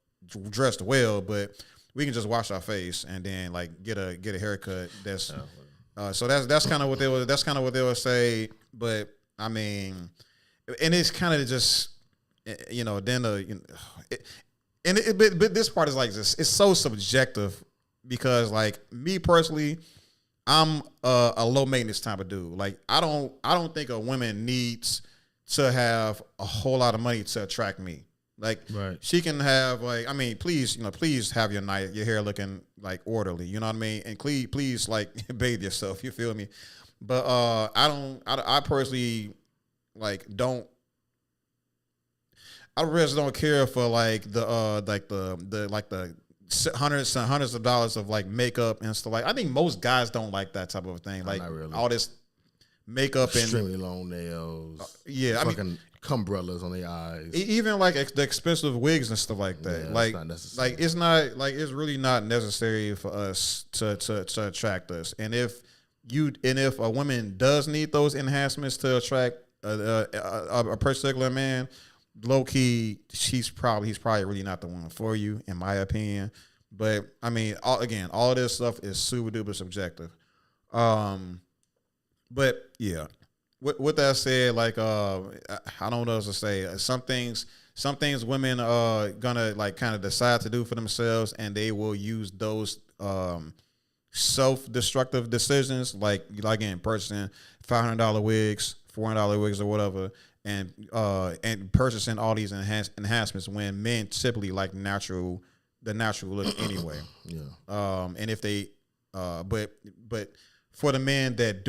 dressed well, but we can just wash our face and then like get a haircut. That's so that's kind of what they would say. But I mean, and it's kind of just then but this part is like this. It's so subjective because like me personally, I'm a low maintenance type of dude. Like I don't think a woman needs to have a whole lot of money to attract me. Like she can have like, I mean, please have your hair looking like orderly. You know what I mean? And please like bathe yourself. You feel me? But I personally like don't. I really don't care for like the hundreds of dollars of like makeup and stuff. Like I think most guys don't like that type of thing. Like really. All this makeup and extremely long nails. Fucking umbrellas on their eyes. Even like the expensive wigs and stuff like that. It's really not necessary for us to attract us. And if a woman does need those enhancements to attract a particular man, low key, he's probably really not the one for you, in my opinion. But I mean, all of this stuff is super duper subjective. But yeah, with that said, like I don't know what to say. Some things women are gonna like kind of decide to do for themselves, and they will use those self-destructive decisions, like again, purchasing $500 wigs, $400 wigs, or whatever. And purchasing all these enhancements when men typically like the natural look anyway. Yeah. And if they, but for the men that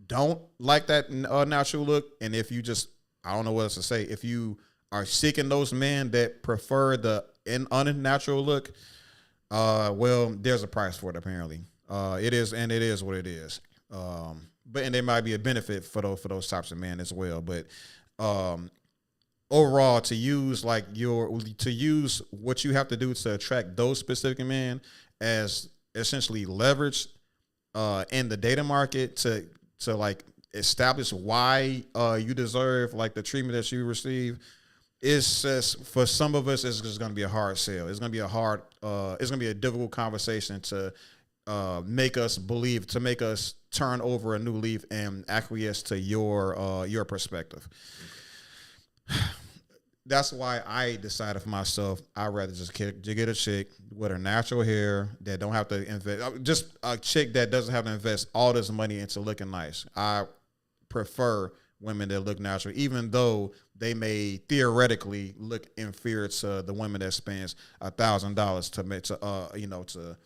don't like that natural look, and if you just, I don't know what else to say. If you are seeking those men that prefer the unnatural look, well, there's a price for it apparently. It is what it is. And there might be a benefit for those types of men as well. But overall, to use what you have to do to attract those specific men as essentially leverage in the dating market to like establish why you deserve like the treatment that you receive, it's just, for some of us, it's just going to be a hard sell. It's going to be a difficult conversation to make us turn over a new leaf and acquiesce to your perspective. That's why I decided for myself, I'd rather just get a chick with her natural hair that don't have to invest, just a chick that doesn't have to invest all this money into looking nice. I prefer women that look natural, even though they may theoretically look inferior to the women that spends $1,000 to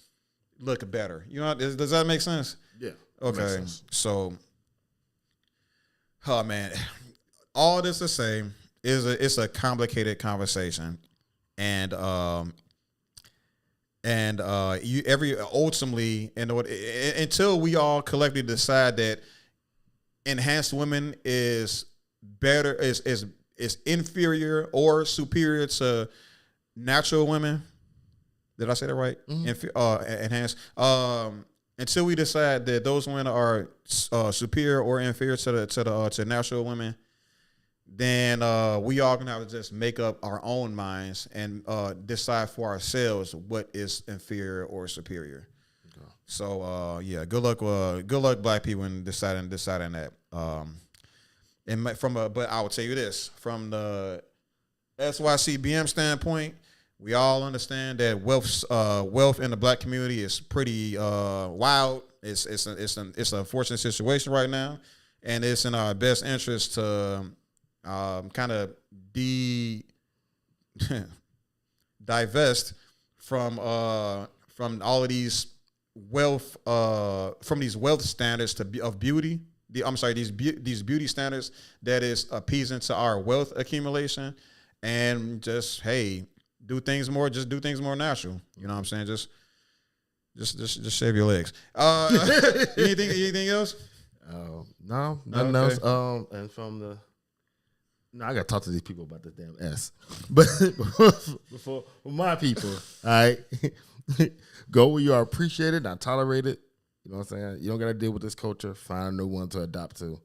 look better. You know, does that make sense? Yeah. Okay. So, oh man, all this to say is it's a complicated conversation, and ultimately, until we all collectively decide that enhanced women is better, is inferior or superior to natural women. Did I say that right? Mm-hmm. Enhanced. Until we decide that those women are superior or inferior to natural women, then we all gonna have to just make up our own minds and decide for ourselves what is inferior or superior. Okay. So yeah, good luck, black people, in deciding that. But I will tell you this, from the SYCBM standpoint, we all understand that wealth in the black community is pretty wild. It's an unfortunate situation right now, and it's in our best interest to kind of divest from all of these wealth standards of beauty. These beauty standards that is appeasing to our wealth accumulation, and just do things more natural. You know what I'm saying? Just shave your legs. Anything else? No, nothing else. And from I gotta talk to these people about this damn S. But for my people, all right, go where you are appreciated, not tolerated, You know what I'm saying? You don't got to deal with this culture. Find a new one to adopt to.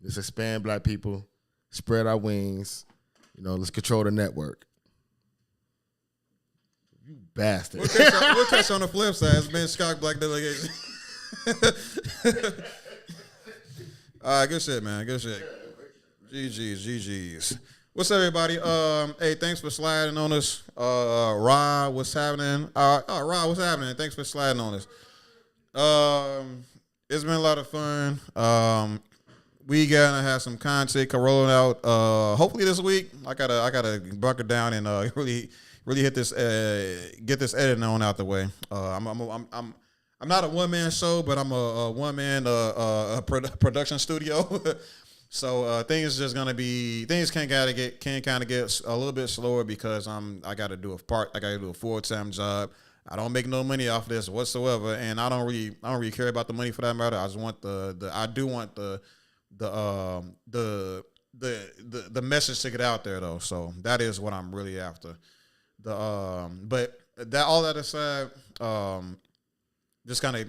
Let's expand black people. Spread our wings. You know, let's control the network. You bastard. We'll catch on the flip side. It's been Scott Black Delegation. All right, good shit, man. Good shit. GG's. What's up, everybody? Hey, thanks for sliding on us. Ra, what's happening? Ra, what's happening? Thanks for sliding on us. It's been a lot of fun. We gonna have some content rolling out. Hopefully this week. I gotta bunker down and really hit this get this editing on out the way. I'm not a one man show, but I'm a one man production studio. So things can kind of get a little bit slower because I gotta do a full-time job. I don't make no money off of this whatsoever, and I don't really care about the money for that matter. I just want the message to get out there though. So that is what I'm really after. But that all that aside, just kind of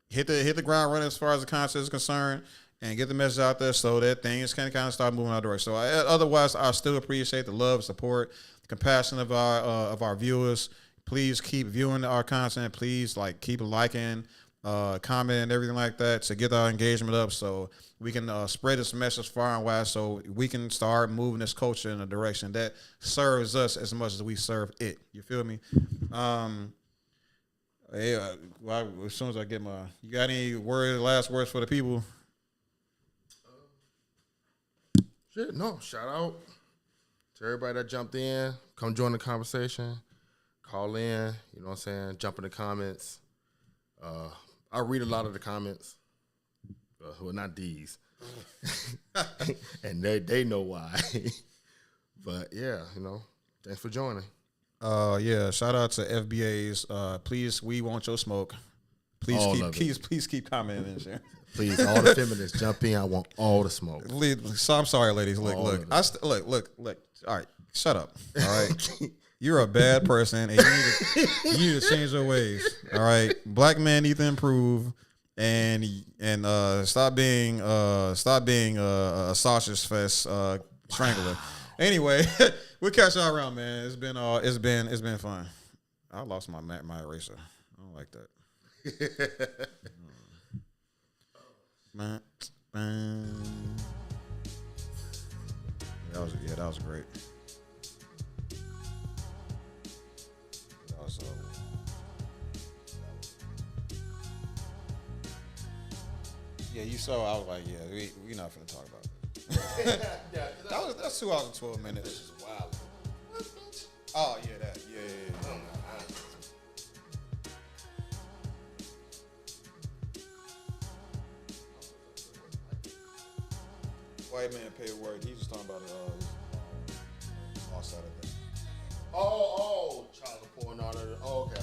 hit the ground running as far as the content is concerned, and get the message out there so that things can kind of start moving out the way. So otherwise, I still appreciate the love, support, the compassion of our viewers. Please keep viewing our content. Please keep liking, commenting, everything like that to get our engagement up so we can spread this message far and wide so we can start moving this culture in a direction that serves us as much as we serve it. You feel me? As soon as I get you got any last words for the people? Shit, no. Shout out to everybody that jumped in. Come join the conversation. Call in. You know what I'm saying? Jump in the comments. I read a lot of the comments. Well, not these. And they know why. But, yeah, thanks for joining. Yeah, shout out to FBAs. Please, we want your smoke. Please keep commenting and sharing. Please, all the feminists jump in. I want all the smoke. So I'm sorry, ladies. Look. All right, shut up. All right, you're a bad person, and you need to change your ways. All right, black men need to improve, and stop being a sausage fest strangler. Anyway, we'll catch y'all around, man. It's been fun. I lost my eraser. I don't like that. That was great. You saw. I was like, we're not finna talk about it. That's 2 hours and 12 minutes. This is wild. Oh yeah, that yeah. White man paid word. He's just talking about outside of that. Oh, child support and all that. Oh, okay.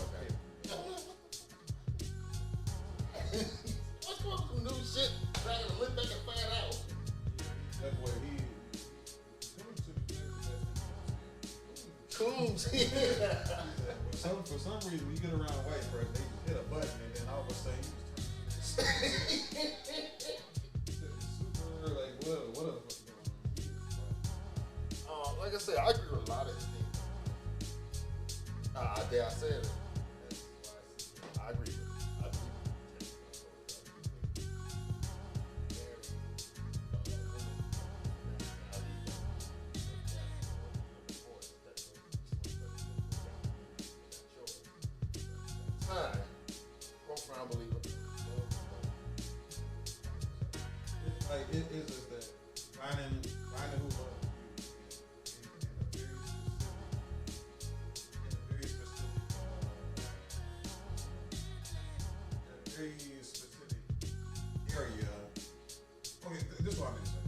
What's going on with some new shit? Back in the lit back and find out. That's what he. Cool. For some reason, when you get around white person, they just hit a button and then all of a sudden you just turn. Super what the fuck going on? Like I said, I agree with a lot of things. I said it. I agree with it. Profound believer. It is just that finding who loves you in a very specific area. Okay, this is what I'm gonna say.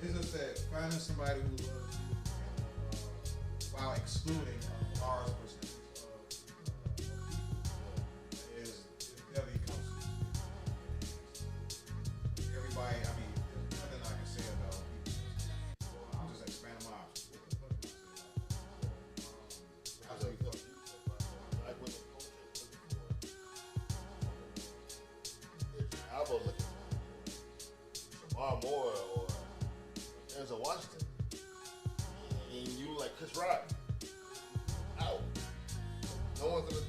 It's just that finding somebody who loves you while excluding a large percentage of people is definitely comes to everybody. I mean, there's nothing I can say about people. Well, I'm just expanding my options. What the fuck can I say about that? Moore or Denzel Washington, and you look like Chris Rock, out. No one's gonna